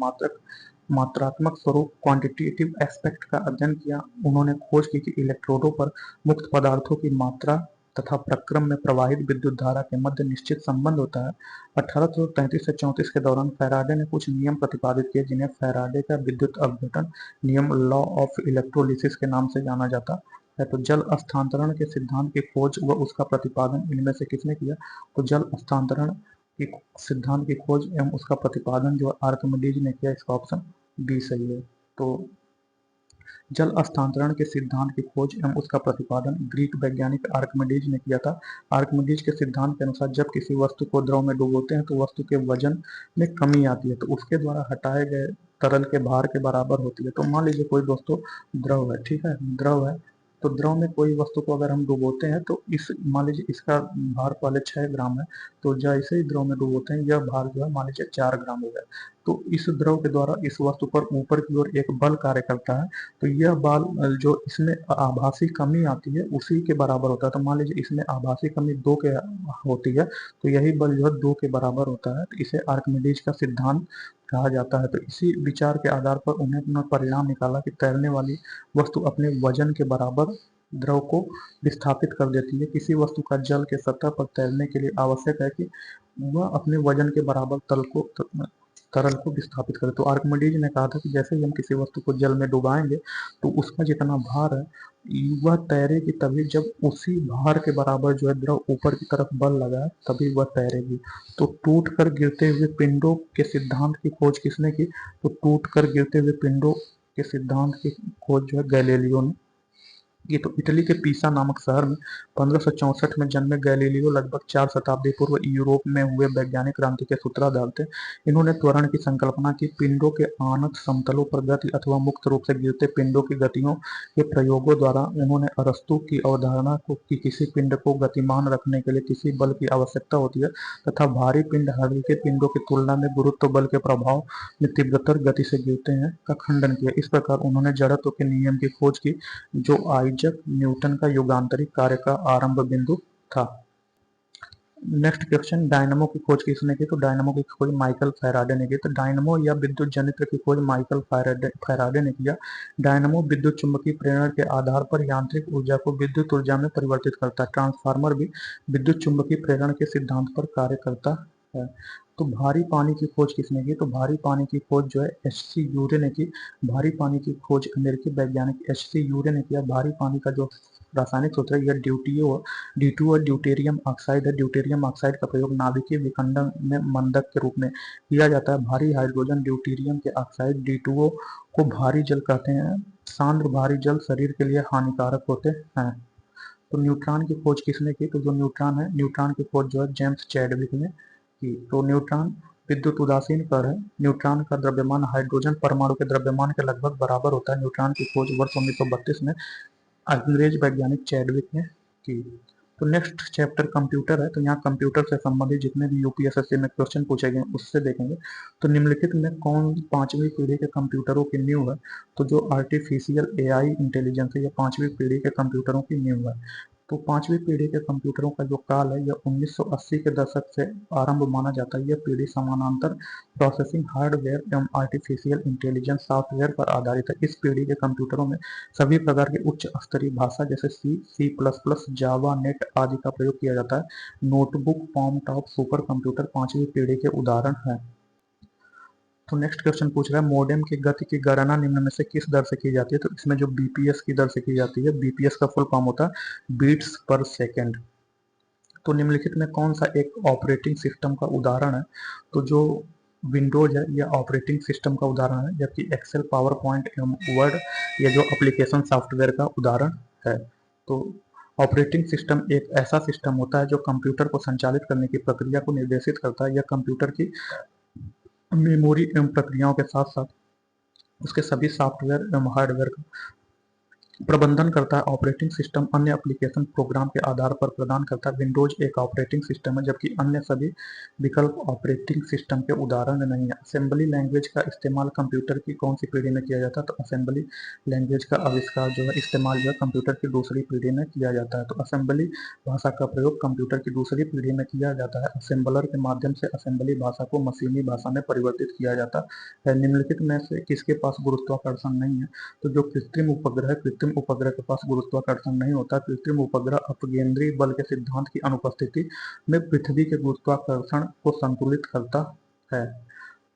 मात्रात्मक स्वरूप क्वांटिटेटिव एस्पेक्ट का अध्ययन किया। उन्होंने खोज की कि इलेक्ट्रोडों पर मुक्त पदार्थों की मात्रा तथा प्रक्रम में प्रवाहित विद्युत धारा के मध्य निश्चित संबंध होता है। 1833 से 34 के दौरान फैराडे ने कुछ नियम प्रतिपादित किए, जिन्हें फैराडे का विद्युत अपघटन नियम लॉ ऑफ इलेक्ट्रोलिसिस के नाम से जाना जाता है। तो जल स्थानांतरण के सिद्धांत की खोज व उसका प्रतिपादन इनमें से किसने किया? तो जल स्थानांतरण की सिद्धांत की खोज एवं उसका प्रतिपादन जो आर्किमिडीज ने किया। इसका ऑप्शन बी सही है। तो जल स्थानांतरण के सिद्धांत की खोज एवं उसका प्रतिपादन ग्रीक वैज्ञानिक आर्किमिडीज ने किया था। आर्किमिडीज के सिद्धांत के अनुसार जब किसी वस्तु को द्रव में डुबोते हैं तो वस्तु के वजन में कमी आती है, तो उसके द्वारा हटाए गए तरल के भार के बराबर होती है। तो मान लीजिए कोई दोस्तों द्रव है, ठीक है, द्रव है, तो द्रव में कोई वस्तु को अगर हम डुबोते हैं तो इस मान लीजिए इसका भार पहले 6 ग्राम है, तो जैसे ही द्रव में डुबोते हैं यह भार जो है मान लीजिए 4 ग्राम हो गया। तो इस द्रव के द्वारा इस वस्तु पर ऊपर की ओर एक बल कार्य करता है, तो यह बल जो इसमें आभासी कमी आती है उसी के बराबर होता है। तो मान लीजिए इसमें आभासी कमी 2 के होती है, तो यही बल जो है 2 के बराबर होता है, तो इसे आर्किमिडीज का सिद्धांत कहा जाता है। तो इसी विचार के आधार पर उन्हें अपना परिणाम निकाला कि तैरने वाली वस्तु अपने वजन के बराबर द्रव को विस्थापित कर देती है। किसी वस्तु का जल के सतह पर तैरने के लिए आवश्यक है कि वह अपने वजन के बराबर तरल को विस्थापित करे। तो आर्किमिडीज ने कहा था कि जैसे ही हम किसी वस्तु को जल में डुबाएंगे तो उसका जितना भार है वह तैरेगी तभी जब उसी भार के बराबर जो है द्रव ऊपर की तरफ बल लगाए तभी वह तैरेगी। तो टूट कर गिरते हुए पिंडों के सिद्धांत की खोज किसने की? तो टूट कर गिरते हुए पिंडों के सिद्धांत की खोज जो है गैलीलियो ने की। तो इटली के पीसा नामक शहर में 1564 में जन्मे गैलीलियो लगभग 4 शताब्दी पूर्व यूरोप में हुए वैज्ञानिक क्रांति के सूत्रधार थे। इन्होंने त्वरण की संकल्पना की। पिंडों के आनत समतलों पर गति अथवा मुक्त रूप से गिरते पिंडों की गतियों के प्रयोगों द्वारा उन्होंने अरस्तू की अवधारणा को कि किसी पिंड को गतिमान रखने के लिए किसी बल की आवश्यकता होती है तथा भारी पिंड हल्के पिंडों की तुलना में गुरुत्व बल के प्रभाव में तीव्रतर गति से गिरते हैं का खंडन किया। इस प्रकार उन्होंने जड़त्व के नियम की खोज की जो आइजक न्यूटन का युगांतरिक कार्य का आरंभ बिंदु था। नेक्स्ट क्वेश्चन, डायनमो की खोज किसने की? तो डायनमो की खोज माइकल फैराडे ने की। तो डायनमो या विद्युत जनित्र की खोज माइकल फैराडे ने किया। डायनमो विद्युत चुंबकीय प्रेरण के आधार पर यांत्रिक ऊर्जा को विद्युत ऊर्जा में परिवर्तित करता है। ट्रांसफार्मर भी विद्युत चुंबकीय प्रेरण के सिद्धांत पर कार्य करता है। तो भारी पानी की खोज किसने की? तो भारी पानी की खोज जो है एच.सी. यूरे ने की। भारी पानी की खोज अमेरिकी वैज्ञानिक एच.सी. यूरे ने किया। भारी पानी का जो रासायनिक सूत्र है यह ड्यूटियो और ड्यूटेरियम ऑक्साइड है। ड्यूटेरियम ऑक्साइड का प्रयोग नाभिकीय विखंडन में मंदक के रूप में किया जाता है। भारी हाइड्रोजन ड्यूटेरियम के ऑक्साइड डी2ओ को भारी जल कहते हैं। सांद्र भारी जल शरीर के लिए हानिकारक होते हैं। तो न्यूट्रॉन की खोज किसने की? तो जो न्यूट्रॉन है, न्यूट्रॉन की खोज जो है जेम्स चैडविक ने की। तो न्यूट्रॉन विद्युत उदासीन कण है। न्यूट्रॉन का द्रव्यमान हाइड्रोजन परमाणु के द्रव्यमान के लगभग बराबर होता है। न्यूट्रॉन की खोज वर्ष 1932 में अंग्रेज वैज्ञानिक चैडविक ने की। तो नेक्स्ट चैप्टर कंप्यूटर है। तो यहाँ कंप्यूटर से संबंधित जितने भी यूपीएसएससी में क्वेश्चन पूछे गए उससे देखेंगे। तो निम्नलिखित में कौन 5वीं पीढ़ी के कंप्यूटरों की नींव है? तो जो आर्टिफिशियल एआई इंटेलिजेंस है यह 5वीं पीढ़ी के कंप्यूटरों की नींव है। तो 5वीं पीढ़ी के कंप्यूटरों का जो काल है यह 1980 के दशक से आरंभ माना जाता है। यह पीढ़ी समानांतर प्रोसेसिंग हार्डवेयर एवं आर्टिफिशियल इंटेलिजेंस सॉफ्टवेयर पर आधारित है। इस पीढ़ी के कंप्यूटरों में सभी प्रकार की उच्च स्तरीय भाषा जैसे सी प्लस प्लस, जावा, नेट आदि का प्रयोग किया जाता है। नोटबुक, पॉम टॉप, सुपर कंप्यूटर 5वीं पीढ़ी के उदाहरण हैं। तो नेक्स्ट क्वेश्चन पूछ रहा है मॉडेम की गति की गणना निम्न में से किस दर से की जाती है? तो इसमें जो बीपीएस की दर से की जाती है, बीपीएस का फुल फॉर्म होता है बीट्स पर सेकेंड। तो निम्नलिखित में कौन सा एक ऑपरेटिंग सिस्टम का उदाहरण है? तो जो विंडोज है यह ऑपरेटिंग सिस्टम का उदाहरण है, जबकि एक्सेल, पावर पॉइंट एवं वर्ड ये जो एप्लीकेशन सॉफ्टवेयर का उदाहरण है। तो ऑपरेटिंग सिस्टम एक ऐसा सिस्टम होता है जो कंप्यूटर को संचालित करने की प्रक्रिया को निर्देशित करता है। यह कंप्यूटर की मेमोरी एवं प्रक्रियाओं के साथ साथ उसके सभी सॉफ्टवेयर एवं हार्डवेयर का प्रबंधन करता है। ऑपरेटिंग सिस्टम अन्य एप्लीकेशन प्रोग्राम के आधार पर प्रदान करता है। विंडोज एक ऑपरेटिंग सिस्टम है जबकि अन्य सभी विकल्प ऑपरेटिंग सिस्टम के उदाहरण नहीं है। असेंबली लैंग्वेज का इस्तेमाल कंप्यूटर की कौन सी पीढ़ी में किया जाता है? तो असेंबली लैंग्वेज का आविष्कार जो है इस्तेमाल जो है कंप्यूटर की दूसरी पीढ़ी में किया जाता है। तो असेंबली भाषा का प्रयोग कंप्यूटर की दूसरी पीढ़ी में किया जाता है। असेंबलर के माध्यम से असेंबली भाषा को मशीनी भाषा में परिवर्तित किया जाता है। निम्नलिखित में से किसके पास गुरुत्वाकर्षण नहीं है? तो जो कृत्रिम उपग्रह, कृत्रिम उपग्रह के पास गुरुत्वाकर्षण नहीं होता। कृत्रिम उपग्रह अपकेंद्री बल के सिद्धांत की अनुपस्थिति में पृथ्वी के गुरुत्वाकर्षण को संतुलित करता है।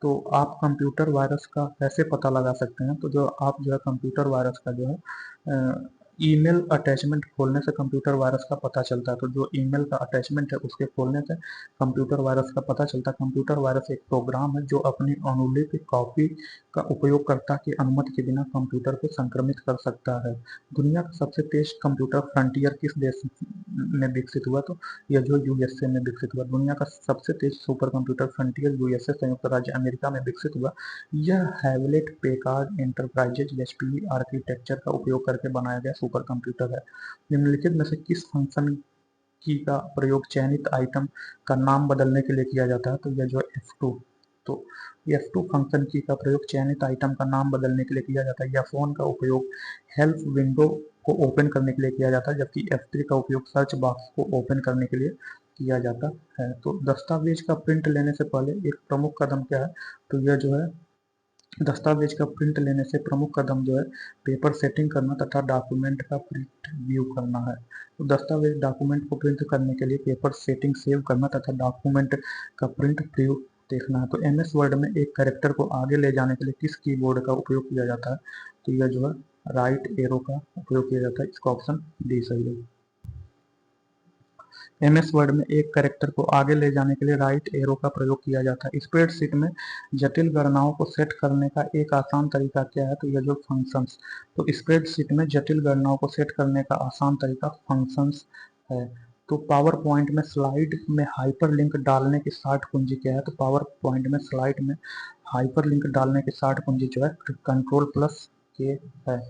तो आप कंप्यूटर वायरस का कैसे पता लगा सकते हैं? तो जो आप जो है कंप्यूटर वायरस का जो है ईमेल अटैचमेंट खोलने से कंप्यूटर वायरस का पता चलता है। तो जो ईमेल का अटैचमेंट है उसके खोलने से कंप्यूटर वायरस का पता चलता है। कंप्यूटर वायरस एक प्रोग्राम है जो अपनी अनुलिपि कॉपी का उपयोगकर्ता की अनुमति के बिना कंप्यूटर को संक्रमित कर सकता है। दुनिया का सबसे तेज कंप्यूटर फ्रंटियर किस देश में विकसित हुआ? तो यह जो यूएसए में विकसित हुआ। दुनिया का सबसे तेज सुपर कंप्यूटर फ्रंटियर यूएसए संयुक्त राज्य अमेरिका में विकसित हुआ। यह Hewlett Packard enterprises HPE architecture का उपयोग करके बनाया गया सुपर कंप्यूटर है। निम्नलिखित में से किस फंक्शन की का प्रयोग चयनित आइटम का नाम बदलने के लिए किया जाता है? तो यह जो F2, तो F2 फंक्शन की का प्रयोग चयनित आइटम का नाम बदलने के लिए किया जाता है। या फोन का उपयोग हेल्प विंडो को ओपन करने के लिए किया जाता है, जबकि F3 का उपयोग सर्च बॉक्स को ओपन करने के लिए किया जाता है। तो दस्तावेज का प्रिंट लेने से पहले एक प्रमुख कदम क्या है? तो यह जो है दस्तावेज का प्रिंट लेने से प्रमुख कदम जो है पेपर सेटिंग करना तथा डॉक्यूमेंट का प्रिंट व्यू करना है। तो दस्तावेज डॉक्यूमेंट को प्रिंट करने के लिए पेपर सेटिंग सेव करना तथा डॉक्यूमेंट का प्रिंट व्यू देखना है। तो MS वर्ड में एक कैरेक्टर को आगे ले जाने के लिए किस कीबोर्ड का उपयोग किया जाता है? तो यह जो है राइट एरो का उपयोग किया जाता है। इसका ऑप्शन डी सही है। MS वर्ड में एक कैरेक्टर को आगे ले जाने के लिए राइट एरो का प्रयोग किया जाता है। स्प्रेडशीट में जटिल गणनाओं को सेट करने का एक आसान तरीका क्या है? तो यह जो फंक्शंस। तो स्प्रेडशीट में जटिल गणनाओं को सेट करने का आसान तरीका फंक्शंस है। तो पावर पॉइंट में स्लाइड में हाइपरलिंक डालने की शॉर्ट कुंजी क्या है? तो पावर पॉइंट में स्लाइड में हाइपरलिंक डालने की शॉर्ट कुंजी जो है Ctrl+K है।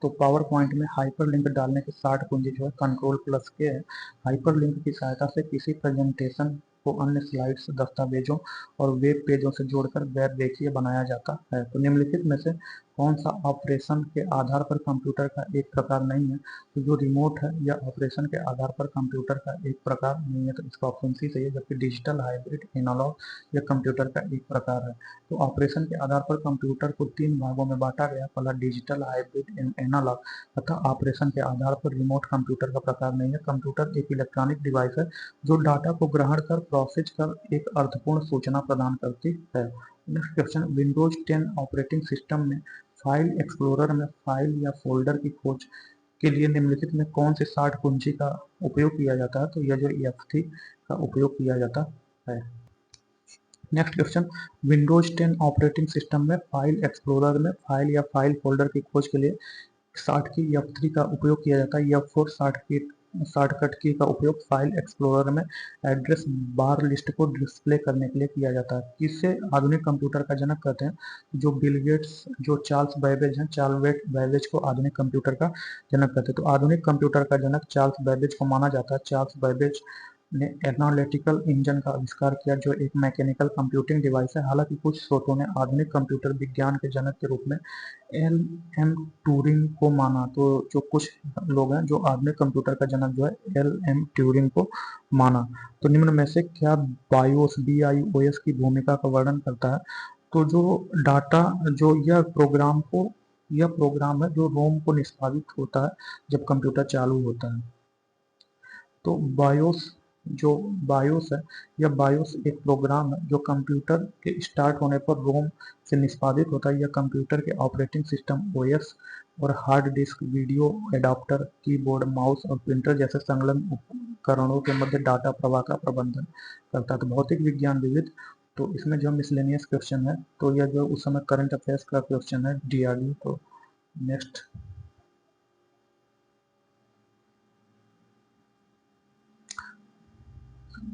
तो पावर पॉइंट में हाइपरलिंक डालने की शॉर्ट कुंजी जो है Ctrl+K है। हाइपरलिंक की सहायता से किसी प्रेजेंटेशन को अन्य स्लाइड्स, दस्तावेजों और वेब पेजों से जोड़कर गैर रेखीय बनाया जाता है। तो निम्नलिखित में से कौन सा ऑपरेशन के आधार पर कंप्यूटर का एक प्रकार नहीं है? तो जो रिमोट है या ऑपरेशन के आधार पर कंप्यूटर का एक प्रकार नहीं है, तो इसका ऑप्शन सी सही है। जबकि डिजिटल, हाइब्रिड, एनालॉग या कंप्यूटर का एक प्रकार है। तो ऑपरेशन के आधार पर कंप्यूटर को 3 भागों में बांटा गया। पहला डिजिटल, हाइब्रिड, एनालॉग तथा ऑपरेशन के आधार पर रिमोट कंप्यूटर का प्रकार नहीं है। कंप्यूटर एक इलेक्ट्रॉनिक डिवाइस है जो डाटा को ग्रहण कर प्रोसेस कर एक अर्थपूर्ण सूचना प्रदान करती है। Next question, Windows 10 operating system में फाइल एक्सप्लोरर में फाइल या फोल्डर की खोज के लिए निम्नलिखित में कौन से शॉर्ट कुंजी का उपयोग किया जाता है? तो यह जो F3 का उपयोग किया जाता है। Next question, Windows 10 operating system में फाइल एक्सप्लोरर में फाइल या फाइल फोल्डर की खोज के लिए शॉर्ट की F3 का उपयोग किया जाता है। F4 शॉर्टकट की का उपयोग फाइल एक्सप्लोरर में एड्रेस बार लिस्ट को डिस्प्ले करने के लिए किया जाता है। किसे आधुनिक कंप्यूटर का जनक कहते हैं? जो बिल गेट्स, जो चार्ल्स बैबेज हैं, चार्ल्स बैबेज को आधुनिक कंप्यूटर का जनक कहते हैं। तो आधुनिक कंप्यूटर का जनक चार्ल्स बैबेज को माना जाता है। चार्ल्स बैबेज ने एनालिटिकल इंजन का आविष्कार किया जो एक मैकेनिकल कंप्यूटिंग डिवाइस है। हालांकि कुछ स्रोतों ने आधुनिक कंप्यूटर विज्ञान के जनक के रूप में LM ट्यूरिंग को माना। तो जो कुछ लोग हैं जो आधुनिक कंप्यूटर का जनक जो है LM ट्यूरिंग को माना। तो निम्न में से क्या BIOS की भूमिका का वर्णन करता है? तो जो डाटा जो यह प्रोग्राम है जो रोम को निष्पादित होता है जब कंप्यूटर चालू होता है। तो बायोस है, यह बायोस एक प्रोग्राम है जो कंप्यूटर के स्टार्ट होने पर रोम से निष्पादित होता है। यह कंप्यूटर के ऑपरेटिंग सिस्टम OS और hard disk, video adapter, keyboard, mouse और प्रिंटर जैसे संलग्न उपकरणों के मध्य डाटा प्रवाह का प्रबंधन करता है। तो भौतिक विज्ञान विविध, तो इसमें जो मिसलेनियस क्वेश्चन है, तो यह जो उस समय करंट अफेयर्स का क्वेश्चन है DRDO। तो नेक्स्ट,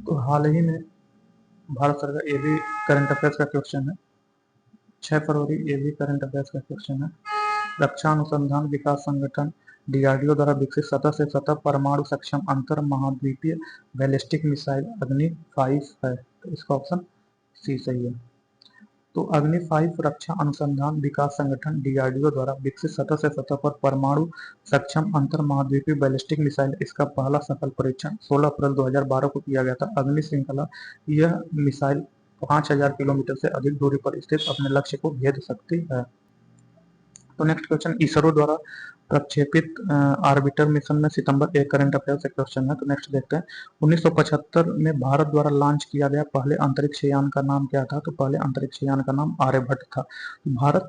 तो हाल ही में भारत सरकार, ये भी करंट अफेयर्स का क्वेश्चन है, 6 फरवरी, ये भी करंट अफेयर्स का क्वेश्चन है। रक्षा अनुसंधान विकास संगठन DRDO द्वारा विकसित सतह से सतह परमाणु सक्षम अंतर महाद्वीपीय बैलिस्टिक मिसाइल अग्नि 5 है। तो इसका ऑप्शन सी सही है। तो अग्नि 5 रक्षा अनुसंधान विकास संगठन DRDO द्वारा विकसित सतह से सतह पर परमाणु सक्षम अंतर महाद्वीपीय बैलिस्टिक मिसाइल, इसका पहला सफल परीक्षण 16 अप्रैल 2012 को किया गया था। अग्नि श्रृंखला, यह मिसाइल 5000 किलोमीटर से अधिक दूरी पर स्थित अपने लक्ष्य को भेद सकती है। तो नेक्स्ट क्वेश्चन, इसरो द्वारा प्रक्षेपित ऑर्बिटर मिशन में सितंबर, एक करंट अफेयर से क्वेश्चन है। तो नेक्स्ट देखते हैं, 1975 में भारत द्वारा लॉन्च किया गया पहले अंतरिक्ष यान का नाम क्या था? तो पहले अंतरिक्ष यान का नाम आर्यभट्ट था। भारत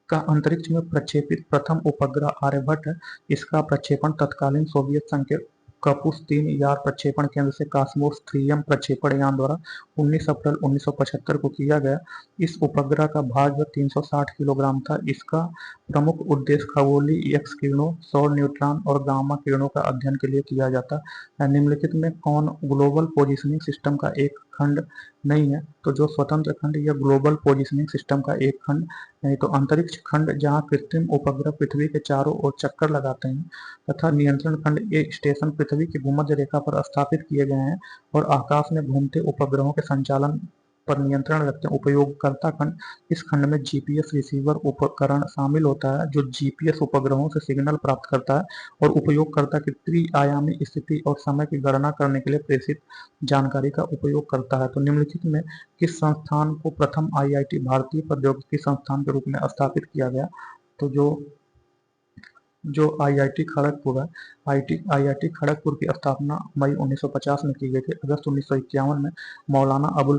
का अंतरिक्ष में प्रक्षेपित प्रथम उपग्रह आर्यभट्ट है। इसका प्रक्षेपण तत्कालीन सोवियत संघ के कपुस-3 यार प्रक्षेपण केंद्र से कॉस्मोस 3M प्रक्षेपण यान द्वारा 19 अप्रैल 1975 को किया गया। इस उपग्रह का भार 360 किलोग्राम था। इसका प्रमुख उद्देश्य खगोलीय एक्स किरणों, सौर न्यूट्रॉन और गामा किरणों का अध्ययन के लिए किया जाता है। निम्नलिखित में कौन ग्लोबल पोजिशनिंग सिस्टम का एक खंड नहीं है, तो जो स्वतंत्र खंड या ग्लोबल पोजिशनिंग सिस्टम का एक खंड नहीं, तो अंतरिक्ष खंड जहां कृत्रिम उपग्रह पृथ्वी के चारों ओर चक्कर लगाते हैं, तथा नियंत्रण खंड ये स्टेशन पृथ्वी की भूमध्य रेखा पर स्थापित किए गए हैं और आकाश में घूमते उपग्रहों के संचालन पर नियंत्रण रखते हैं। उपयोगकर्ता खंड, इस खंड में जीपीएस रिसीवर उपकरण शामिल होता है जो जीपीएस उपग्रहों से सिग्नल प्राप्त करता है और उपयोगकर्ता की त्रि-आयामी स्थिति और समय की गणना करने के लिए प्रेषित जानकारी का उपयोग करता है। तो निम्नलिखित में किस संस्थान को प्रथम आईआईटी भारतीय प्रौद्योगिकी संस्थान के रूप में स्थापित किया गया? तो जो आईआईटी खड़गपुर है, आईआईटी खड़गपुर की स्थापना मई 1950 में की गई थी। अगस्त 1951 में मौलाना अबुल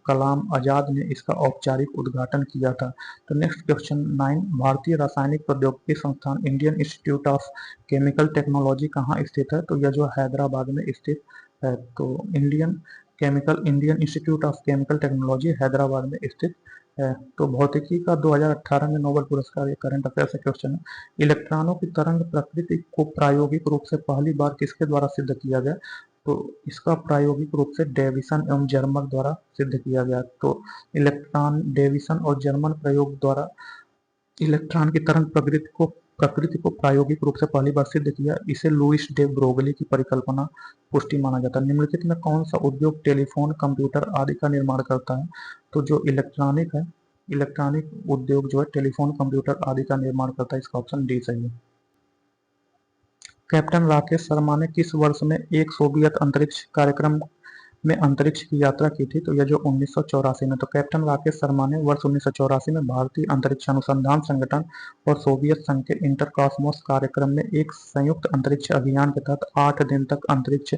कलाम आजाद ने इसका औपचारिक उद्घाटन किया था। तो नेक्स्ट क्वेश्चन 9, भारतीय रासायनिक प्रौद्योगिकी संस्थान Indian institute of chemical technology कहाँ स्थित है? तो यह जो हैदराबाद में स्थित है। तो Indian institute of chemical technology Hyderabad में स्थित है। तो भौतिकी का 2018 में नोबेल पुरस्कार, ये करंट अफेयर से क्वेश्चन है। इलेक्ट्रॉनों की तरंग प्रकृति को प्रायोगिक रूप से पहली बार किसके द्वारा सिद्ध किया गया? तो इसका प्रायोगिक रूप से डेविसन एवं जर्मर द्वारा सिद्ध किया गया। तो इलेक्ट्रॉन डेविसन और जर्मन प्रयोग द्वारा इलेक्ट्रॉन की तरंग प्रकृति को प्रायोगिक रूप से पहली बार सिद्ध किया। इसे लुईस डे ब्रोगली की परिकल्पना पुष्टि माना जाता है। निम्नलिखित में कौन सा उद्योग टेलीफोन, कंप्यूटर आदि का निर्माण करता है? तो जो इलेक्ट्रॉनिक उद्योग जो है टेलीफोन, कंप्यूटर आदि का निर्माण करता है। इसका ऑप्शन डी सही है। कैप्टन राकेश शर्मा ने किस वर्ष में एक सोवियत अंतरिक्ष कार्यक्रम में अंतरिक्ष की यात्रा की थी? तो यह जो 1984 में। तो कैप्टन राकेश शर्मा ने वर्ष 1984 में भारतीय अंतरिक्ष अनुसंधान संगठन और सोवियत संघ के इंटरकॉस्मोस कार्यक्रम में एक संयुक्त अंतरिक्ष अभियान के तहत 8 दिन तक अंतरिक्ष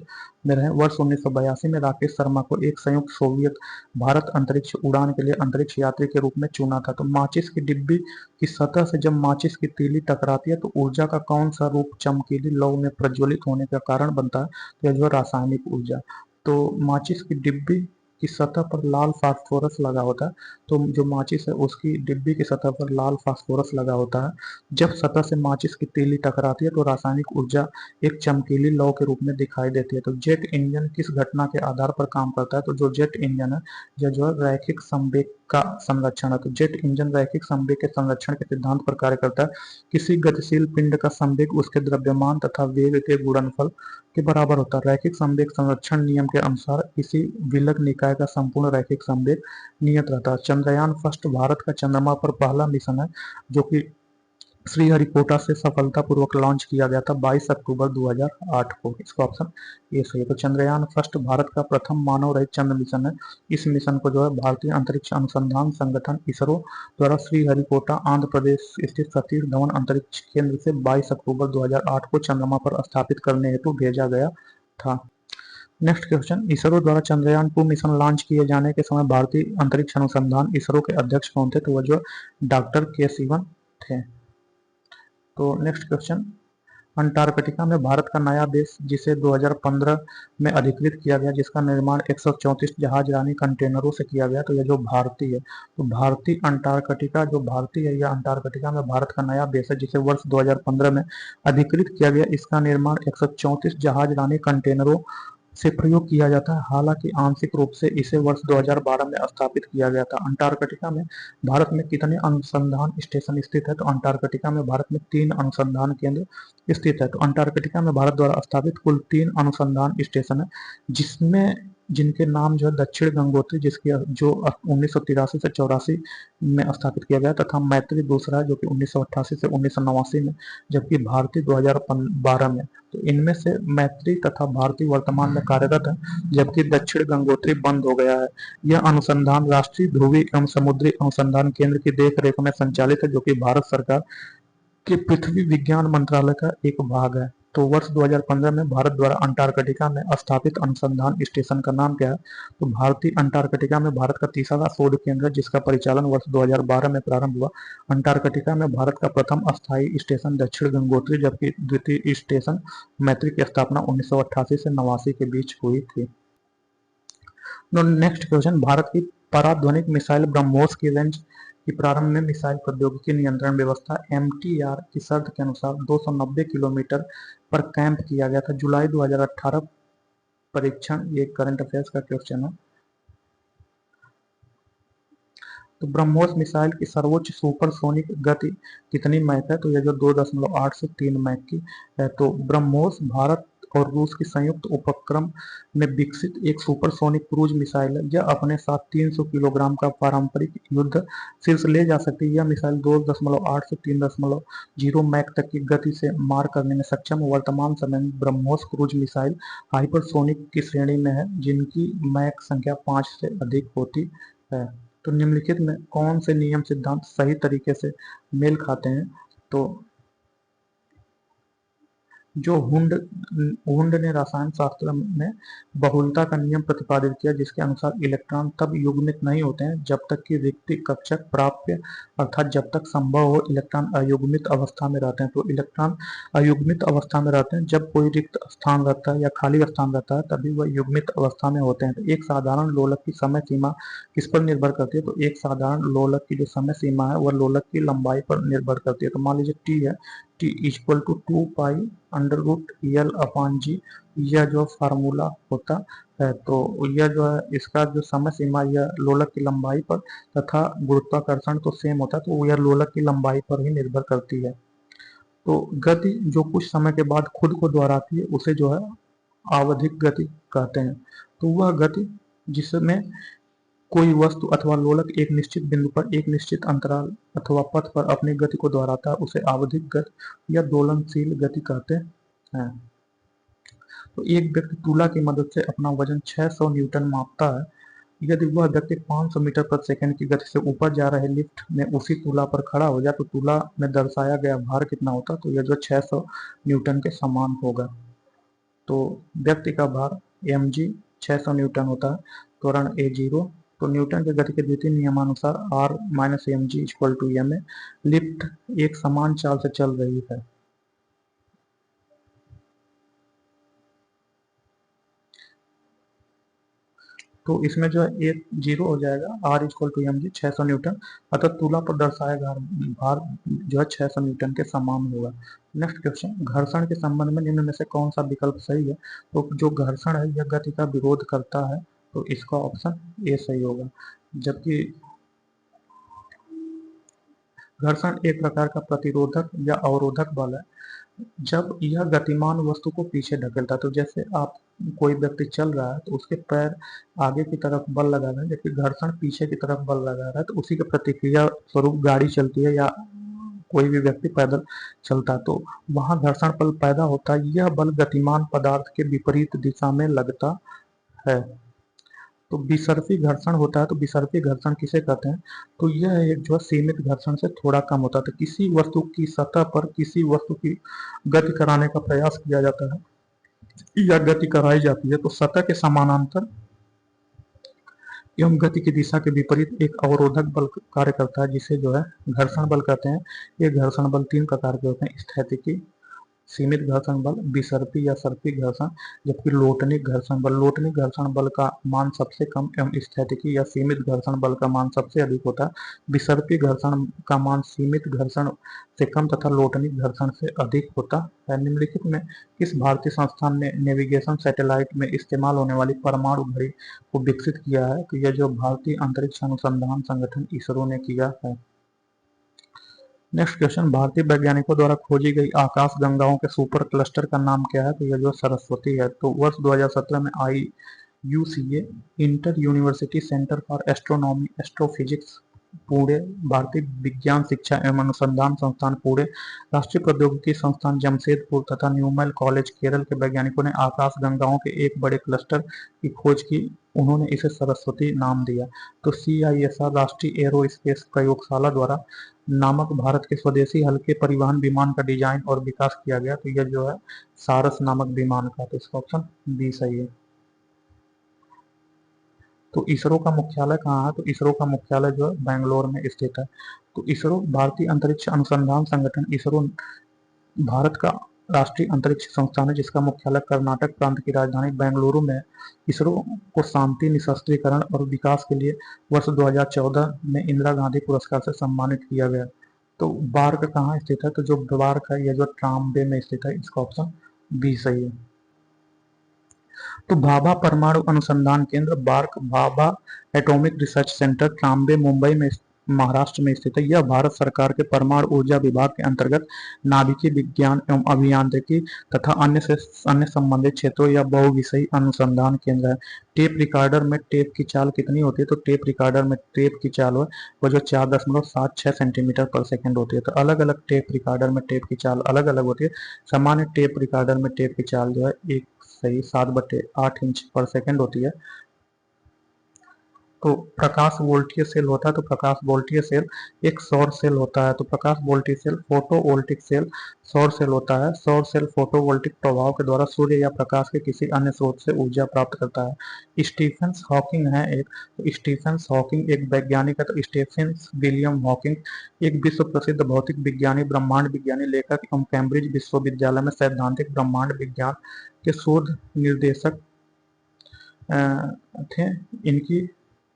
में रहे। वर्ष 1982 में राकेश शर्मा को एक संयुक्त सोवियत भारत अंतरिक्ष उड़ान के लिए अंतरिक्ष यात्री के रूप में चुना था। तो माचिस की डिब्बी की सतह से जब माचिस की तीली टकराती है तो ऊर्जा का कौन सा रूप चमकीली लौ में प्रज्वलित होने का कारण बनता है? तो यह जो रासायनिक ऊर्जा। तो माचिस की डिब्बी की सतह पर लाल फास्फोरस लगा होता है। तो जो माचिस है उसकी डिब्बी की सतह पर लाल फास्फोरस लगा होता है। जब सतह से माचिस की तीली टकराती है तो रासायनिक ऊर्जा एक चमकीली लौ के रूप में दिखाई देती है। तो जेट इंजन किस घटना के आधार पर काम करता है? तो जो जेट इंजन है यह जो है रैखिक संवेग का संरक्षण है। तो जेट इंजन रैखिक संवेग के संरक्षण के सिद्धांत पर कार्य करता है। किसी गतिशील पिंड का संवेग उसके द्रव्यमान तथा वेग के गुणनफल के बराबर होता है। रैखिक संवेग संरक्षण नियम के अनुसार किसी विलग निकाय का संपूर्ण रैखिक संवेग नियत रहता है। चंद्रयान फर्स्ट भारत का चंद्रमा पर पहला मिशन है जो कि श्रीहरिकोटा से सफलतापूर्वक लॉन्च किया गया था 22 अक्टूबर 2008 को। इसका ऑप्शन ए सही है। तो चंद्रयान फर्स्ट भारत का प्रथम मानव रहित चंद्र मिशन है। इस मिशन को जो है भारतीय अंतरिक्ष अनुसंधान संगठन इसरो द्वारा श्रीहरिकोटा आंध्र प्रदेश स्थित सतीश धवन अंतरिक्ष केंद्र से 22 अक्टूबर 2008 को चंद्रमा पर स्थापित करने हेतु भेजा गया था। नेक्स्ट क्वेश्चन, इसरो द्वारा चंद्रयान 2 मिशन लॉन्च किए जाने के समय भारतीय अंतरिक्ष अनुसंधान इसरो के अध्यक्ष कौन थे? तो वह जो डॉक्टर के सिवन थे। तो नेक्स्ट क्वेश्चन, अंटार्कटिका में भारत का नया देश जिसे 2015 में अधिकृत किया गया, जिसका निर्माण 134 जहाजरानी कंटेनरों से किया गया, तो यह जो भारतीय है। तो भारतीय अंटार्कटिका जो भारतीय है यह अंटार्कटिका में भारत का नया देश है जिसे वर्ष 2015 में अधिकृत किया गया। इसका निर्माण 134 जहाजरानी कंटेनरों से प्रयोग किया जाता है। हालांकि आंशिक रूप से इसे वर्ष 2012 में स्थापित किया गया था। अंटार्कटिका में भारत में कितने अनुसंधान स्टेशन स्थित है? तो अंटार्कटिका में भारत में 3 अनुसंधान केंद्र स्थित है। तो अंटार्कटिका में भारत द्वारा स्थापित कुल 3 अनुसंधान स्टेशन है, जिनके नाम जो है दक्षिण गंगोत्री जिसकी जो 1983 से 84 में स्थापित किया गया, तथा मैत्री दूसरा है जो कि 1988 से 1989 में, जबकि भारती 2012 में। तो इनमें से मैत्री तथा भारती वर्तमान में कार्यरत है, जबकि दक्षिण गंगोत्री बंद हो गया है। यह अनुसंधान राष्ट्रीय ध्रुवी एवं समुद्री अनुसंधान केंद्र की देखरेख में संचालित है, जो कि भारत सरकार के पृथ्वी विज्ञान मंत्रालय का एक भाग है। तो वर्ष 2015 में भारत द्वारा अंटार्कटिका में स्थापित अनुसंधान स्टेशन का नाम क्या है? तो भारतीय अंटार्कटिका में भारत का तीसरा शोध केंद्र है जिसका परिचालन वर्ष 2012 में प्रारंभ हुआ। अंटार्कटिका में भारत का प्रथम अस्थायी स्टेशन दक्षिण गंगोत्री, जबकि द्वितीय स्टेशन मैत्री की स्थापना 1988 से 89 के बीच हुई थी। नेक्स्ट क्वेश्चन, भारत की पराध्वनिक मिसाइल ब्रह्मोस की रेंज की प्रारंभ में मिसाइल प्रौद्योगिकी नियंत्रण व्यवस्था MTR की शर्त के अनुसार 290 किलोमीटर पर कैंप किया गया था। जुलाई 2018 परीक्षण, ये करंट अफेयर्स का क्वेश्चन है। तो ब्रह्मोस मिसाइल की सर्वोच्च सुपरसोनिक गति कितनी मैक है? तो यह जो 2.8 से 3 मैक की है। तो ब्रह्मोस भारत और रूस की संयुक्त उपक्रम में विकसित एक सुपरसोनिक क्रूज मिसाइल है। यह अपने साथ 300 किलोग्राम का पारंपरिक युद्ध शीर्ष ले जा सकती है। यह मिसाइल 2.8 से 3.0 मैक तक की गति से मार करने में सक्षम है। वर्तमान समय में ब्रह्मोस क्रूज मिसाइल हाइपरसोनिक की श्रेणी में है, जिनकी मैक संख्या 5 से अधिक होती है। तो निम्नलिखित में कौन से नियम सिद्धांत सही तरीके से मेल खाते हैं? तो जो हुंड ने रसायन शास्त्र में बहुलता का नियम प्रतिपादित किया, जिसके अनुसार इलेक्ट्रॉन तब युग्मित नहीं होते हैं जब तक कि रिक्ति कक्षक प्राप्य, अर्थात जब तक संभव हो इलेक्ट्रॉन अयुग्मित अवस्था में रहते हैं। तो इलेक्ट्रॉन अयुग्मित अवस्था में रहते हैं जब कोई रिक्त स्थान रहता है या खाली स्थान रहता है, तभी वह युग्मित अवस्था में होते हैं। तो एक साधारण लोलक की समय सीमा किस पर निर्भर करती है? तो एक साधारण लोलक की जो समय सीमा है वह लोलक की लंबाई पर निर्भर करती है। तो मान लीजिए टी है, T equal to 2 pi under root L upon G, यह जो फार्मूला होता है। तो यह जो है इसका जो समय सीमा यह लोलक की लंबाई पर तथा गुरुत्वाकर्षण तो सेम होता है, तो यह लोलक की लंबाई पर ही निर्भर करती है। तो गति जो कुछ समय के बाद खुद को दोहराती है उसे जो है आवधिक गति कहते हैं। तो वह गति जिसमें कोई वस्तु अथवा लोलक एक निश्चित बिंदु पर एक निश्चित अंतराल अथवा पथ पर अपनी गति को दोहराता है उसे आवधिक गति या दोलनशील गति कहते हैं। तो एक व्यक्ति तुला की मदद से अपना वजन 600 न्यूटन मापता है। यदि वह व्यक्ति 500 मीटर प्रति सेकंड की गति से ऊपर जा रहे लिफ्ट में उसी तुला पर खड़ा हो जाए तो तुला में दर्शाया गया भार कितना होता? तो यह जो 600 न्यूटन के समान होगा। तो व्यक्ति का भार mg 600 न्यूटन होता है। त्वरण a0। तो न्यूटन के गति के द्वितीय नियमानुसार r minus M G equal to M A. Lift एक समान चाल से चल रही है। तो इसमें जो है एक जीरो हो जाएगा, r equal to M G 600 newton, अतः तुला पर दर्शाएगा भार जो है 600 न्यूटन के समान होगा। नेक्स्ट क्वेश्चन, घर्षण के संबंध में निम्न में से कौन सा विकल्प सही है? तो जो घर्षण है यह गति का विरोध करता है, तो इसका ऑप्शन ए सही होगा। जबकि घर्षण एक प्रकार का प्रतिरोधक या अवरोधक बल है जब यह गतिमान वस्तु को पीछे ढकेलता है। तो जैसे आप कोई व्यक्ति चल रहा है तो उसके पैर आगे की तरफ बल लगा रहे हैं, जबकि घर्षण पीछे की तरफ बल लगा रहा है, तो उसी के प्रतिक्रिया स्वरूप गाड़ी चलती है या कोई भी व्यक्ति पैदल चलता है, तो वहां घर्षण बल पैदा होता है। यह बल गतिमान पदार्थ के विपरीत दिशा में लगता है। तो विसर्पी घर्षण होता है। तो विसर्पी घर्षण किसे कहते हैं? तो यह एक जो है सीमित घर्षण से थोड़ा कम होता है। तो किसी वस्तु की सतह पर किसी वस्तु की गति कराने का प्रयास किया जाता है या गति कराई जाती है, तो सतह के समानांतर एवं गति की दिशा के विपरीत एक अवरोधक बल कार्य करता है, जिसे जो है घर्षण बल कहते हैं। ये घर्षण बल 3 प्रकार के होते हैं: स्थैतिकी, सीमित घर्षण बल, विसर्पी या सर्पी घर्षण, जबकि लोटनिक घर्षण बल। लोटनिक घर्षण बल का मान सबसे कम एवं स्थैतिकी या सीमित घर्षण बल का मान सबसे अधिक होता है। विसर्पी घर्षण का मान सीमित घर्षण से कम तथा लोटनिक घर्षण से अधिक होता है। निम्नलिखित में किस भारतीय संस्थान ने नेविगेशन सैटेलाइट में इस्तेमाल होने वाली परमाणु घड़ी को विकसित किया है? तो यह जो भारतीय अंतरिक्ष अनुसंधान संगठन इसरो ने किया है। नेक्स्ट क्वेश्चन, भारतीय वैज्ञानिकों द्वारा खोजी गई आकाश गंगाओं के सुपर क्लस्टर का नाम क्या है? तो यह जो सरस्वती है। तो वर्ष 2017 में IUCA inter university centre for astronomy astrophysics Pune, भारतीय विज्ञान शिक्षा एवं अनुसंधान संस्थान पुणे, राष्ट्रीय प्रौद्योगिकी संस्थान जमशेदपुर तथा न्यूमेल कॉलेज केरल के वैज्ञानिकों ने आकाश गंगाओं के एक बड़े क्लस्टर की खोज की। उन्होंने इसे सरस्वती नाम दिया। तो CISR राष्ट्रीय एरोस्पेस प्रयोगशाला द्वारा नामक भारत के स्वदेशी हल्के परिवहन विमान का डिजाइन और विकास किया गया। तो यह जो है सारस नामक विमान का। तो इसका ऑप्शन बी सही है। तो इसरो का मुख्यालय कहाँ है? तो इसरो का मुख्यालय जो है बेंगलोर में स्थित है। तो इसरो भारतीय अंतरिक्ष अनुसंधान संगठन इसरो भारत का राष्ट्रीय अंतरिक्ष संस्थान है, जिसका मुख्यालय कर्नाटक प्रांत की राजधानी बेंगलुरु में है। इसरो को शांति निशस्त्रीकरण और विकास के लिए वर्ष 2014 में इंदिरा गांधी पुरस्कार से सम्मानित किया गया। तो बार्क कहाँ स्थित है? तो जो बार्क है यह जो ट्राम्बे में स्थित है। इसका ऑप्शन बी सही है। तो भाभा परमाणु अनुसंधान केंद्र BARC Bhabha atomic research centre Trombay Mumbai में महाराष्ट्र में स्थित है। यह भारत सरकार के परमाणु ऊर्जा विभाग के अंतर्गत नाभिकीय विज्ञान एवं अभियांत्रिकी तथा अन्य संबंधित क्षेत्रों या बहुविषयी अनुसंधान केंद्र है। टेप रिकॉर्डर में टेप की चाल कितनी होती है? तो टेप रिकॉर्डर में टेप की चाल वो जो 4.76 सेंटीमीटर पर सेकंड होती है। तो अलग अलग टेप रिकॉर्डर में टेप की चाल अलग अलग होती है। सामान्य टेप रिकॉर्डर में टेप की चाल जो है 7/8 इंच पर सेकंड होती है। तो प्रकाश वोल्टीय सेल होता है, तो प्रकाश वोल्टीय सेल एक सौर सेल होता है। तो प्रकाश वोल्टीय सेल फोटोवोल्टिक सेल सौर सेल होता है। सौर सेल फोटोवोल्टिक प्रभाव के द्वारा सूर्य या प्रकाश के किसी अन्य स्रोत से ऊर्जा प्राप्त करता है। स्टीफन हॉकिंग है एक, तो स्टीफन हॉकिंग एक वैज्ञानिक है। तो स्टीफन विलियम हॉकिंग एक विश्व प्रसिद्ध भौतिक विज्ञानी, ब्रह्मांड विज्ञानी, लेखक एवं कैम्ब्रिज विश्वविद्यालय में सैद्धांतिक ब्रह्मांड विज्ञान के शोध निर्देशक थे। इनकी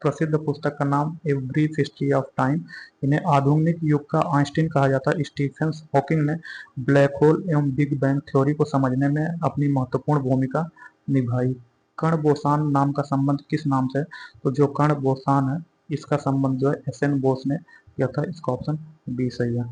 प्रसिद्ध पुस्तक का नाम a brief history of time. इन्हें आधुनिक युग का आइंस्टीन कहा जाता है। स्टीफन हॉकिंग ने ब्लैक होल एवं बिग बैंग थ्योरी को समझने में अपनी महत्वपूर्ण भूमिका निभाई। कर्ण बोसान नाम का संबंध किस नाम से है? तो जो कर्ण बोसान है इसका संबंध जो है एस.एन. बोस ने किया था। इसका ऑप्शन बी सही है।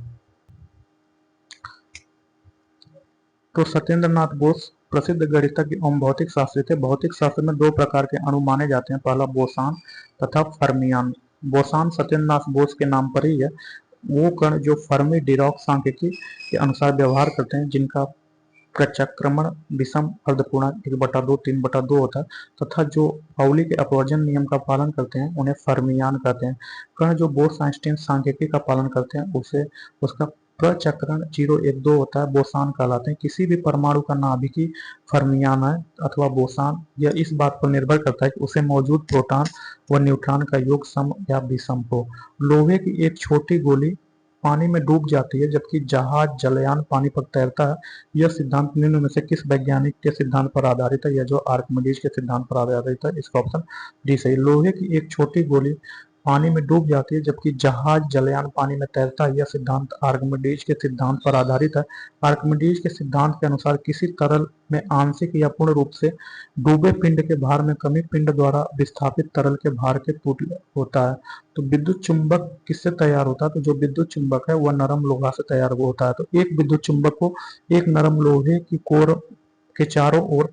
तो सत्येंद्र नाथ बोस प्रसिद्ध गणितज्ञ एवं भौतिक शास्त्री थे। भौतिक शास्त्र में दो प्रकार के अणु माने जाते हैं, पहला बोसान तथा फर्मियान। बोसान सत्येंद्र नाथ बोस के नाम पर ही है। वो कण जो फर्मी डिरॉक सांख्यिकी के अनुसार व्यवहार करते हैं, जिनका प्रचक्रमण विषम अर्धपूर्णांक 1/2 3/2 होता है तथा जो पाउली के अपवर्जन नियम का पालन करते हैं उन्हें फर्मियान कहते हैं। कण जो बोस-आइंस्टीन सांख्यिकी का पालन करते हैं उसे उसका प्रचक्रण 0, 1, 2 होता है, बोसान कहलाते हैं। किसी भी परमाणु का नाभिकीय फर्मियान है अथवा बोसान, यह इस बात पर निर्भर करता है कि उसे मौजूद प्रोटॉन व न्यूट्रॉन का योग सम या विषम हो। लोहे की एक छोटी गोली पानी में डूब जाती है जबकि जहाज जलयान पानी पर तैरता है। यह सिद्धांत निम्न में से किस वैज्ञानिक के सिद्धांत पर आधारित है? यह जो आर्किमिडीज के सिद्धांत पर आधारित है। इसका ऑप्शन डी सही। लोहे की एक छोटी गोली पानी में डूब जाती है जबकि जहाज जलयान पानी में तैरता है। यह सिद्धांत आर्किमिडीज के सिद्धांत पर आधारित है। आर्किमिडीज के सिद्धांत के अनुसार किसी तरल में आंशिक या पूर्ण रूप से डूबे पिंड के भार में कमी पिंड द्वारा विस्थापित तरल के भार के टूट होता है। तो विद्युत चुंबक किससे तैयार होता है? तो जो विद्युत चुंबक है वह नरम लोहा से तैयार होता है। तो एक विद्युत चुंबक को एक नरम लोहे की कोर के चारों ओर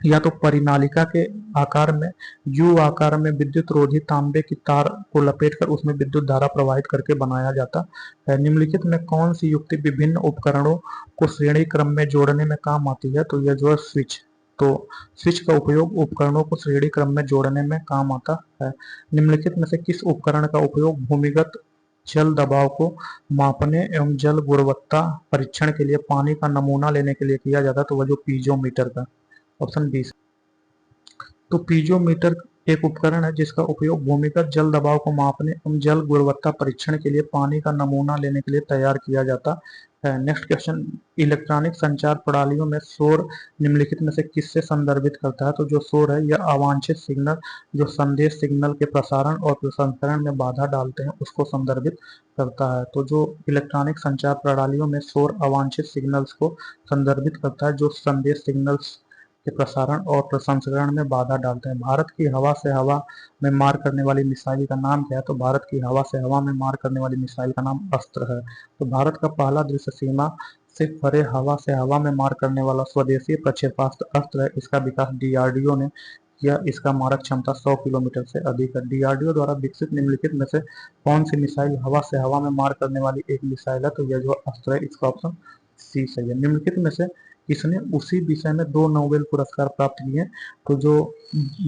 या तो परिनालिका के आकार में यू आकार में विद्युत रोधी तांबे की तार को लपेटकर उसमें विद्युत धारा प्रवाहित करके बनाया जाता है। निम्नलिखित में कौन सी युक्ति विभिन्न उपकरणों को श्रेणी क्रम में जोड़ने में काम आती है? तो यह जो है स्विच। तो स्विच का उपयोग उपकरणों को श्रेणी क्रम में जोड़ने में काम आता है। निम्नलिखित में से किस उपकरण का उपयोग भूमिगत जल दबाव को मापने एवं जल गुणवत्ता परीक्षण के लिए पानी का नमूना लेने के लिए किया जाता है? तो वह जो पीजोमीटर का, ऑप्शन बी। तो पीजोमीटर एक उपकरण है जिसका उपयोग भूमिगत जल दबाव को मापने एवं जल गुणवत्ता परीक्षण के लिए पानी का नमूना लेने के लिए तैयार किया जाता है। नेक्स्ट क्वेश्चन, इलेक्ट्रॉनिक संचार प्रणालियों में शोर निम्नलिखित में से किससे संदर्भित करता है? तो जो शोर है यह अवांछित सिग्नल जो संदेश सिग्नल के प्रसारण और प्रसंस्करण में बाधा डालते हैं उसको संदर्भित करता है। तो जो इलेक्ट्रॉनिक संचार प्रणालियों में शोर अवांछित सिग्नल्स को संदर्भित करता है जो संदेश सिग्नल्स के प्रसारण और प्रसंस्करण में बाधा डालते हैं। भारत की हवा से हवा में मार करने वाली मिसाइल का नाम क्या है? तो भारत की हवा से हवा में मार करने वाली मिसाइल का नाम अस्त्र है। तो भारत का पहला दृश्य सीमा से परे हवा से हवा में मार करने वाला स्वदेशी प्रक्षेपास्त्र अस्त्र है। इसका विकास डीआरडीओ ने किया। इसका मारक क्षमता 100 किलोमीटर से अधिक है। डीआरडीओ द्वारा विकसित निम्नलिखित में से कौन सी मिसाइल हवा से हवा में मार करने वाली एक मिसाइल है? तो यह जो अस्त्र है इसका ऑप्शन सी सही है। निम्नलिखित में से किसने उसी विषय में 2 नोबेल पुरस्कार प्राप्त किए? तो जो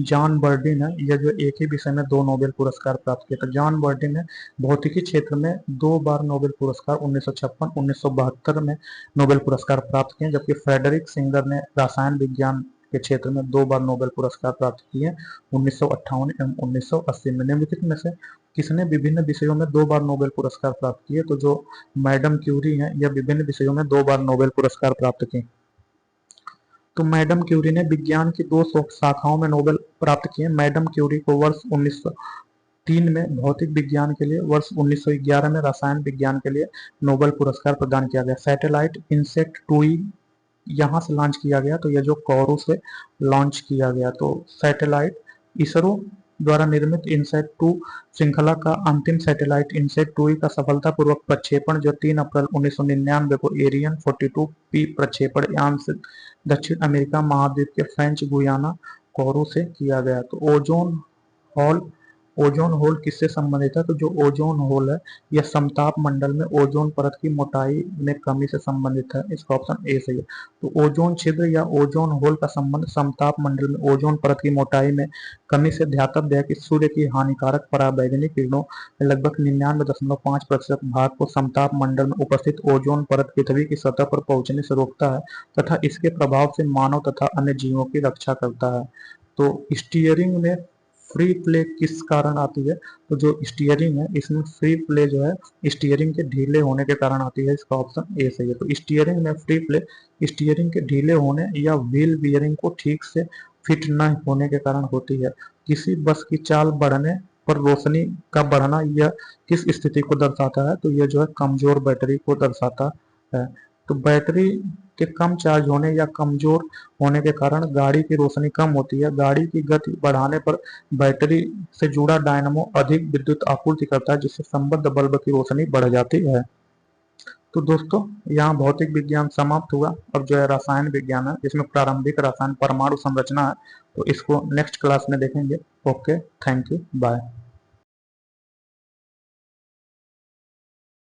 जॉन बर्डिन है यह जो एक ही विषय में 2 नोबेल पुरस्कार प्राप्त किए। तो जॉन बर्डिन ने भौतिकी क्षेत्र में 2 बार नोबेल पुरस्कार 1956 1972 में नोबेल पुरस्कार प्राप्त किए, जबकि फ्रेडरिक सिंगर ने रसायन विज्ञान के क्षेत्र में 2 बार नोबेल पुरस्कार प्राप्त किए 1958 एवं 1980 में। निम्नलिखित में से किसने विभिन्न विषयों में 2 बार नोबेल पुरस्कार प्राप्त किए? तो जो मैडम क्यूरी हैं यह विभिन्न विषयों में 2 बार नोबेल पुरस्कार प्राप्त की। तो मैडम क्यूरी ने विज्ञान की 2 शाखाओं में नोबेल प्राप्त किए। मैडम क्यूरी को वर्ष 1903 में भौतिक विज्ञान के लिए, वर्ष 1911 में रसायन विज्ञान के लिए नोबेल पुरस्कार प्रदान किया गया। सैटेलाइट इनसेट 2E यहाँ से लॉन्च किया गया, तो यह जो कोरू से लॉन्च किया गया। तो सैटेलाइट इसरो द्वारा निर्मित इनसैट 2 श्रृंखला का अंतिम सैटेलाइट इनसैट 2 का सफलतापूर्वक प्रक्षेपण, जो 3 अप्रैल 1999 को एरियन 42P प्रक्षेपण यान से दक्षिण अमेरिका महाद्वीप के फ्रेंच गुयाना कोरू से किया गया। तो हॉल ओजोन होल किससे संबंधित है? तो जो ओजोन होल है यह समताप मंडल में ओजोन परत की मोटाई में कमी से संबंधित है। इसका ऑप्शन ए सही है। तो ओजोन छिद्र या ओजोन होल का संबंध समताप मंडल में ओजोन परत की मोटाई में कमी से ध्यातव्य है कि सूर्य की हानिकारक पराबैंगनी किरणों में लगभग 99.5% भाग को समताप मंडल में उपस्थित ओजोन परत पृथ्वी की सतह पर पहुंचने से रोकता है तथा इसके प्रभाव से मानव तथा अन्य जीवों की रक्षा करता है। तो स्टीयरिंग में फ्री प्ले किस कारण आती है? तो जो स्टीयरिंग है इसमें फ्री प्ले जो है स्टीयरिंग के ढीले होने के कारण आती है। इसका ऑप्शन ए सही है। तो स्टीयरिंग में फ्री प्ले स्टीयरिंग के ढीले होने या व्हील बियरिंग को ठीक से फिट न होने के कारण होती है। किसी बस की चाल बढ़ने पर रोशनी का बढ़ना यह किस स्थिति को दर्शाता है? तो यह जो है कमजोर बैटरी को दर्शाता है। तो बैटरी के कम चार्ज होने या कमजोर होने के कारण गाड़ी की रोशनी कम होती है। गाड़ी की गति बढ़ाने पर बैटरी से जुड़ा डायनामो अधिक विद्युत आपूर्ति करता है, जिससे संबद्ध बल्ब की रोशनी बढ़ जाती है। तो दोस्तों यहाँ भौतिक विज्ञान समाप्त हुआ। अब जो है रसायन विज्ञान है, जिसमें प्रारंभिक रसायन परमाणु संरचना है। तो इसको नेक्स्ट क्लास में देखेंगे। Okay, thank you, bye.